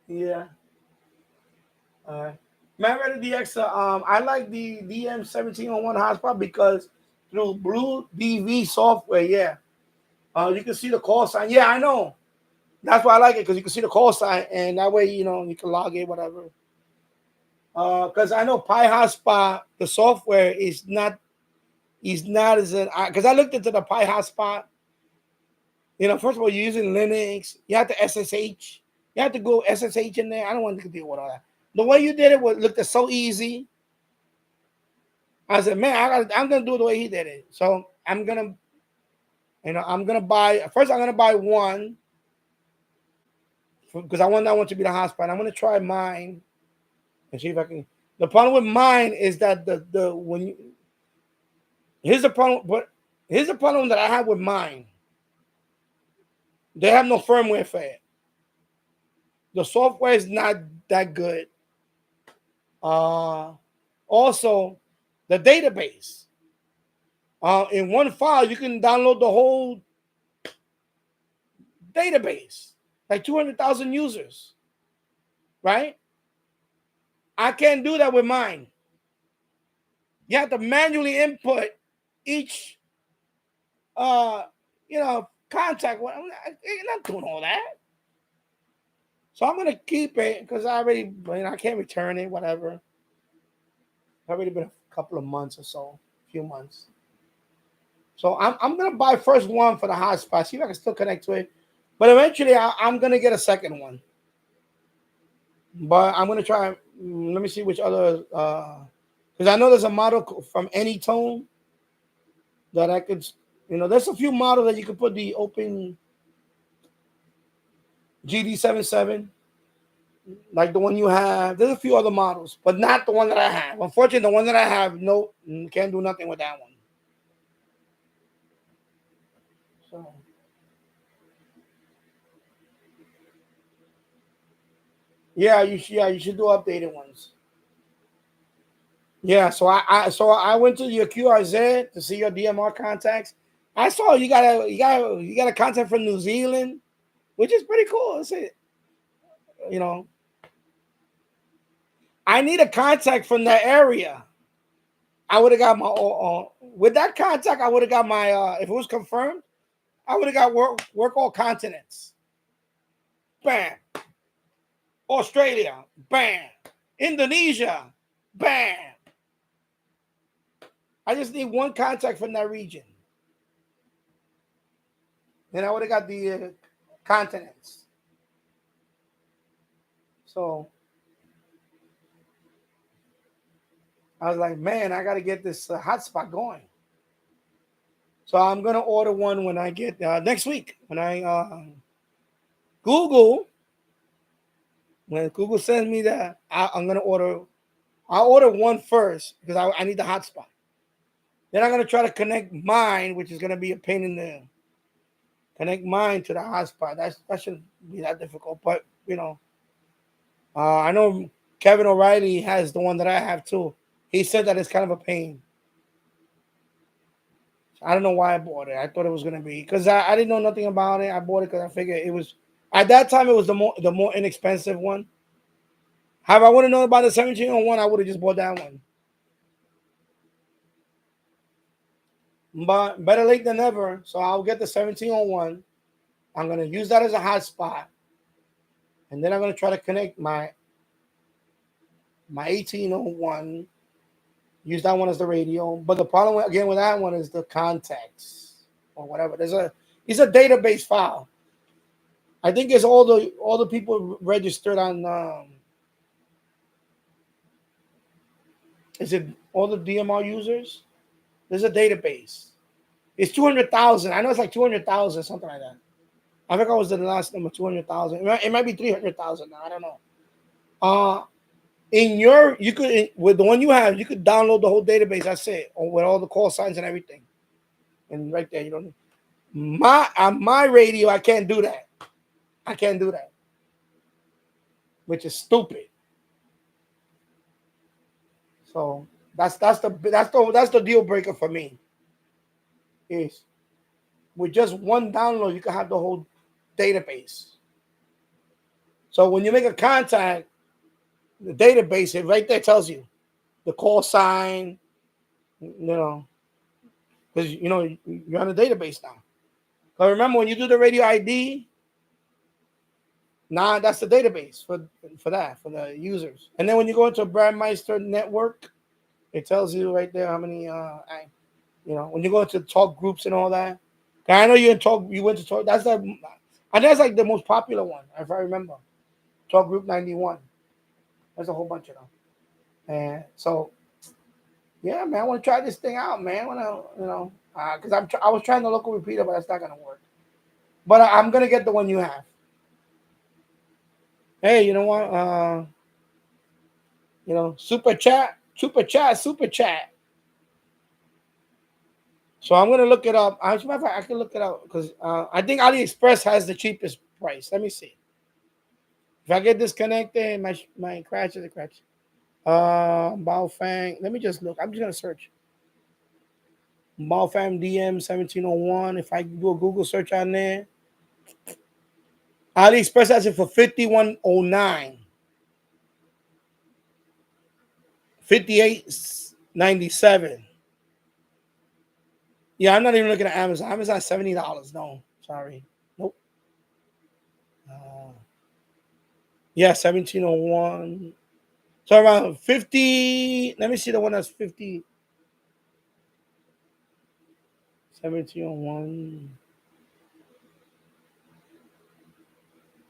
Yeah. Man, the DX. I like the DM1701 hotspot because through Blue DV software, yeah, you can see the call sign. Yeah, I know. That's why I like it because you can see the call sign, and that way you can log in, whatever. Because I know Pi Hotspot, the software is not as an because I looked into the Pi Hotspot. First of all, you're using Linux. You have to SSH. You have to go SSH in there. I don't want to deal with all that. The way you did it looked so easy. I said, man, I'm gonna do it the way he did it. So I'm gonna buy first. I'm gonna buy one because I want that one to be the hotspot. I'm gonna try mine and see if I can. The problem with mine is that here's the problem. But here's the problem that I have with mine. They have no firmware for it. The software is not that good. Also, the database. In one file, you can download the whole database, like 200,000 users, right? I can't do that with mine. You have to manually input each, contact. I'm not doing all that. So I'm gonna keep it because I can't return it. Whatever. It's already been a couple of months or so, a few months. So I'm gonna buy first one for the hotspot. See if I can still connect to it. But eventually, I'm gonna get a second one. But I'm gonna try. Let me see which other. Because I know there's a model from Anytone that I could. There's a few models that you could put the open GD77, like the one you have. There's a few other models, but not the one that I have. Unfortunately, the one that I have, no, can't do nothing with that one. So. Yeah, you should do updated ones. Yeah, so I went to your QRZ to see your DMR contacts. I saw you got a contact from New Zealand, which is pretty cool. I need a contact from that area. I would have got my with that contact. I would have got my if it was confirmed, I would have got work all continents. Bam. Australia. Bam. Indonesia. Bam. I just need one contact from that region. Then I would have got the continents. So I was like, man, I got to get this hotspot going. So I'm going to order one when I get next week. When I when Google sends me that, I'm going to order. I'll order one first because I need the hotspot. Then I'm going to try to connect mine, which is going to be a pain in the connect mine to the hotspot. That shouldn't be that difficult. But, I know Kevin O'Reilly has the one that I have too. He said that it's kind of a pain. I don't know why I bought it. I thought it was going to be because I didn't know nothing about it. I bought it because I figured it was at that time it was the more inexpensive one. Have I would have known about the 1701, I would have just bought that one. But better late than never. So I'll get the 1701. I'm going to use that as a hotspot. And then I'm going to try to connect my 1801. Use that one as the radio. But the problem again with that one is the contacts or whatever. It's a database file. I think it's all the people registered on is it all the DMR users? There's a database. It's 200,000. I know it's like 200,000, something like that. I think I was the last number 200,000. It might be 300,000 now. I don't know. In your you could with the one you have, you could download the whole database. That's it, or with all the call signs and everything. And right there, you don't. On my radio, I can't do that. I can't do that, which is stupid. So that's the deal breaker for me. Is with just one download, you can have the whole database. So when you make a contact, the database, it right there tells you the call sign, because you're on the database now. But remember, when you do the radio ID, that's the database for the users. And then when you go into Brandmeister Network, it tells you right there how many. When you go into talk groups and all that. I know you went to talk. That's like the most popular one, if I remember. Talk group 91. There's a whole bunch of them. And so, yeah, man, I want to try this thing out, man. Because I was trying the local repeater, but that's not gonna work. But I'm gonna get the one you have. Hey, you know what? Super chat. So I'm gonna look it up. As a matter of fact, I can look it up because I think AliExpress has the cheapest price. Let me see. If I get disconnected, my crash is a crash. Baofeng. Let me just look. I'm just gonna search. Baofeng DM 1701. If I do a Google search on there, AliExpress has it for 5109. 58.97. Yeah, I'm not even looking at Amazon. Amazon $70. No, sorry. Nope. Yeah, 1701. So around 50. Let me see the one that's 50. 1701.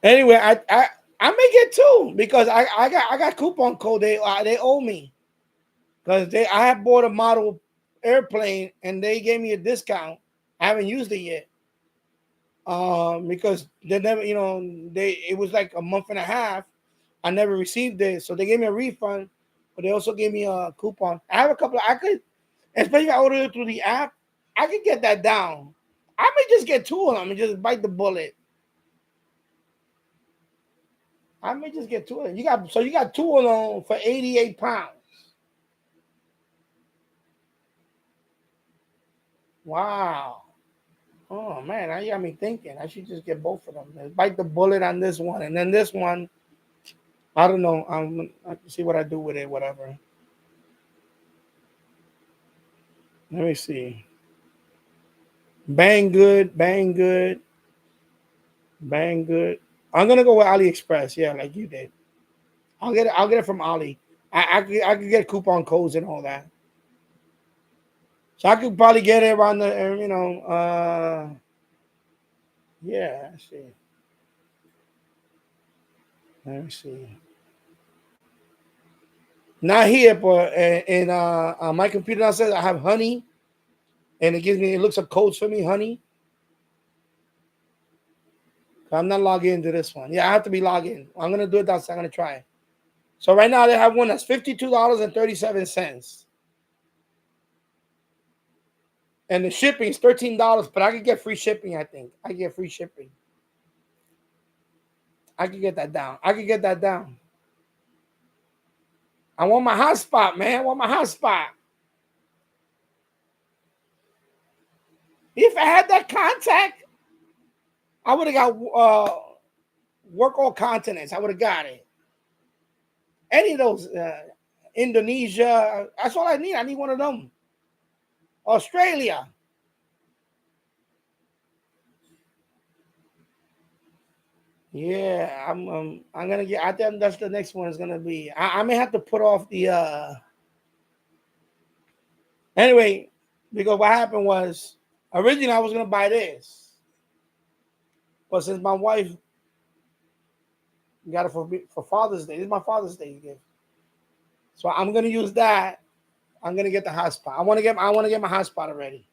Anyway, I may get two because I got coupon code. They owe me because I have bought a model airplane and they gave me a discount. I haven't used it yet. Because they never, it was like a month and a half. I never received it, so they gave me a refund, but they also gave me a coupon. I have a couple. Especially if I order it through the app, I could get that down. I may just get two of them and just bite the bullet. I may just get two of them. You got two of them for 88 pounds. Wow. Oh man, now you got me thinking. I should just get both of them. Bite the bullet on this one, and then this one. I don't know. I can see what I do with it. Whatever. Let me see. Bang good. I'm gonna go with AliExpress. Yeah, like you did. I'll get it from Ali. I could get coupon codes and all that. So I could probably get it around the yeah. Let's see. Let me see. Not here, but in on my computer now says I have Honey, and it looks up codes for me, Honey. I'm not logged into this one. Yeah, I have to be logged in. I'm gonna do it. I'm gonna try it. So right now they have one that's $52.37, and the shipping is $13. But I could get free shipping. I think I get free shipping. I could get that down. I want my hotspot, man. I want my hotspot. If I had that contact, I would have got work all continents. I would have got it. Any of those, Indonesia. That's all I need. I need one of them. Australia. Yeah, I'm gonna get. I think that's the next one is gonna be. I may have to put off the. Anyway, because what happened was originally I was gonna buy this, but since my wife got it for Father's Day, this is my Father's Day gift. So I'm gonna use that. I'm gonna get the hotspot. I want to get my hotspot already.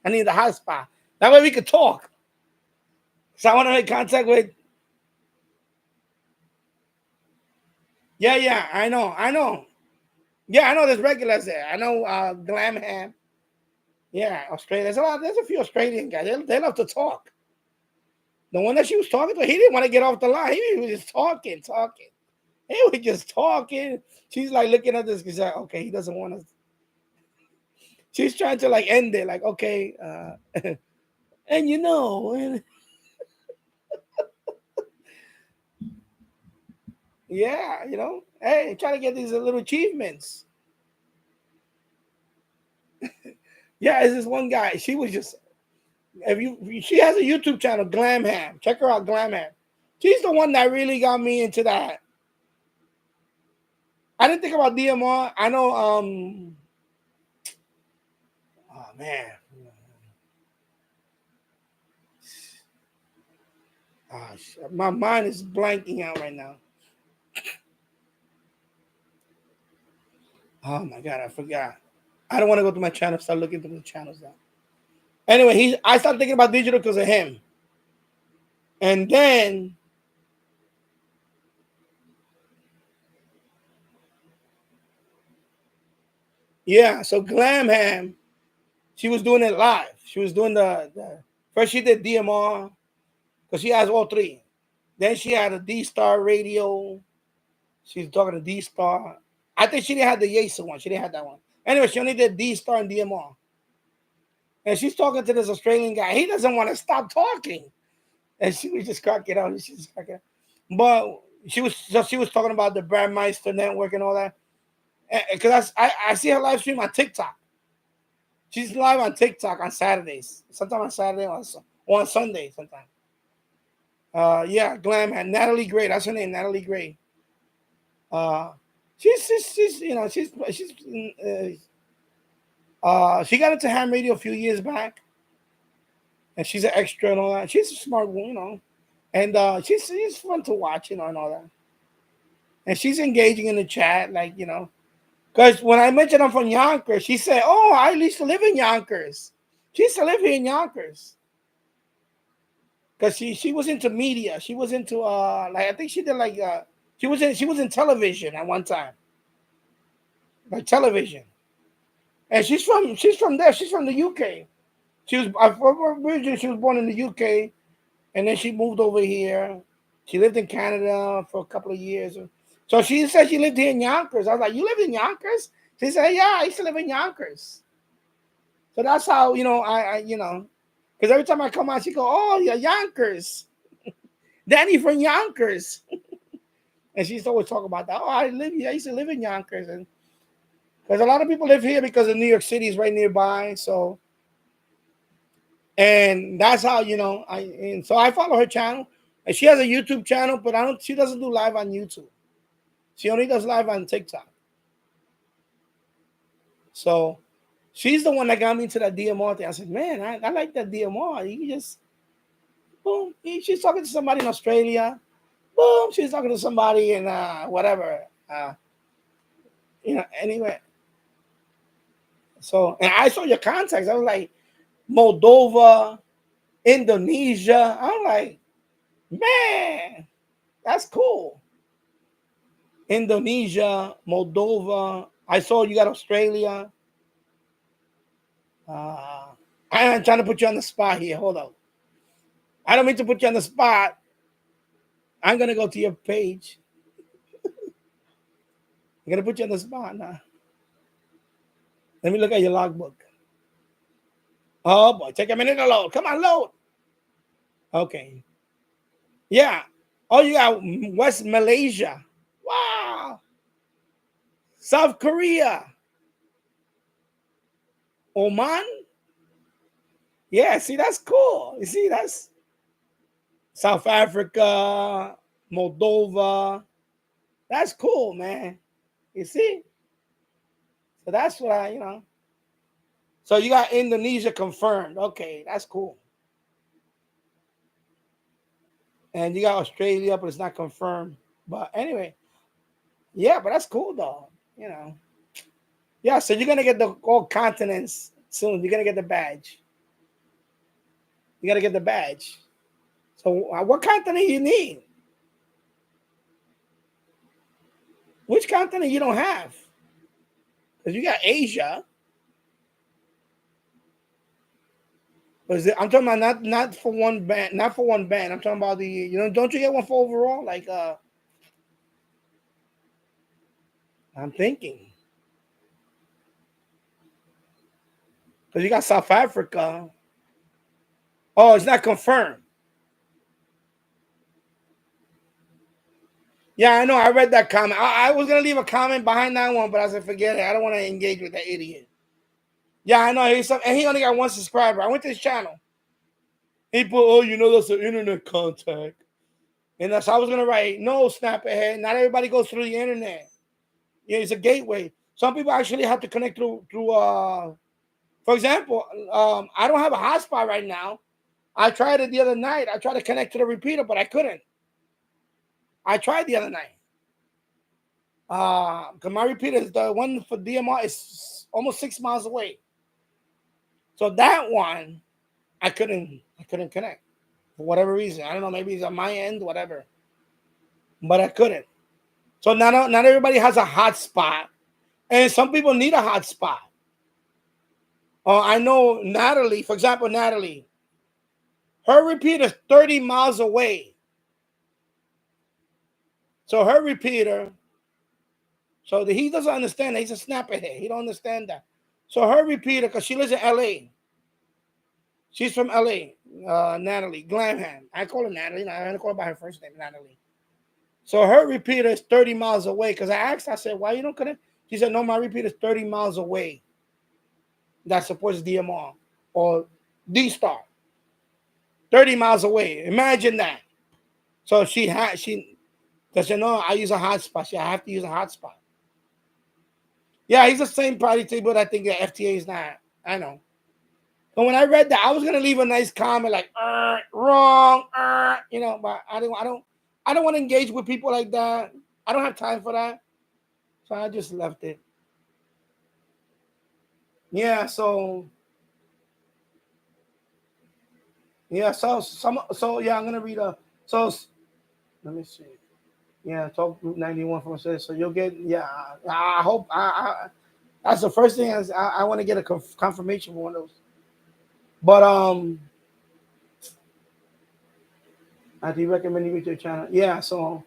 I need the hotspot. That way we could talk. So I want to make contact with. Yeah, I know. Yeah, I know there's regulars there. I know Glamham. Yeah, Australia. There's a few Australian guys. They love to talk. The one that she was talking to, he didn't want to get off the line. He was just talking. He was just talking. She's like looking at this. She's like, okay, he doesn't want to. She's trying to like end it. Like, okay, and yeah, hey, trying to get these little achievements. Yeah, it's this one guy. She was just she has a YouTube channel, Glamham. Check her out, Glamham. She's the one that really got me into that. I didn't think about DMR. I know oh man. Gosh, my mind is blanking out right now. Oh my god, I forgot. I don't want to go to my channel, start looking through the channels now. Anyway, I started thinking about digital because of him. And then yeah, so Glamham, she was doing it live. She was doing the first she did DMR because she has all three. Then she had a D-Star radio. She's talking to D-Star. I think she didn't have the Yesa one. She didn't have that one. Anyway, she only did D-Star and DMR. And she's talking to this Australian guy. He doesn't want to stop talking. And she was just cracking out. She just cracking out. But she was talking about the Brandmeister network and all that. Because I see her live stream on TikTok. She's live on TikTok on Saturdays. Sometimes on Saturday or on Sunday sometimes. Yeah, Glam had Natalie Gray. That's her name, Natalie Gray. She's she got into ham radio a few years back, and she's an extra and all that. She's a smart woman, and she's fun to watch, and all that. And she's engaging in the chat, because when I mentioned I'm from Yonkers, she said, "Oh, I used to live in Yonkers." She used to live here in Yonkers. Because she was into media. She was into I think she did she was in television at one time. Like television. And she's from there. She's from the UK. Originally she was born in the UK, and then she moved over here. She lived in Canada for a couple of years. So she said she lived here in Yonkers. I was like, "You live in Yonkers?" She said, "Yeah, I used to live in Yonkers." So that's how because every time I come out, she go, "Oh, yeah, Yonkers, Danny from Yonkers," and she's always talking about that. "Oh, I used to live in Yonkers," and because a lot of people live here because of New York City is right nearby. So, and that's how so I follow her channel, and she has a YouTube channel, but she doesn't do live on YouTube. She only does live on TikTok. So she's the one that got me into that DMR thing. I said, "Man, I like that DMR. You can just boom." She's talking to somebody in Australia. Boom. She's talking to somebody in whatever. Anyway. So, and I saw your contacts. I was like, Moldova, Indonesia. I'm like, man, that's cool. Indonesia, Moldova. I saw you got Australia. I'm trying to put you on the spot here. Hold on. I don't mean to put you on the spot. I'm going to go to your page. I'm going to put you on the spot now. Let me look at your logbook. Oh, boy. Take a minute to load. Come on, load. Okay. Yeah. Oh, you got West Malaysia. Wow. South Korea. Oman. Yeah, see, that's cool. You see, that's South Africa, Moldova. That's cool, man. You see? So that's what So you got Indonesia confirmed. Okay, that's cool. And you got Australia, but it's not confirmed. But anyway, yeah, but that's cool though. Yeah, so you're gonna get the all continents soon. You're gonna get the badge. You gotta get the badge. So what continent you need? Which continent you don't have? Because you got Asia. I'm talking about not for one band, not for one band. I'm talking about the don't you get one for overall? Like I'm thinking. Because you got South Africa. Oh, it's not confirmed. Yeah, I know. I read that comment. I was gonna leave a comment behind that one, but I said forget it. I don't want to engage with that idiot. Yeah, I know. And he only got one subscriber. I went to his channel. He put, oh, that's an internet contact. And that's I was gonna write, no, snap ahead. Not everybody goes through the internet. Yeah, it's a gateway. Some people actually have to connect through for example, I don't have a hotspot right now. I tried it the other night. I tried to connect to the repeater, but I couldn't. I tried the other night. Because my repeater is the one for DMR is almost 6 miles away. So that one, I couldn't connect for whatever reason. I don't know, maybe it's on my end, whatever. But I couldn't. So not everybody has a hotspot, and some people need a hotspot. I know Natalie, for example, her repeater is 30 miles away. So her repeater, so he doesn't understand that. He's a snapper head. He don't understand that. So her repeater, because she lives in LA. She's from LA, Natalie Glamham. I call her Natalie. I don't call her by her first name, Natalie. So her repeater is 30 miles away. Because I asked, I said, why you don't connect? She said, no, my repeater is 30 miles away. That supports DMR or D-Star. 30 miles away. Imagine that. So she doesn't know I use a hotspot. I have to use a hotspot. Yeah, he's the same party table. I think the FTA is not. I know. But when I read that, I was gonna leave a nice comment like wrong, but I don't want to engage with people like that. I don't have time for that. So I just left it. Yeah, so yeah, I'm gonna read let me see. Yeah, talk group 91 from says so you'll get I hope that's the first thing I want to get a confirmation for one of those. But I do recommend you read your channel. Yeah, so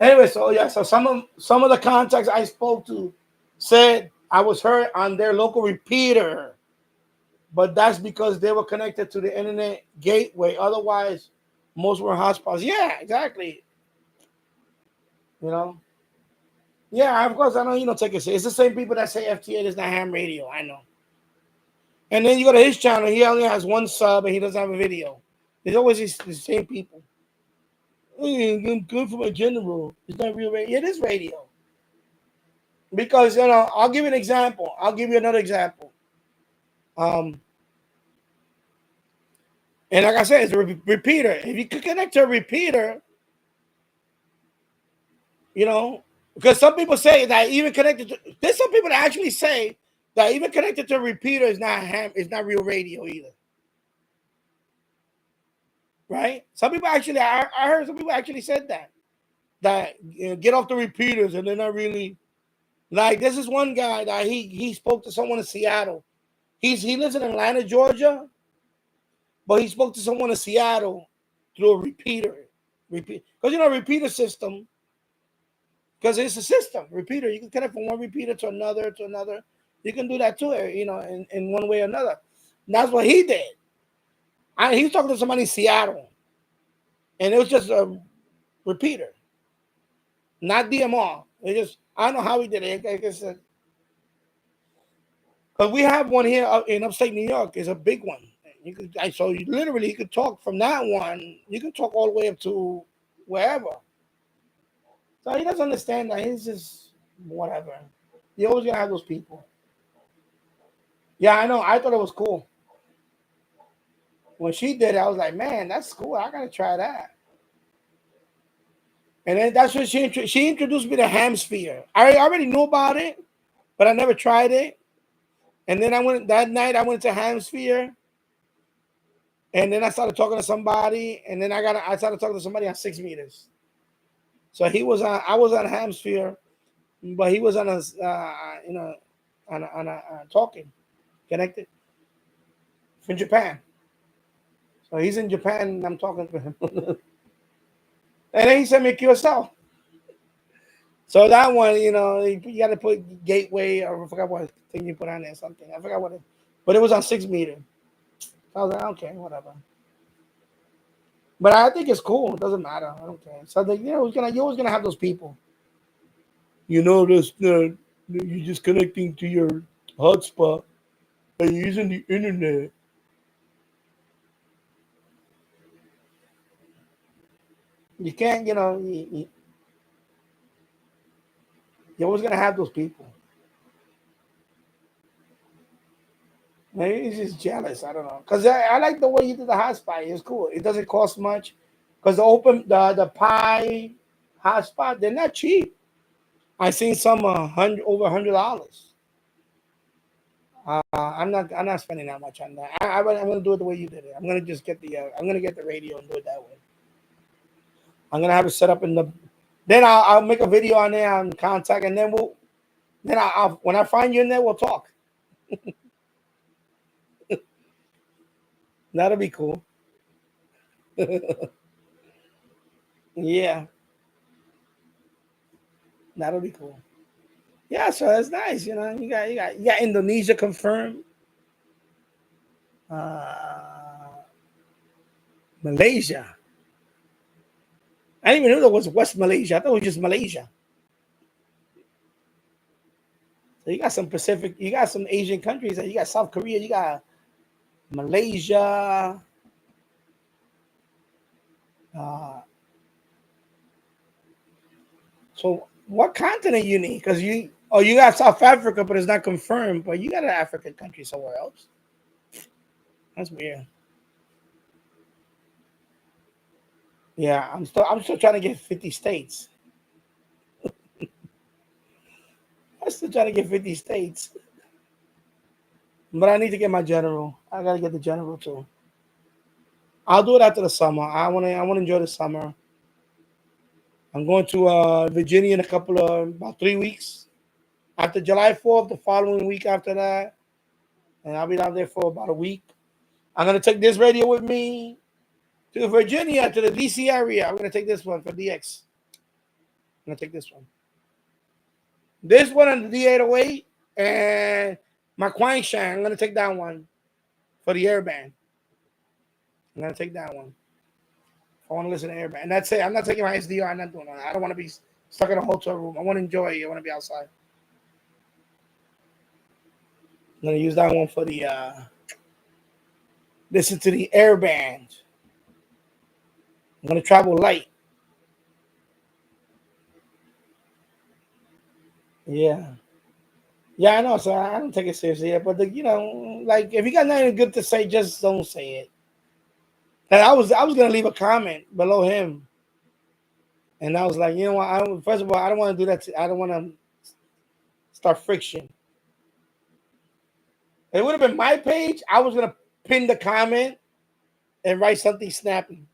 anyway, so some of the contacts I spoke to said I was heard on their local repeater, but that's because they were connected to the internet gateway. Otherwise, most were hotspots. Yeah, exactly. Yeah, of course I know take it. It's the same people that say FTA is not ham radio. I know. And then you go to his channel, he only has one sub and he doesn't have a video. There's always the same people. I'm good for my general. It's not real radio. It is radio. Because I'll give you an example. I'll give you another example. And like I said, it's a repeater. If you could connect to a repeater, because some people say that even connected to, there's some people that actually say that even connected to a repeater is not real radio either. Right? Some people actually, I heard some people actually said that get off the repeaters and they're not really. Like, this is one guy that he spoke to someone in Seattle. He lives in Atlanta, Georgia, but he spoke to someone in Seattle through a repeater. Because repeater system, because it's a system, repeater. You can connect from one repeater to another. You can do that too, in one way or another. And that's what he did. He was talking to somebody in Seattle, and it was just a repeater, not DMR. I don't know how he did it. I guess because we have one here in upstate New York. It's a big one. You could talk from that one. You can talk all the way up to wherever. So he doesn't understand that. He's just whatever. You always gonna have those people. Yeah, I know. I thought it was cool. When she did it, I was like, man, that's cool. I gotta try that. And then that's when she introduced me to Hamsphere. I already knew about it, but I never tried it. And then that night I went to Hamsphere. And then I started talking to somebody, and then I started talking to somebody on 6 meters. So I was on Hamsphere, but he was on a talking, connected from Japan. So he's in Japan, and I'm talking to him. And then he sent me a QSL. So that one, you got to put gateway, or I forgot what thing you put on there, something. I forgot what it, but it was on 6 meter. I was like, okay, whatever. But I think it's cool. It doesn't matter. I don't care. So you're always gonna have those people. You're just connecting to your hotspot and you're using the internet. You can't, you're always gonna have those people. Maybe he's just jealous. I don't know. Because I like the way you did the hotspot. It's cool. It doesn't cost much. Because the Pi hotspot, they're not cheap. I seen some over $100. I'm not spending that much on that. I'm gonna do it the way you did it. I'm gonna just get I'm gonna get the radio and do it that way. I'm gonna have it set up in the. Then I'll make a video on there on contact, and then I'll when I find you in there, we'll talk. That'll be cool. Yeah, that'll be cool. Yeah, so that's nice. You got Indonesia confirmed. Malaysia. I didn't even know there was West Malaysia. I thought it was just Malaysia. So you got some Pacific, you got some Asian countries. You got South Korea, you got Malaysia. So what continent you need? Because you got South Africa, but it's not confirmed. But you got an African country somewhere else. That's weird. Yeah, I'm still trying to get 50 states. I'm still trying to get 50 states. But I need to get my general. I gotta get the general too. I'll do it after the summer. I wanna enjoy the summer. I'm going to Virginia in about 3 weeks. After July 4th, the following week after that. And I'll be down there for about a week. I'm gonna take this radio with me to Virginia, to the DC area. I'm gonna take this one for DX. I'm gonna take this one. This one on the D808 and my Quang Shang. I'm gonna take that one for the airband. I'm gonna take that one. I want to listen to airband. And that's it. I'm not taking my SDR. I'm not doing that. I don't want to be stuck in a hotel room. I want to enjoy it. I want to be outside. I'm gonna use that one for the listen to the airband. I'm gonna travel light. Yeah. Yeah, I know. So I don't take it seriously. Yeah, but like if you got nothing good to say, just don't say it. And I was gonna leave a comment below him, and I was like, you know what? First of all, I don't want to do that. I don't want to start friction. It would have been my page. I was gonna pin the comment and write something snappy,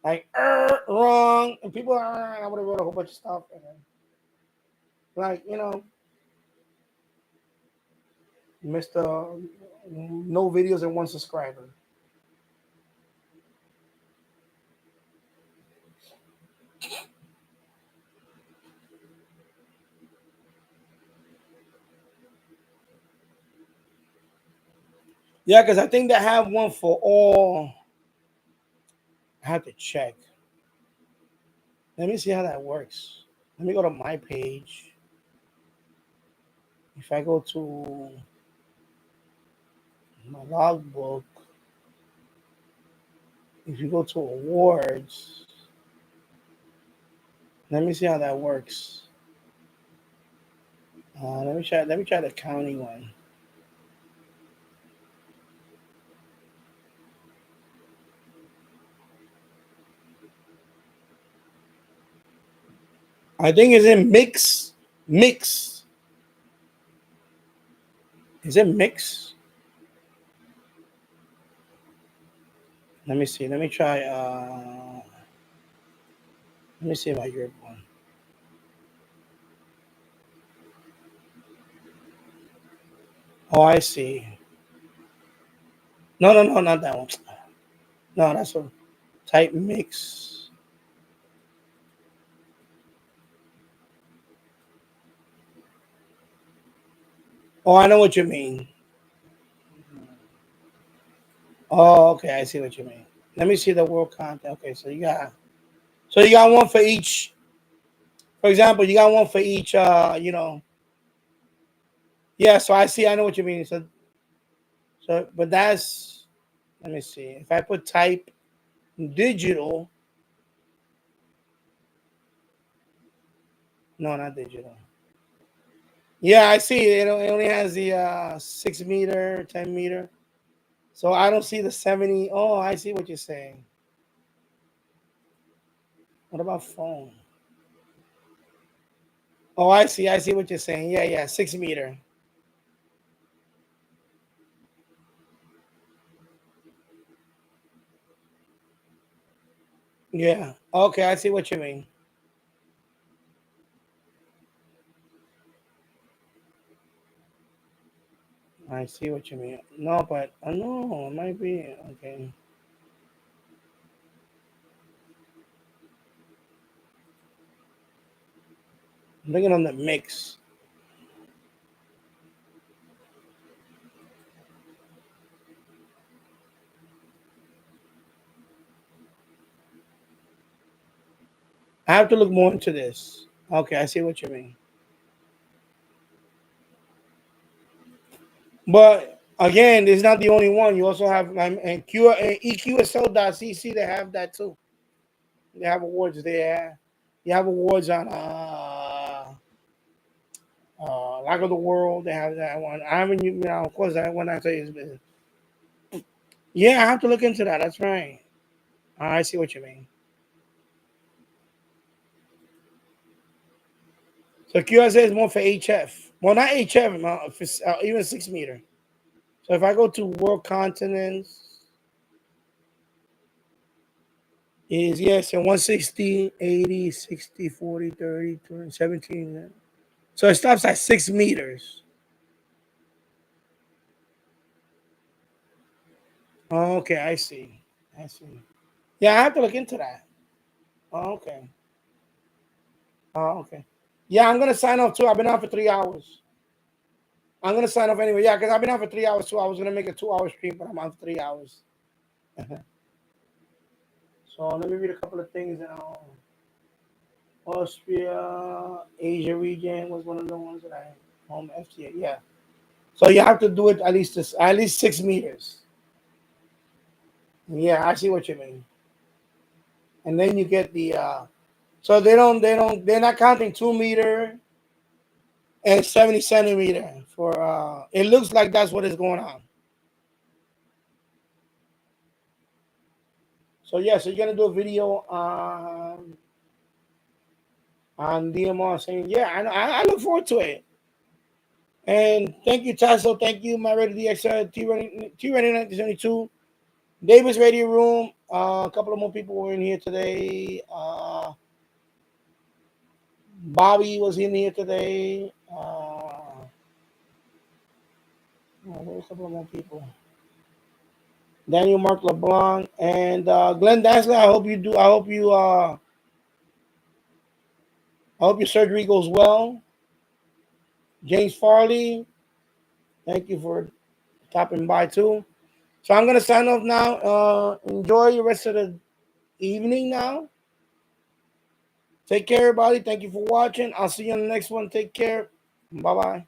like wrong, and people are. I would have wrote a whole bunch of stuff, and then, like Mr. No videos and 1 subscriber. Yeah, because I think they have one for all. I have to check. Let me see how that works. Let me go to my page. If I go to my logbook, if you go to awards, let me see how that works. Let me try. Let me try the county one. I think it's in mix. Mix. Is it mix? Let me see. Let me try. Let me see my Europe one. Oh, I see. No, no, no, not that one. No, that's a type mix. Oh, I know what you mean. Oh, okay, I see what you mean. Let me see the world content. Okay, so you got one for each. For example, you got one for each. Yeah. So I see. I know what you mean. But that's. Let me see. If I put type digital, no, not digital. Yeah, I see. It only has the 6 meter, 10 meter. So I don't see the 70. Oh, I see what you're saying. What about phone? Oh, I see. I see what you're saying. Yeah, yeah, 6 meter. Yeah. Okay, I see what you mean. I see what you mean. No, but no, it might be okay. I'm thinking on the mix. I have to look more into this. Okay, I see what you mean. But again, it's not the only one. You also have and Q and EQSL.cc. They have that too. They have awards there. You have awards on Lack of the World. They have that one. I haven't, of course, that one I tell you is business. Yeah, I have to look into that. That's right. I see what you mean. So QSA is more for HF. Well, not HF, even 6 meter. So if I go to world continents, is yes, and 160, 80, 60, 40, 30, 20, 17. So it stops at 6 meters. Oh, okay, I see. I see. Yeah, I have to look into that. Oh, okay. Oh, okay. Yeah, I'm gonna sign off too. I've been on for 3 hours. I'm gonna sign off anyway. Yeah, because I've been on for 3 hours too. I was gonna make a 2 hour stream, but I'm on for 3 hours. So let me read a couple of things now. Austria, Asia region was one of the ones that I home FTA. Yeah. So you have to do it at least 6 meters. Yeah, I see what you mean. And then you get the so they're not counting 2 meter and 70 centimeter for it looks like that's what is going on. So yeah, so you're gonna do a video on DMR saying, yeah, I look forward to it. And thank you, Tasso. Thank you, my Ready DXR, T-Ready 1972. Davis Radio Room. A couple of more people were in here today. Bobby was in here today. There's a couple of more people. Daniel Mark LeBlanc and Glenn Dansler. I hope your surgery goes well. James Farley, thank you for stopping by too. So I'm gonna sign off now. Enjoy the rest of the evening now. Take care, everybody. Thank you for watching. I'll see you on the next one. Take care. Bye bye.